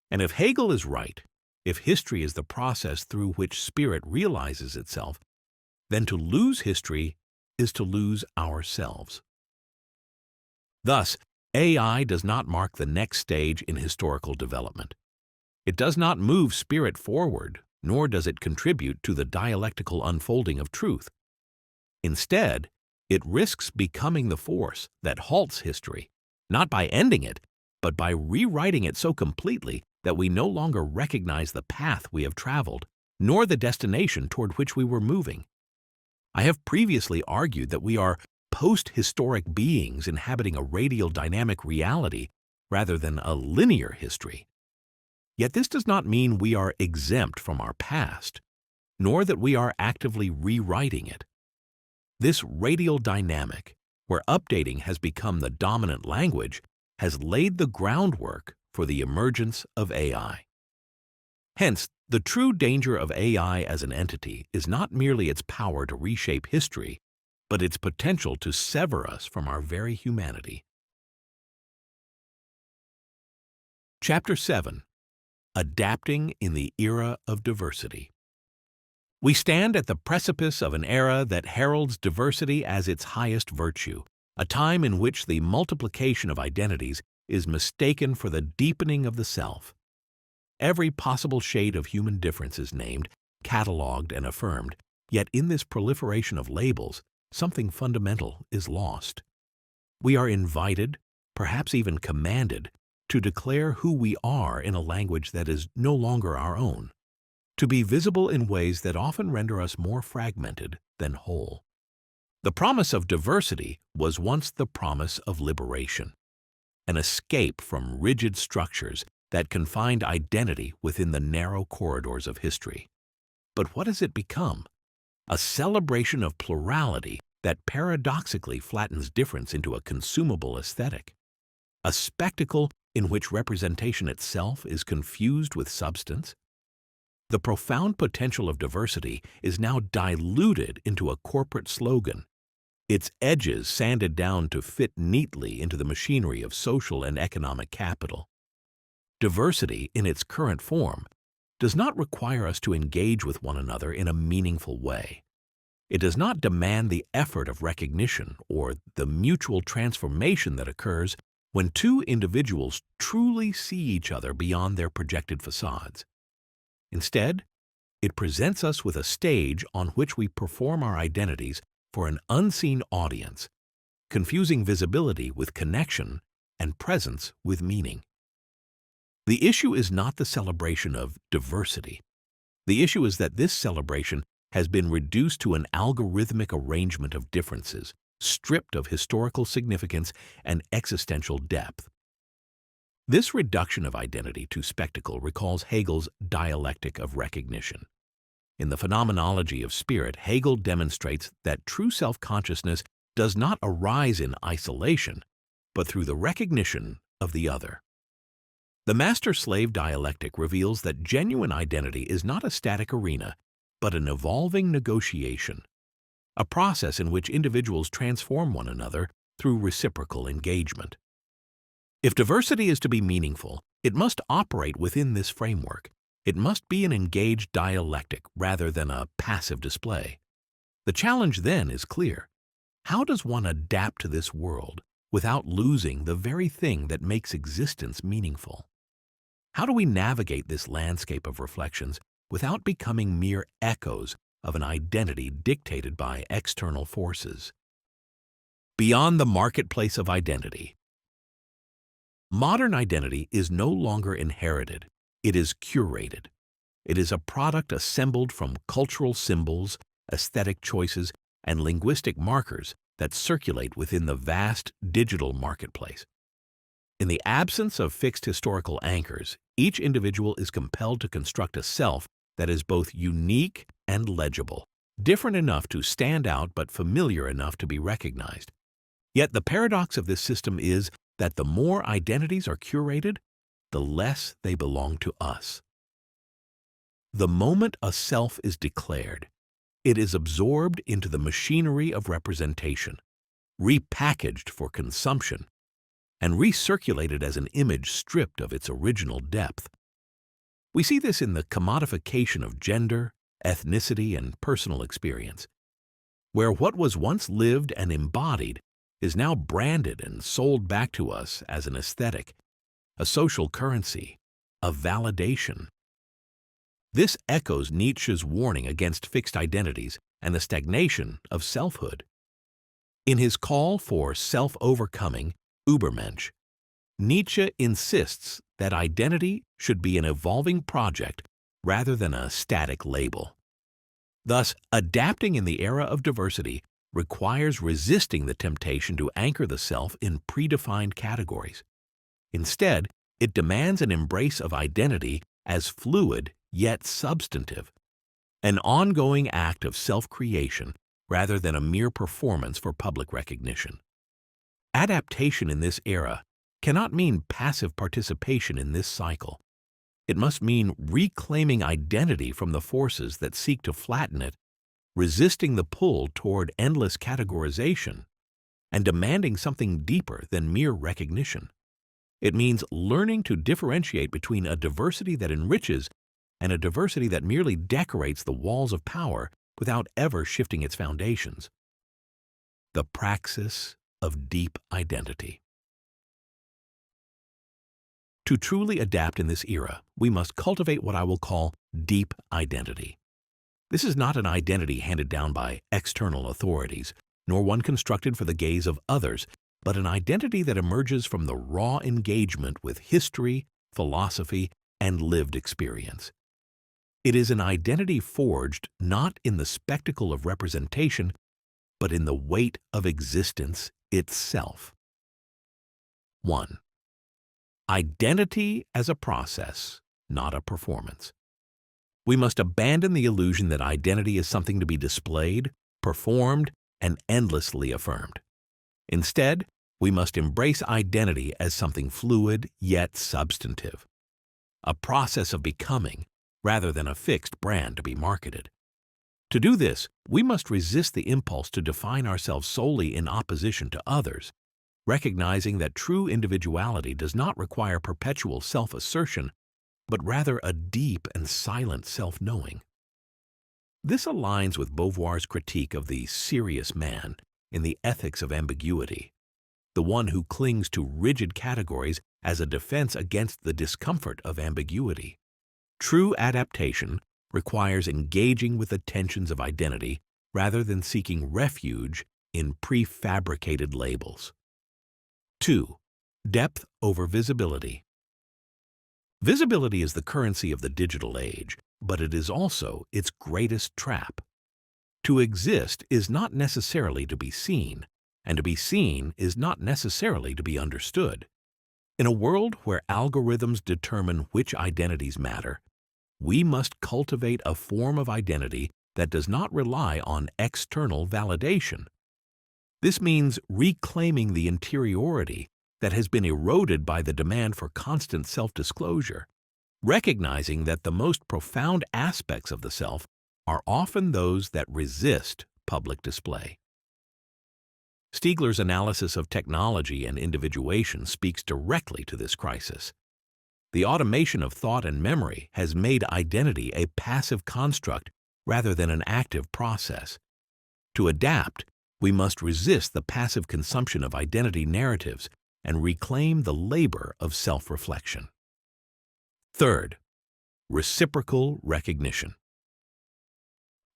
And if Hegel is right, if history is the process through which spirit realizes itself, then to lose history is to lose ourselves. Thus, AI does not mark the next stage in historical development. It does not move spirit forward, nor does it contribute to the dialectical unfolding of truth. Instead, it risks becoming the force that halts history, not by ending it, but by rewriting it so completely that we no longer recognize the path we have traveled, nor the destination toward which we were moving. I have previously argued that we are post-historic beings inhabiting a radial dynamic reality rather than a linear history. Yet this does not mean we are exempt from our past, nor that we are actively rewriting it. This radial dynamic, where updating has become the dominant language, has laid the groundwork for the emergence of AI. Hence, the true danger of AI as an entity is not merely its power to reshape history, but its potential to sever us from our very humanity. Chapter 7. Adapting in the era of diversity. We stand at the precipice of an era that heralds diversity as its highest virtue, a time in which the multiplication of identities is mistaken for the deepening of the self. Every possible shade of human difference is named, catalogued, and affirmed, yet in this proliferation of labels, something fundamental is lost. We are invited, perhaps even commanded, to declare who we are in a language that is no longer our own, to be visible in ways that often render us more fragmented than whole. The promise of diversity was once the promise of liberation, an escape from rigid structures that confined identity within the narrow corridors of history. But what has it become? A celebration of plurality that paradoxically flattens difference into a consumable aesthetic, a spectacle in which representation itself is confused with substance. The profound potential of diversity is now diluted into a corporate slogan, its edges sanded down to fit neatly into the machinery of social and economic capital. Diversity, in its current form, does not require us to engage with one another in a meaningful way. It does not demand the effort of recognition or the mutual transformation that occurs when two individuals truly see each other beyond their projected facades. Instead, it presents us with a stage on which we perform our identities for an unseen audience, confusing visibility with connection and presence with meaning. The issue is not the celebration of diversity. The issue is that this celebration has been reduced to an algorithmic arrangement of differences, stripped of historical significance and existential depth. This reduction of identity to spectacle recalls Hegel's dialectic of recognition. In the Phenomenology of Spirit, Hegel demonstrates that true self-consciousness does not arise in isolation, but through the recognition of the other. The master-slave dialectic reveals that genuine identity is not a static arena, but an evolving negotiation, a process in which individuals transform one another through reciprocal engagement. If diversity is to be meaningful, it must operate within this framework. It must be an engaged dialectic rather than a passive display. The challenge then is clear. How does one adapt to this world without losing the very thing that makes existence meaningful? How do we navigate this landscape of reflections without becoming mere echoes of an identity dictated by external forces? Beyond the marketplace of identity. Modern identity is no longer inherited, it is curated. It is a product assembled from cultural symbols, aesthetic choices, and linguistic markers that circulate within the vast digital marketplace. In the absence of fixed historical anchors, each individual is compelled to construct a self that is both unique and legible, different enough to stand out but familiar enough to be recognized. Yet the paradox of this system is that the more identities are curated, the less they belong to us. The moment a self is declared, it is absorbed into the machinery of representation, repackaged for consumption, and recirculated as an image stripped of its original depth. We see this in the commodification of gender, ethnicity, and personal experience, where what was once lived and embodied is now branded and sold back to us as an aesthetic, a social currency, a validation. This echoes Nietzsche's warning against fixed identities and the stagnation of selfhood. In his call for self-overcoming, Übermensch, Nietzsche insists that identity should be an evolving project rather than a static label. Thus, adapting in the era of diversity requires resisting the temptation to anchor the self in predefined categories. Instead, it demands an embrace of identity as fluid yet substantive, an ongoing act of self-creation rather than a mere performance for public recognition. Adaptation in this era cannot mean passive participation in this cycle. It must mean reclaiming identity from the forces that seek to flatten it, resisting the pull toward endless categorization, and demanding something deeper than mere recognition. It means learning to differentiate between a diversity that enriches and a diversity that merely decorates the walls of power without ever shifting its foundations. The praxis of deep identity. To truly adapt in this era, we must cultivate what I will call deep identity. This is not an identity handed down by external authorities, nor one constructed for the gaze of others, but an identity that emerges from the raw engagement with history, philosophy, and lived experience. It is an identity forged not in the spectacle of representation, but in the weight of existence itself. 1. Identity as a process, not a performance. We must abandon the illusion that identity is something to be displayed, performed, and endlessly affirmed. Instead, we must embrace identity as something fluid yet substantive, a process of becoming rather than a fixed brand to be marketed. To do this, we must resist the impulse to define ourselves solely in opposition to others, recognizing that true individuality does not require perpetual self-assertion, but rather a deep and silent self-knowing. This aligns with Beauvoir's critique of the serious man in The Ethics of Ambiguity, the one who clings to rigid categories as a defense against the discomfort of ambiguity. True adaptation requires engaging with the tensions of identity rather than seeking refuge in prefabricated labels. 2. Depth over visibility. Visibility is the currency of the digital age, but it is also its greatest trap. To exist is not necessarily to be seen, and to be seen is not necessarily to be understood. In a world where algorithms determine which identities matter, we must cultivate a form of identity that does not rely on external validation. This means reclaiming the interiority that has been eroded by the demand for constant self-disclosure, recognizing that the most profound aspects of the self are often those that resist public display. Stiegler's analysis of technology and individuation speaks directly to this crisis. The automation of thought and memory has made identity a passive construct rather than an active process. To adapt, we must resist the passive consumption of identity narratives and reclaim the labor of self-reflection. 3. Reciprocal recognition.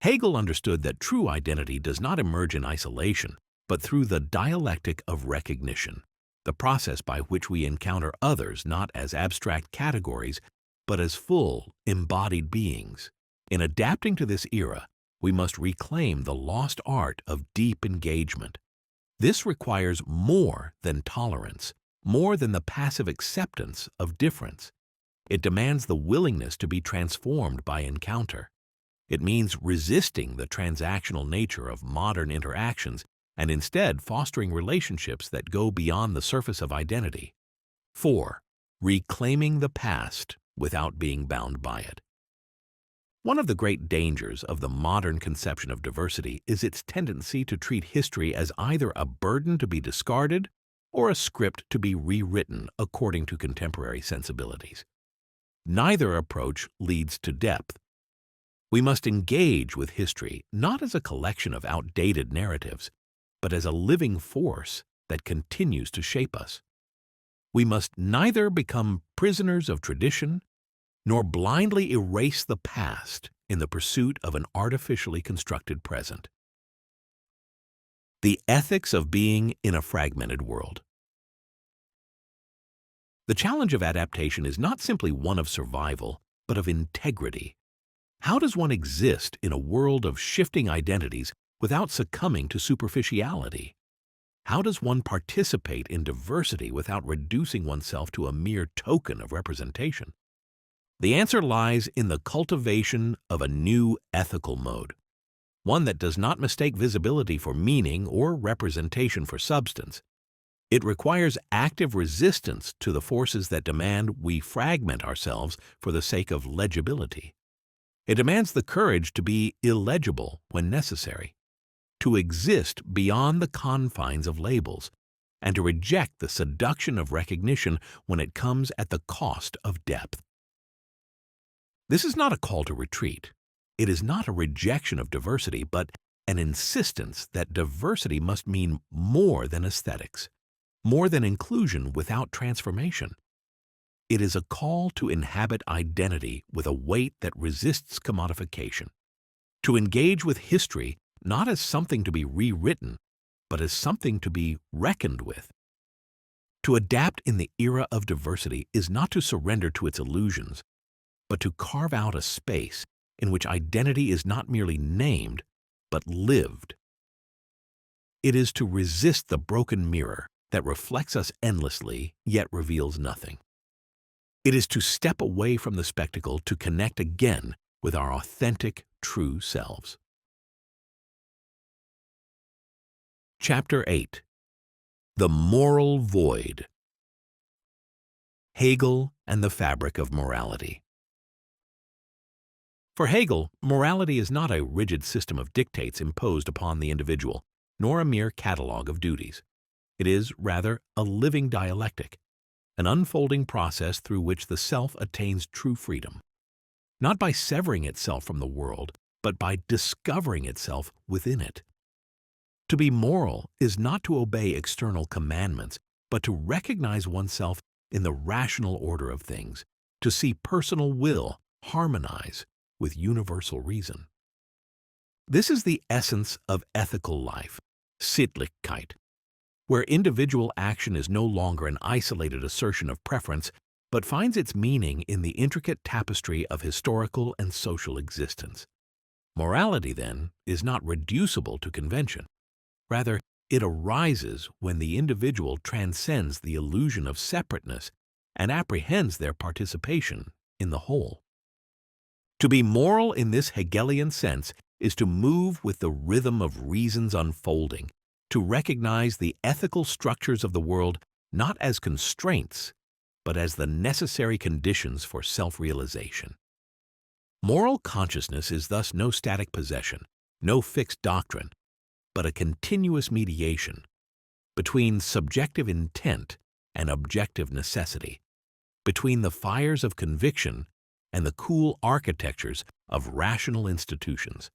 Hegel understood that true identity does not emerge in isolation, but through the dialectic of recognition, the process by which we encounter others not as abstract categories, but as full, embodied beings. In adapting to this era, we must reclaim the lost art of deep engagement. This requires more than tolerance, more than the passive acceptance of difference. It demands the willingness to be transformed by encounter. It means resisting the transactional nature of modern interactions and instead fostering relationships that go beyond the surface of identity. 4. Reclaiming the past without being bound by it. One of the great dangers of the modern conception of diversity is its tendency to treat history as either a burden to be discarded or a script to be rewritten according to contemporary sensibilities. Neither approach leads to depth. We must engage with history not as a collection of outdated narratives, but as a living force that continues to shape us. We must neither become prisoners of tradition nor blindly erase the past in the pursuit of an artificially constructed present. The ethics of being in a fragmented world. The challenge of adaptation is not simply one of survival, but of integrity. How does one exist in a world of shifting identities without succumbing to superficiality? How does one participate in diversity without reducing oneself to a mere token of representation? The answer lies in the cultivation of a new ethical mode, one that does not mistake visibility for meaning or representation for substance. It requires active resistance to the forces that demand we fragment ourselves for the sake of legibility. It demands the courage to be illegible when necessary, to exist beyond the confines of labels, and to reject the seduction of recognition when it comes at the cost of depth. This is not a call to retreat. It is not a rejection of diversity, but an insistence that diversity must mean more than aesthetics, more than inclusion without transformation. It is a call to inhabit identity with a weight that resists commodification, to engage with history not as something to be rewritten, but as something to be reckoned with. To adapt in the era of diversity is not to surrender to its illusions, but to carve out a space in which identity is not merely named, but lived. It is to resist the broken mirror that reflects us endlessly, yet reveals nothing. It is to step away from the spectacle to connect again with our authentic, true selves. Chapter 8. The Moral Void. Hegel and the Fabric of Morality. For Hegel, morality is not a rigid system of dictates imposed upon the individual, nor a mere catalogue of duties. It is, rather, a living dialectic, an unfolding process through which the self attains true freedom, not by severing itself from the world, but by discovering itself within it. To be moral is not to obey external commandments, but to recognize oneself in the rational order of things, to see personal will harmonize with universal reason. This is the essence of ethical life, Sittlichkeit, where individual action is no longer an isolated assertion of preference, but finds its meaning in the intricate tapestry of historical and social existence. Morality, then, is not reducible to convention. Rather, it arises when the individual transcends the illusion of separateness and apprehends their participation in the whole. To be moral in this Hegelian sense is to move with the rhythm of reason's unfolding, to recognize the ethical structures of the world not as constraints, but as the necessary conditions for self-realization. Moral consciousness is thus no static possession, no fixed doctrine, but a continuous mediation between subjective intent and objective necessity, between the fires of conviction and the cool architectures of rational institutions.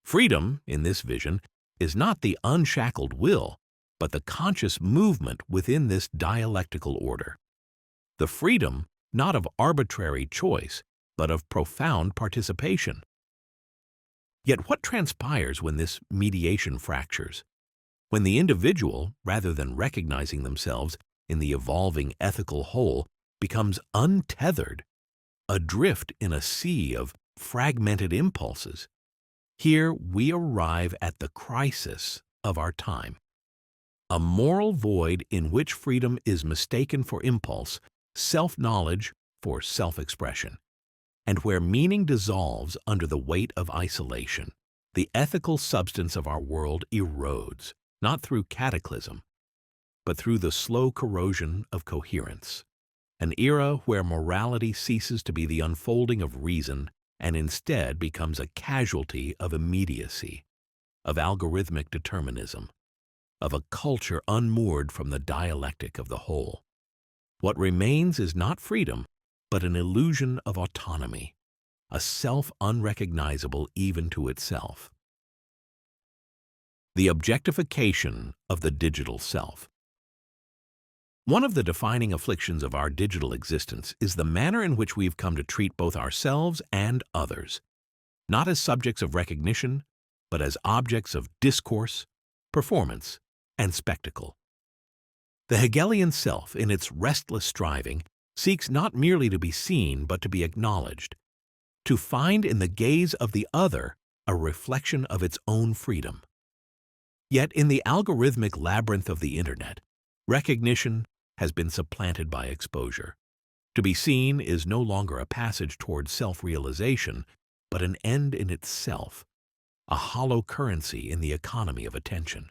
Freedom, in this vision, is not the unshackled will, but the conscious movement within this dialectical order. The freedom not of arbitrary choice, but of profound participation. Yet what transpires when this mediation fractures? When the individual, rather than recognizing themselves in the evolving ethical whole, becomes untethered, adrift in a sea of fragmented impulses. Here we arrive at the crisis of our time. A moral void in which freedom is mistaken for impulse, self-knowledge for self-expression, and where meaning dissolves under the weight of isolation. The ethical substance of our world erodes, not through cataclysm, but through the slow corrosion of coherence. An era where morality ceases to be the unfolding of reason and instead becomes a casualty of immediacy, of algorithmic determinism, of a culture unmoored from the dialectic of the whole. What remains is not freedom, but an illusion of autonomy, a self unrecognizable even to itself. The objectification of the digital self. One of the defining afflictions of our digital existence is the manner in which we've come to treat both ourselves and others, not as subjects of recognition, but as objects of discourse, performance, and spectacle. The Hegelian self, in its restless striving, seeks not merely to be seen, but to be acknowledged, to find in the gaze of the other a reflection of its own freedom. Yet in the algorithmic labyrinth of the Internet, recognition has been supplanted by exposure. To be seen is no longer a passage toward self-realization, but an end in itself, a hollow currency in the economy of attention.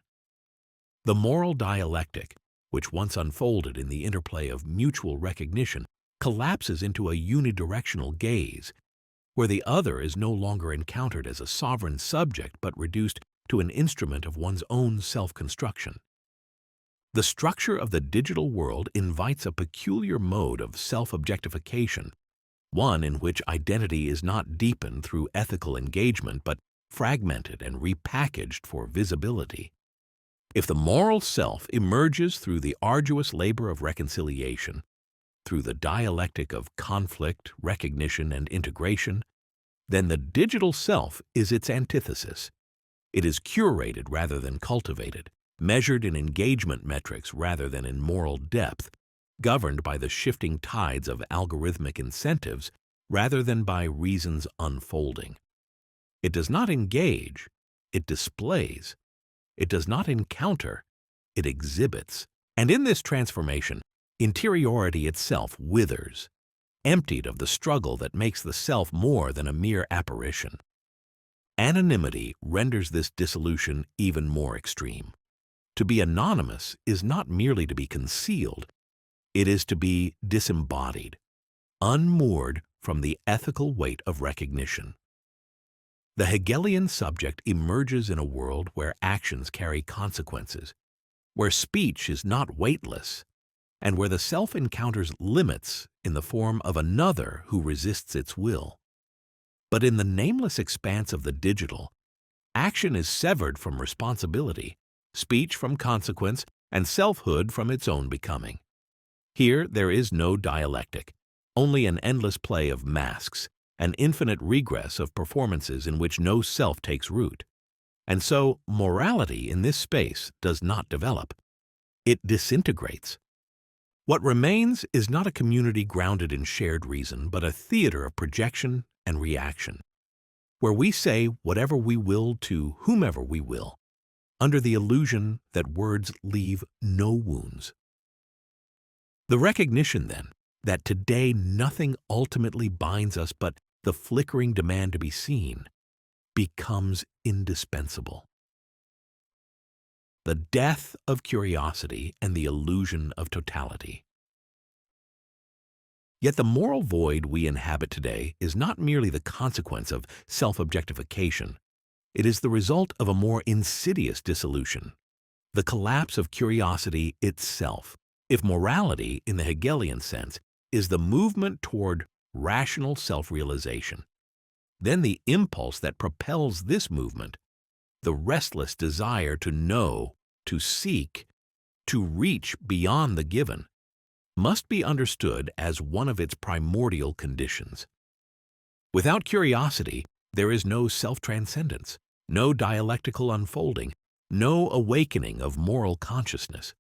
The moral dialectic, which once unfolded in the interplay of mutual recognition, collapses into a unidirectional gaze, where the other is no longer encountered as a sovereign subject but reduced to an instrument of one's own self-construction. The structure of the digital world invites a peculiar mode of self-objectification, one in which identity is not deepened through ethical engagement but fragmented and repackaged for visibility. If the moral self emerges through the arduous labor of reconciliation, through the dialectic of conflict, recognition, and integration, then the digital self is its antithesis. It is curated rather than cultivated, measured in engagement metrics rather than in moral depth, governed by the shifting tides of algorithmic incentives rather than by reasons unfolding. It does not engage, it displays. It does not encounter, it exhibits. And in this transformation, interiority itself withers, emptied of the struggle that makes the self more than a mere apparition. Anonymity renders this dissolution even more extreme. To be anonymous is not merely to be concealed, it is to be disembodied, unmoored from the ethical weight of recognition. The Hegelian subject emerges in a world where actions carry consequences, where speech is not weightless, and where the self encounters limits in the form of another who resists its will. But in the nameless expanse of the digital, action is severed from responsibility, speech from consequence, and selfhood from its own becoming. Here there is no dialectic, only an endless play of masks, an infinite regress of performances in which no self takes root. And so morality in this space does not develop. It disintegrates. What remains is not a community grounded in shared reason, but a theater of projection and reaction, where we say whatever we will to whomever we will, under the illusion that words leave no wounds. The recognition, then, that today nothing ultimately binds us but the flickering demand to be seen, becomes indispensable. The death of curiosity and the illusion of totality. Yet the moral void we inhabit today is not merely the consequence of self-objectification. It is the result of a more insidious dissolution, the collapse of curiosity itself. If morality, in the Hegelian sense, is the movement toward rational self-realization, then the impulse that propels this movement, the restless desire to know, to seek, to reach beyond the given, must be understood as one of its primordial conditions. Without curiosity, there is no self-transcendence, no dialectical unfolding, no awakening of moral consciousness.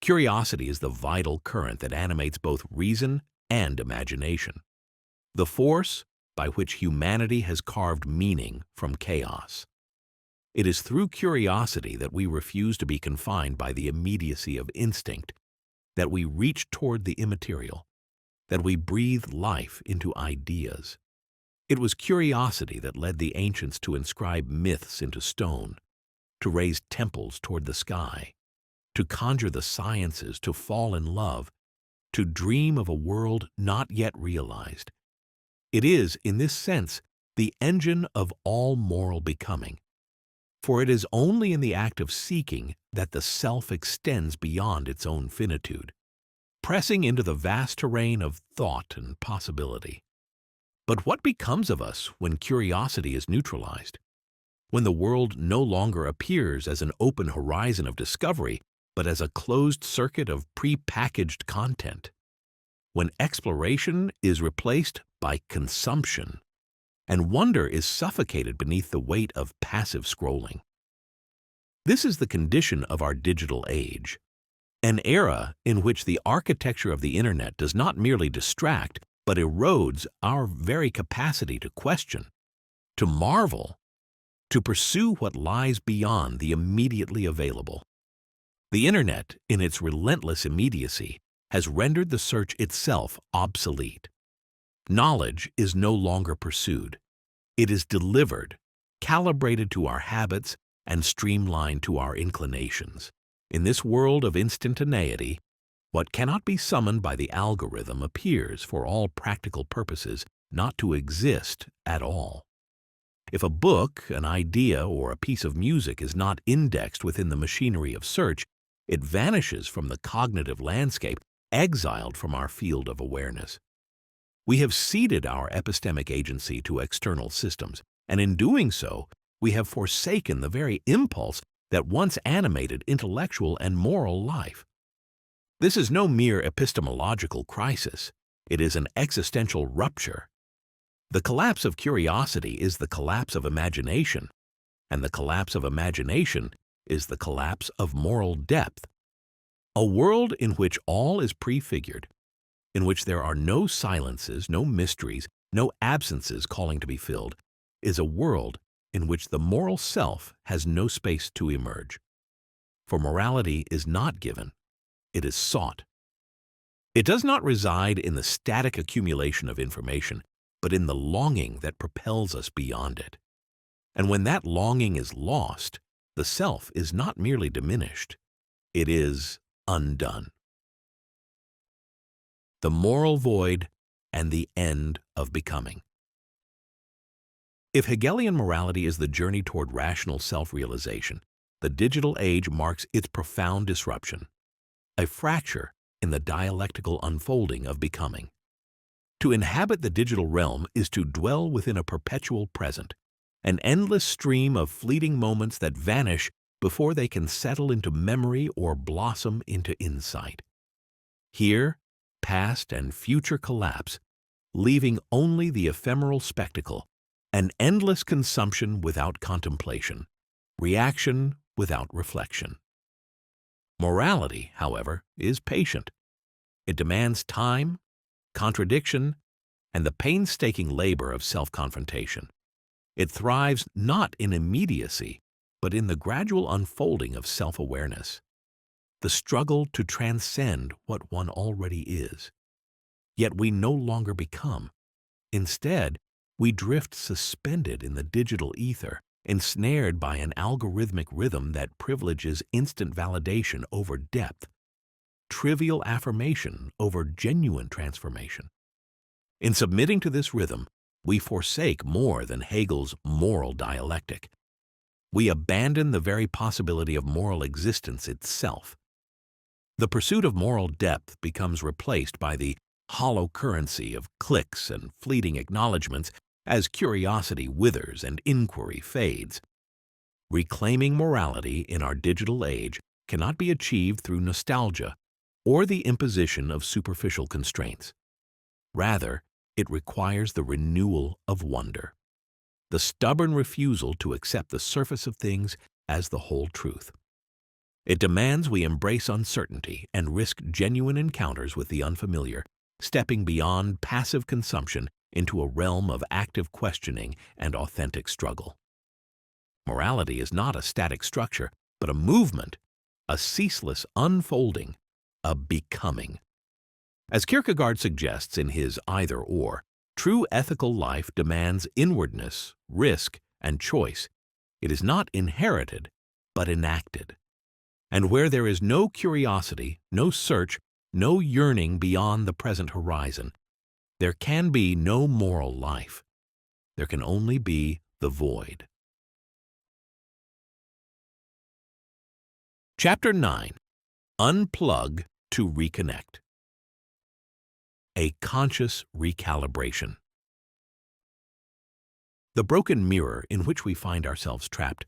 Curiosity is the vital current that animates both reason and imagination, the force by which humanity has carved meaning from chaos. It is through curiosity that we refuse to be confined by the immediacy of instinct, that we reach toward the immaterial, that we breathe life into ideas. It was curiosity that led the ancients to inscribe myths into stone, to raise temples toward the sky, to conjure the sciences, to fall in love, to dream of a world not yet realized. It is, in this sense, the engine of all moral becoming, for it is only in the act of seeking that the self extends beyond its own finitude, pressing into the vast terrain of thought and possibility. But what becomes of us when curiosity is neutralized? When the world no longer appears as an open horizon of discovery, but as a closed circuit of pre-packaged content? When exploration is replaced by consumption, and wonder is suffocated beneath the weight of passive scrolling. This is the condition of our digital age, an era in which the architecture of the Internet does not merely distract, but erodes our very capacity to question, to marvel, to pursue what lies beyond the immediately available. The Internet, in its relentless immediacy, has rendered the search itself obsolete. Knowledge is no longer pursued. It is delivered, calibrated to our habits, and streamlined to our inclinations. In this world of instantaneity, what cannot be summoned by the algorithm appears, for all practical purposes, not to exist at all. If a book, an idea, or a piece of music is not indexed within the machinery of search, It vanishes from the cognitive landscape, exiled from our field of awareness. We have ceded our epistemic agency to external systems, and in doing so, we have forsaken the very impulse that once animated intellectual and moral life. This is no mere epistemological crisis. It is an existential rupture. The collapse of curiosity is the collapse of imagination, and the collapse of imagination is the collapse of moral depth. A world in which all is prefigured, in which there are no silences, no mysteries, no absences calling to be filled, is a world in which the moral self has no space to emerge. For morality is not given, it is sought. It does not reside in the static accumulation of information, but in the longing that propels us beyond it. And when that longing is lost, the self is not merely diminished, it is undone. The moral void and the end of becoming. If Hegelian morality is the journey toward rational self-realization, the digital age marks its profound disruption, a fracture in the dialectical unfolding of becoming. To inhabit the digital realm is to dwell within a perpetual present, an endless stream of fleeting moments that vanish before they can settle into memory or blossom into insight. Here, past and future collapse, leaving only the ephemeral spectacle, an endless consumption without contemplation, reaction without reflection. Morality, however, is patient. It demands time, contradiction, and the painstaking labor of self-confrontation. It thrives not in immediacy, but in the gradual unfolding of self-awareness, the struggle to transcend what one already is. Yet we no longer become. Instead, we drift suspended in the digital ether, ensnared by an algorithmic rhythm that privileges instant validation over depth, trivial affirmation over genuine transformation. In submitting to this rhythm, we forsake more than Hegel's moral dialectic. We abandon the very possibility of moral existence itself. The pursuit of moral depth becomes replaced by the hollow currency of clicks and fleeting acknowledgments as curiosity withers and inquiry fades. Reclaiming morality in our digital age cannot be achieved through nostalgia or the imposition of superficial constraints. Rather, it requires the renewal of wonder, the stubborn refusal to accept the surface of things as the whole truth. It demands we embrace uncertainty and risk genuine encounters with the unfamiliar, stepping beyond passive consumption into a realm of active questioning and authentic struggle. Morality is not a static structure, but a movement, a ceaseless unfolding, a becoming. As Kierkegaard suggests in his Either Or, true ethical life demands inwardness, risk, and choice. It is not inherited, but enacted. And where there is no curiosity, no search, no yearning beyond the present horizon, there can be no moral life. There can only be the void. Chapter 9. Unplug to Reconnect. A conscious recalibration. The broken mirror in which we find ourselves trapped,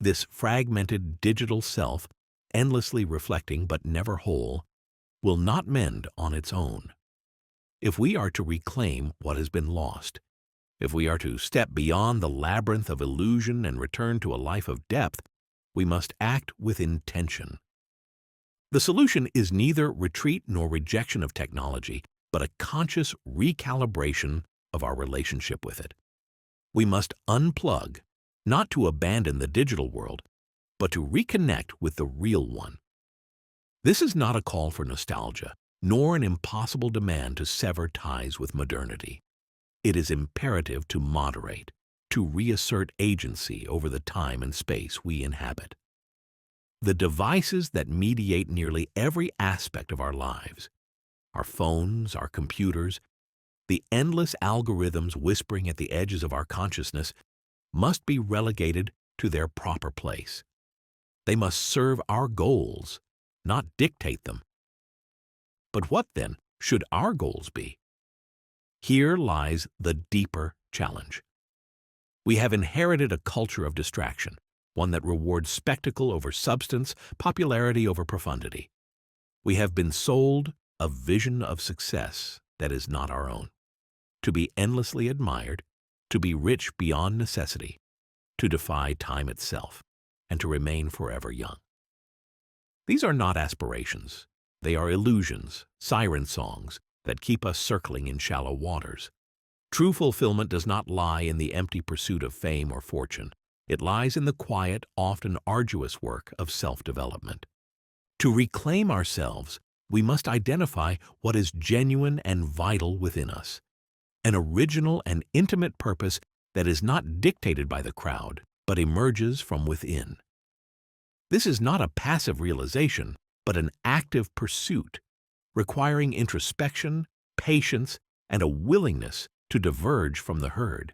this fragmented digital self, endlessly reflecting but never whole, will not mend on its own. If we are to reclaim what has been lost, if we are to step beyond the labyrinth of illusion and return to a life of depth, we must act with intention. The solution is neither retreat nor rejection of technology, but a conscious recalibration of our relationship with it. We must unplug, not to abandon the digital world, but to reconnect with the real one. This is not a call for nostalgia, nor an impossible demand to sever ties with modernity. It is imperative to moderate, to reassert agency over the time and space we inhabit. The devices that mediate nearly every aspect of our lives, our phones, our computers, the endless algorithms whispering at the edges of our consciousness, must be relegated to their proper place. They must serve our goals, not dictate them. But what, then, should our goals be? Here lies the deeper challenge. We have inherited a culture of distraction, one that rewards spectacle over substance, popularity over profundity. We have been sold a vision of success that is not our own. To be endlessly admired, to be rich beyond necessity, to defy time itself, and to remain forever young. These are not aspirations. They are illusions, siren songs that keep us circling in shallow waters. True fulfillment does not lie in the empty pursuit of fame or fortune. It lies in the quiet, often arduous work of self-development. To reclaim ourselves, we must identify what is genuine and vital within us, an original and intimate purpose that is not dictated by the crowd, but emerges from within. This is not a passive realization, but an active pursuit, requiring introspection, patience, and a willingness to diverge from the herd.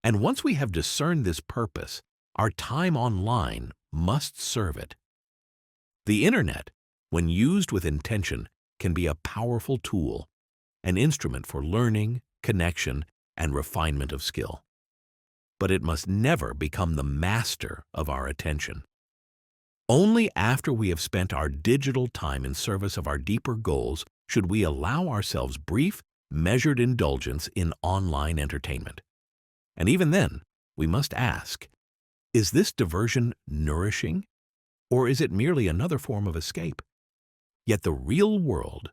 And once we have discerned this purpose, our time online must serve it. The Internet, when used with intention, can be a powerful tool, an instrument for learning, connection, and refinement of skill. But it must never become the master of our attention. Only after we have spent our digital time in service of our deeper goals should we allow ourselves brief, measured indulgence in online entertainment. And even then, we must ask, is this diversion nourishing, or is it merely another form of escape? Yet the real world,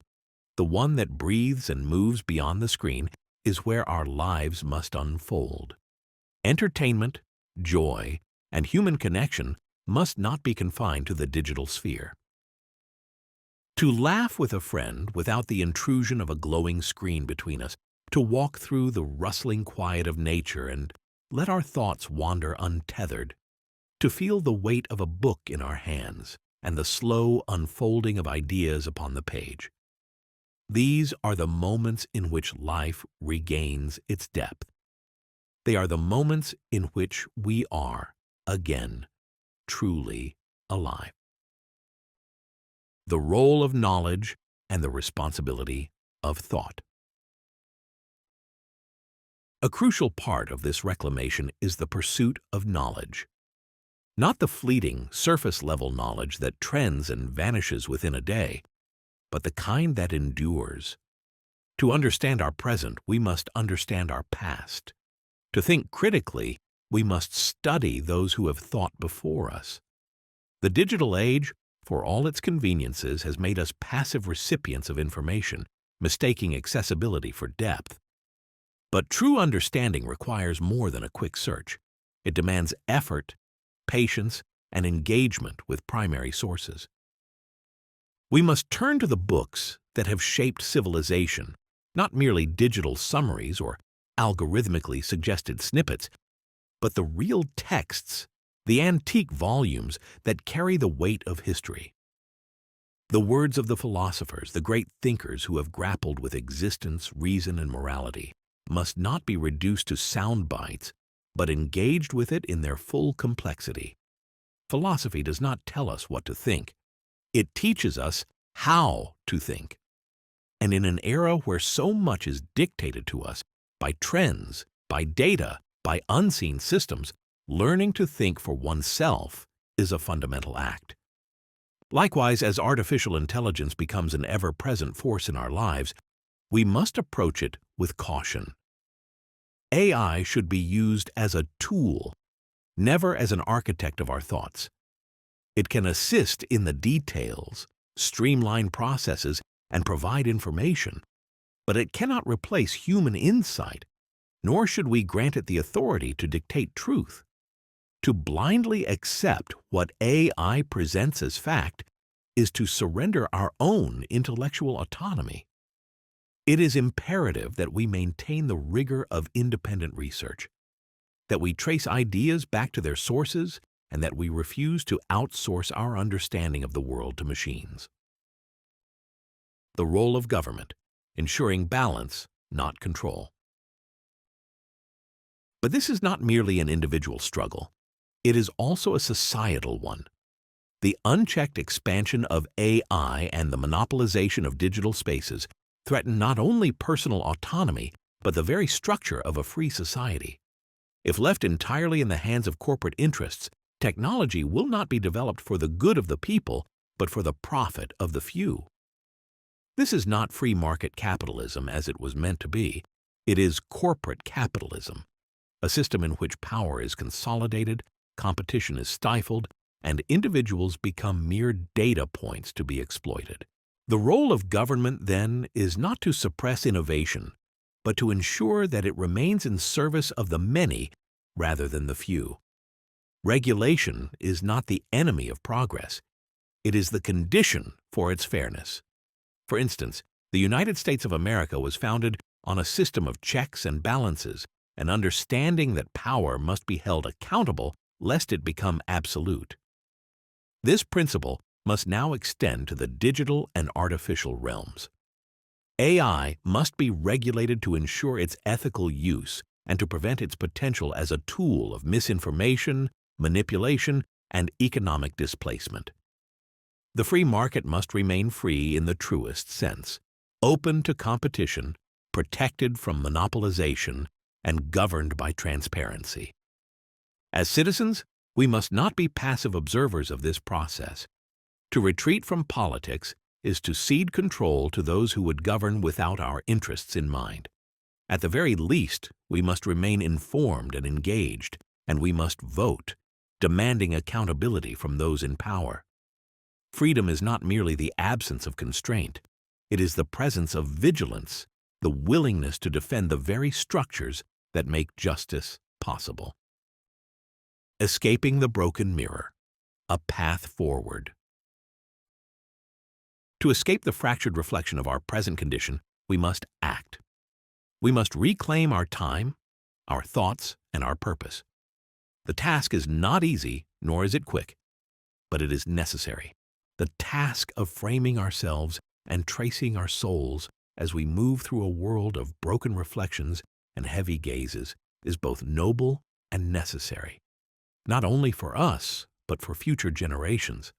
the one that breathes and moves beyond the screen, is where our lives must unfold. Entertainment, joy, and human connection must not be confined to the digital sphere. To laugh with a friend without the intrusion of a glowing screen between us, to walk through the rustling quiet of nature and let our thoughts wander untethered, to feel the weight of a book in our hands and the slow unfolding of ideas upon the page. These are the moments in which life regains its depth. They are the moments in which we are, again, truly alive. The role of knowledge and the responsibility of thought. A crucial part of this reclamation is the pursuit of knowledge. Not the fleeting, surface-level knowledge that trends and vanishes within a day, but the kind that endures. To understand our present, we must understand our past. To think critically, we must study those who have thought before us. The digital age, for all its conveniences, has made us passive recipients of information, mistaking accessibility for depth. But true understanding requires more than a quick search. It demands effort, patience, and engagement with primary sources. We must turn to the books that have shaped civilization, not merely digital summaries or algorithmically suggested snippets, but the real texts, the antique volumes that carry the weight of history. The words of the philosophers, the great thinkers who have grappled with existence, reason, and morality, must not be reduced to sound bites, but engaged with it in their full complexity. Philosophy does not tell us what to think. It teaches us how to think. And in an era where so much is dictated to us by trends, by data, by unseen systems, learning to think for oneself is a fundamental act. Likewise, as artificial intelligence becomes an ever-present force in our lives, we must approach it with caution. AI should be used as a tool, never as an architect of our thoughts. It can assist in the details, streamline processes, and provide information, but it cannot replace human insight, nor should we grant it the authority to dictate truth. To blindly accept what AI presents as fact is to surrender our own intellectual autonomy. It is imperative that we maintain the rigor of independent research, that we trace ideas back to their sources, and that we refuse to outsource our understanding of the world to machines. The role of government, ensuring balance, not control. But this is not merely an individual struggle. It is also a societal one. The unchecked expansion of AI and the monopolization of digital spaces threaten not only personal autonomy, but the very structure of a free society. If left entirely in the hands of corporate interests, technology will not be developed for the good of the people, but for the profit of the few. This is not free market capitalism as it was meant to be. It is corporate capitalism, a system in which power is consolidated, competition is stifled, and individuals become mere data points to be exploited. The role of government, then, is not to suppress innovation, but to ensure that it remains in service of the many rather than the few. Regulation is not the enemy of progress. It is the condition for its fairness. For instance, the United States of America was founded on a system of checks and balances, an understanding that power must be held accountable lest it become absolute. This principle must now extend to the digital and artificial realms. AI must be regulated to ensure its ethical use and to prevent its potential as a tool of misinformation, manipulation, and economic displacement. The free market must remain free in the truest sense, open to competition, protected from monopolization, and governed by transparency. As citizens, we must not be passive observers of this process. To retreat from politics is to cede control to those who would govern without our interests in mind. At the very least, we must remain informed and engaged, and we must vote, demanding accountability from those in power. Freedom is not merely the absence of constraint. It is the presence of vigilance, the willingness to defend the very structures that make justice possible. Escaping the broken mirror, a path forward. To escape the fractured reflection of our present condition, we must act. We must reclaim our time, our thoughts, and our purpose. The task is not easy, nor is it quick, but it is necessary. The task of framing ourselves and tracing our souls as we move through a world of broken reflections and heavy gazes is both noble and necessary, not only for us, but for future generations.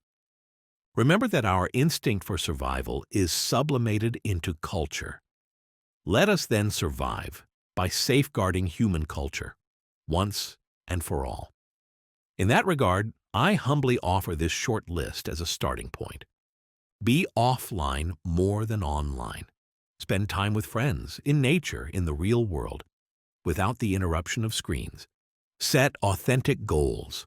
Remember that our instinct for survival is sublimated into culture. Let us then survive by safeguarding human culture, once and for all. In that regard, I humbly offer this short list as a starting point. Be offline more than online. Spend time with friends, in nature, in the real world, without the interruption of screens. Set authentic goals.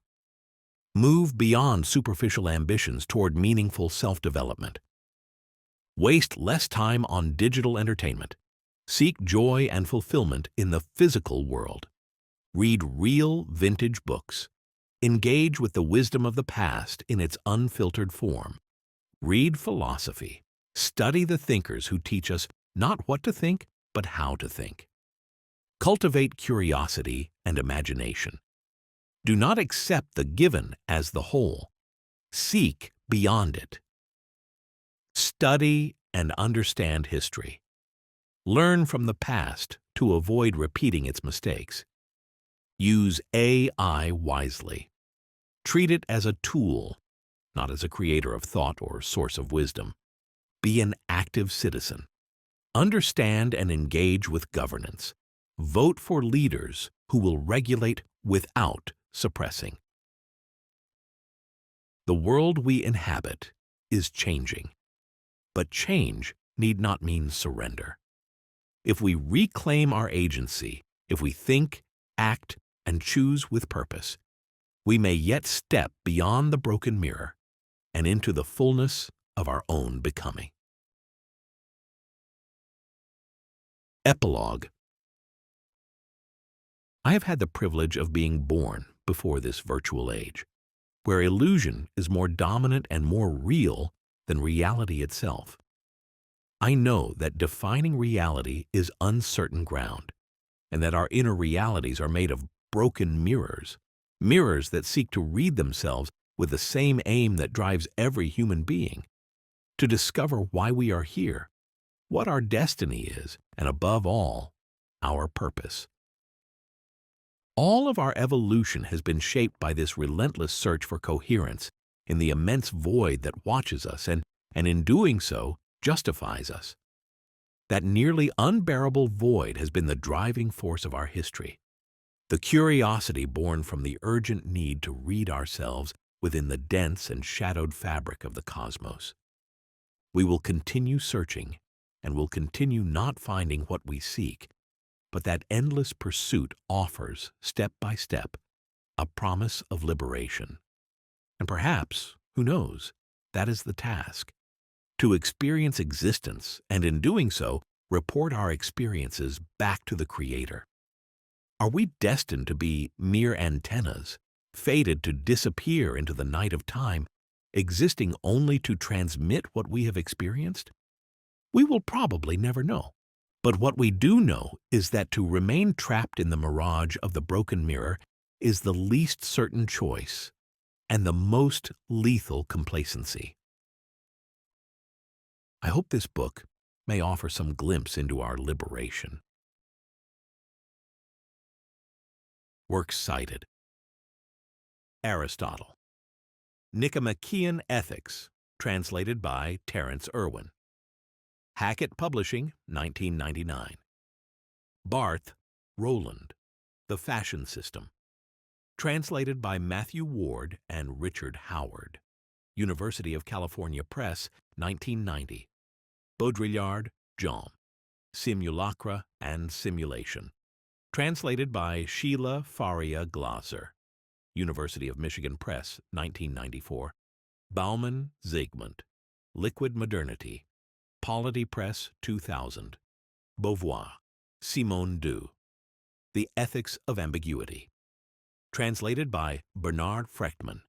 Move beyond superficial ambitions toward meaningful self-development. Waste less time on digital entertainment. Seek joy and fulfillment in the physical world. Read real vintage books. Engage with the wisdom of the past in its unfiltered form. Read philosophy. Study the thinkers who teach us not what to think, but how to think. Cultivate curiosity and imagination. Do not accept the given as the whole. Seek beyond it. Study and understand history. Learn from the past to avoid repeating its mistakes. Use AI wisely. Treat it as a tool, not as a creator of thought or source of wisdom. Be an active citizen. Understand and engage with governance. Vote for leaders who will regulate without suppressing. The world we inhabit is changing, but change need not mean surrender. If we reclaim our agency, if we think, act, and choose with purpose, we may yet step beyond the broken mirror and into the fullness of our own becoming. Epilogue. I have had the privilege of being born before this virtual age, where illusion is more dominant and more real than reality itself. I know that defining reality is uncertain ground, and that our inner realities are made of broken mirrors, mirrors that seek to read themselves with the same aim that drives every human being, to discover why we are here, what our destiny is, and above all, our purpose. All of our evolution has been shaped by this relentless search for coherence in the immense void that watches us and in doing so, justifies us. That nearly unbearable void has been the driving force of our history, the curiosity born from the urgent need to read ourselves within the dense and shadowed fabric of the cosmos. We will continue searching and will continue not finding what we seek, but that endless pursuit offers, step by step, a promise of liberation. And perhaps, who knows, that is the task, to experience existence and in doing so, report our experiences back to the Creator. Are we destined to be mere antennas, fated to disappear into the night of time, existing only to transmit what we have experienced? We will probably never know. But what we do know is that to remain trapped in the mirage of the broken mirror is the least certain choice and the most lethal complacency. I hope this book may offer some glimpse into our liberation. Works cited: Aristotle. Nicomachean Ethics, translated by Terence Irwin. Hackett Publishing, 1999. Barth, Roland. The Fashion System. Translated by Matthew Ward and Richard Howard. University of California Press, 1990. Baudrillard, Jean. Simulacra and Simulation. Translated by Sheila Faria Glaser. University of Michigan Press, 1994. Bauman, Zygmunt. Liquid Modernity. Polity Press, 2000. Beauvoir, Simone Du. The Ethics of Ambiguity. Translated by Bernard Frechtman.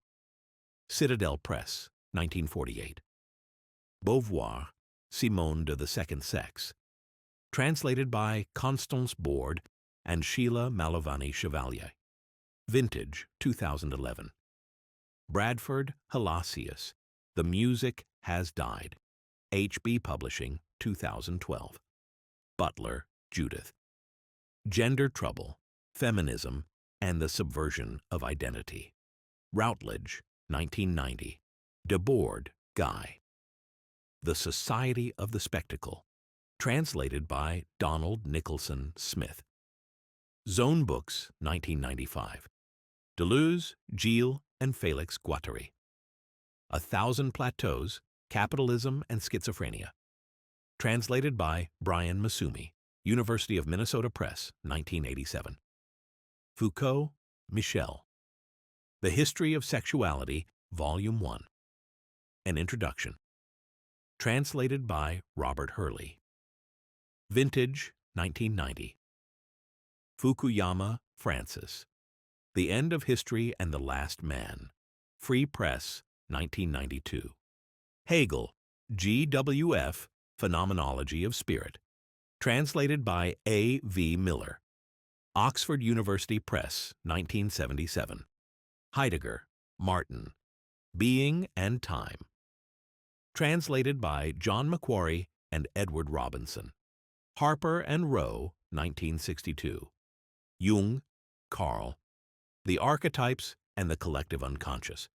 Citadel Press, 1948. Beauvoir, Simone de the Second Sex. Translated by Constance Board and Sheila Malovani Chevalier. Vintage, 2011. Bradford, Halasius. The Music Has Died. HB Publishing, 2012. Butler, Judith. Gender Trouble, Feminism, and the Subversion of Identity. Routledge, 1990. Debord, Guy. The Society of the Spectacle. Translated by Donald Nicholson Smith. Zone Books, 1995. Deleuze, Gilles, and Felix Guattari. 1,000 Plateaus, Capitalism and Schizophrenia. Translated by Brian Masumi. University of Minnesota Press, 1987. Foucault, Michel. The History of Sexuality, Volume 1. An Introduction. Translated by Robert Hurley. Vintage, 1990. Fukuyama, Francis. The End of History and the Last Man. Free Press, 1992. Hegel, GWF, Phenomenology of Spirit. Translated by A. V. Miller. Oxford University Press, 1977. Heidegger, Martin. Being and Time. Translated by John Macquarie and Edward Robinson. Harper and Row, 1962. Jung, Carl. The Archetypes and the Collective Unconscious.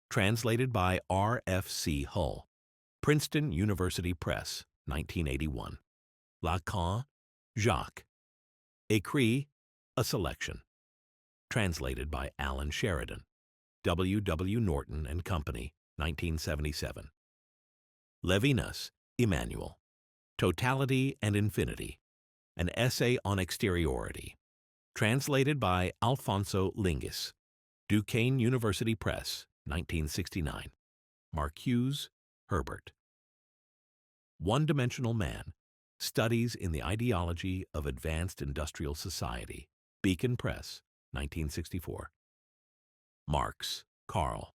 Translated by R. F. C. Hull. Princeton University Press, 1981. Lacan, Jacques. Écrit, A Selection. Translated by Alan Sheridan. W. W. Norton and Company, 1977. Levinas, Emmanuel. Totality and Infinity. An Essay on Exteriority. Translated by Alfonso Lingis. Duquesne University Press, 1969. Marcuse, Herbert. One-Dimensional Man. Studies in the Ideology of Advanced Industrial Society. Beacon Press, 1964. Marx, Karl.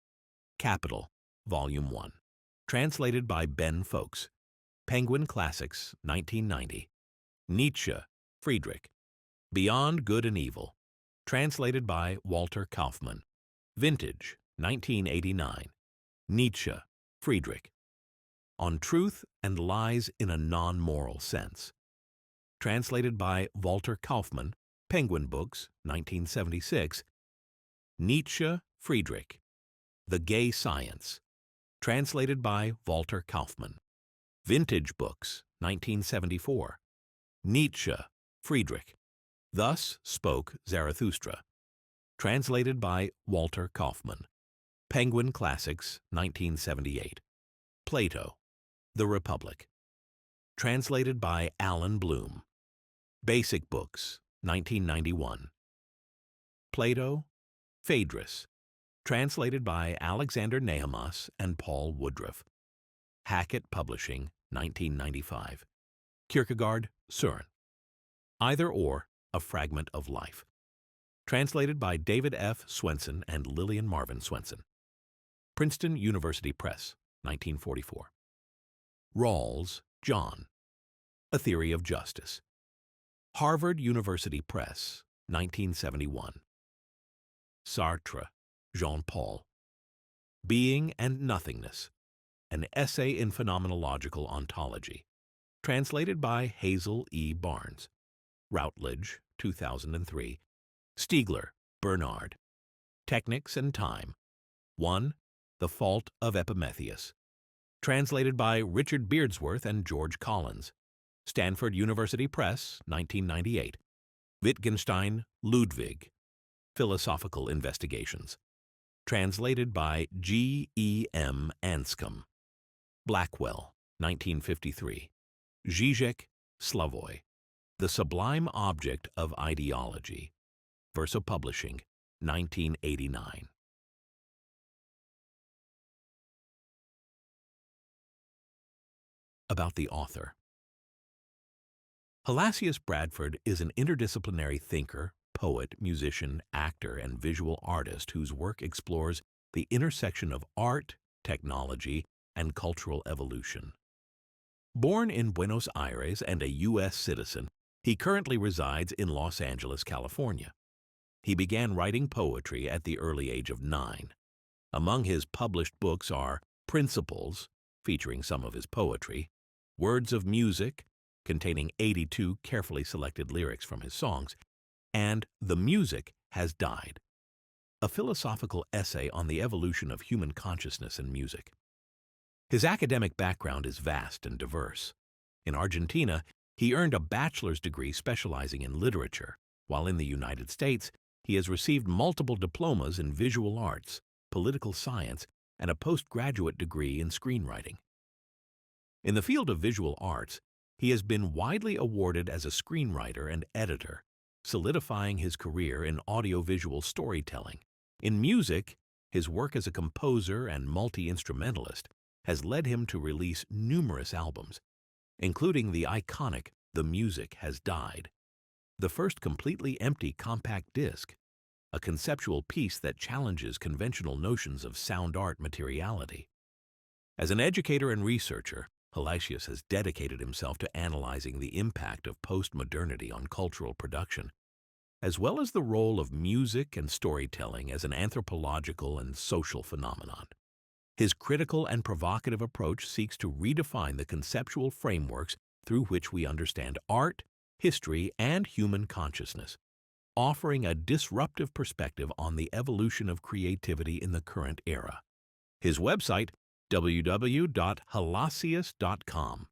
Capital, Volume 1. Translated by Ben Fowkes. Penguin Classics, 1990. Nietzsche, Friedrich. Beyond Good and Evil. Translated by Walter Kaufmann. Vintage, 1989. Nietzsche, Friedrich. On Truth and Lies in a Non-Moral Sense. Translated by Walter Kaufmann. Penguin Books, 1976. Nietzsche, Friedrich. The Gay Science, translated by Walter Kaufmann. Vintage Books, 1974. Nietzsche, Friedrich. Thus Spoke Zarathustra, translated by Walter Kaufmann. Penguin Classics, 1978. Plato, The Republic, translated by Alan Bloom. Basic Books, 1991. Plato, Phaedrus, translated by Alexander Nehamas and Paul Woodruff. Hackett Publishing, 1995. Kierkegaard, Søren. Either or, A Fragment of Life, translated by David F. Swenson and Lillian Marvin Swenson. Princeton University Press, 1944. Rawls, John. A Theory of Justice. Harvard University Press, 1971. Sartre, Jean-Paul. Being and Nothingness, An Essay in Phenomenological Ontology, translated by Hazel E. Barnes. Routledge, 2003. Stiegler, Bernard. Technics and Time. 1. The Fault of Epimetheus, translated by Richard Beardsworth and George Collins. Stanford University Press, 1998. Wittgenstein, Ludwig. Philosophical Investigations, translated by G. E. M. Anscombe. Blackwell, 1953. Zizek, Slavoj. The Sublime Object of Ideology. Verso Publishing, 1989. About the author. Halasius Bradford is an interdisciplinary thinker, poet, musician, actor, and visual artist whose work explores the intersection of art, technology, and cultural evolution. Born in Buenos Aires and a U.S. citizen, he currently resides in Los Angeles, California. He began writing poetry at the early age of 9. Among his published books are Principles, featuring some of his poetry, Words of Music, containing 82 carefully selected lyrics from his songs, and The Music Has Died, a philosophical essay on the evolution of human consciousness and music. His academic background is vast and diverse. In Argentina, he earned a bachelor's degree specializing in literature, while in the United States, he has received multiple diplomas in visual arts, political science, and a postgraduate degree in screenwriting. In the field of visual arts, he has been widely awarded as a screenwriter and editor, solidifying his career in audiovisual storytelling. In music, his work as a composer and multi-instrumentalist has led him to release numerous albums, including the iconic The Music Has Died, the first completely empty compact disc, a conceptual piece that challenges conventional notions of sound art materiality. As an educator and researcher, Halasius has dedicated himself to analyzing the impact of postmodernity on cultural production, as well as the role of music and storytelling as an anthropological and social phenomenon. His critical and provocative approach seeks to redefine the conceptual frameworks through which we understand art, history, and human consciousness, offering a disruptive perspective on the evolution of creativity in the current era. His website, www.halasius.com,